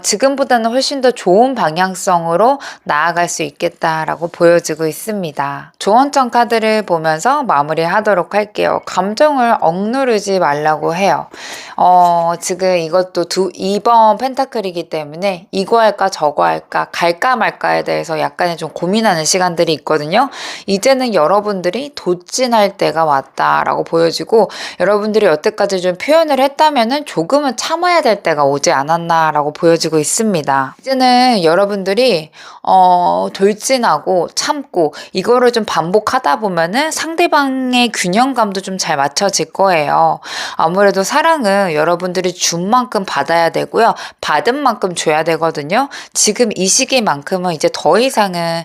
지금보다는 훨씬 더 좋은 방향성으로 나아갈 수 있겠다라고 보여지고 있습니다. 조언점 카드를 보면서 마무리하도록 할게요. 감정을 억누르지 말라고 해요. 지금 이것도 2번 펜타클이기 때문에 이거 할까 저거 할까 갈까 말까에 대해서 약간의 좀 고민하는 시간들이 있거든요. 이제는 여러분들이 도진할 때가 왔다라고 보여지고 여러분들이 여태까지 좀 표현을 했다면은 조금은 참아야 될 때가 오지 않았나라고 보여지고 있습니다. 이제는 여러분들이 돌진하고 참고 이거를 좀 반복하다 보면은 상대방의 균형감도 좀 잘 맞춰질 거예요. 아무래도 사랑은 여러분들이 준 만큼 받아야 되고요. 받은 만큼 줘야 되거든요. 지금 이 시기만큼은 이제 더 이상은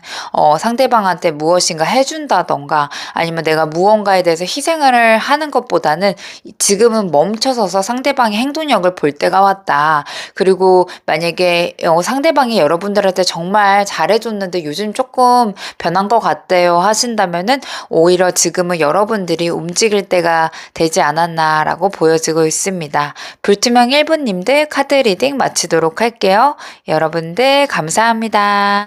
상대방한테 무엇인가 해준다던가 아니면 내가 무언가에 대해서 희생을 하는 것보다는 지금은 멈춰서서 상대방의 행동력을 볼 때가 왔다. 그리고 만약에 상대방이 여러분들한테 정말 잘해줬는데 요즘 조금 변한 것 같대요 하신다면은 오히려 지금은 여러분들이 움직일 때가 되지 않았나라고 보여지고 있습니다. 불투명 1분님들 카드 리딩 마치도록 할게요. 여러분들 감사합니다.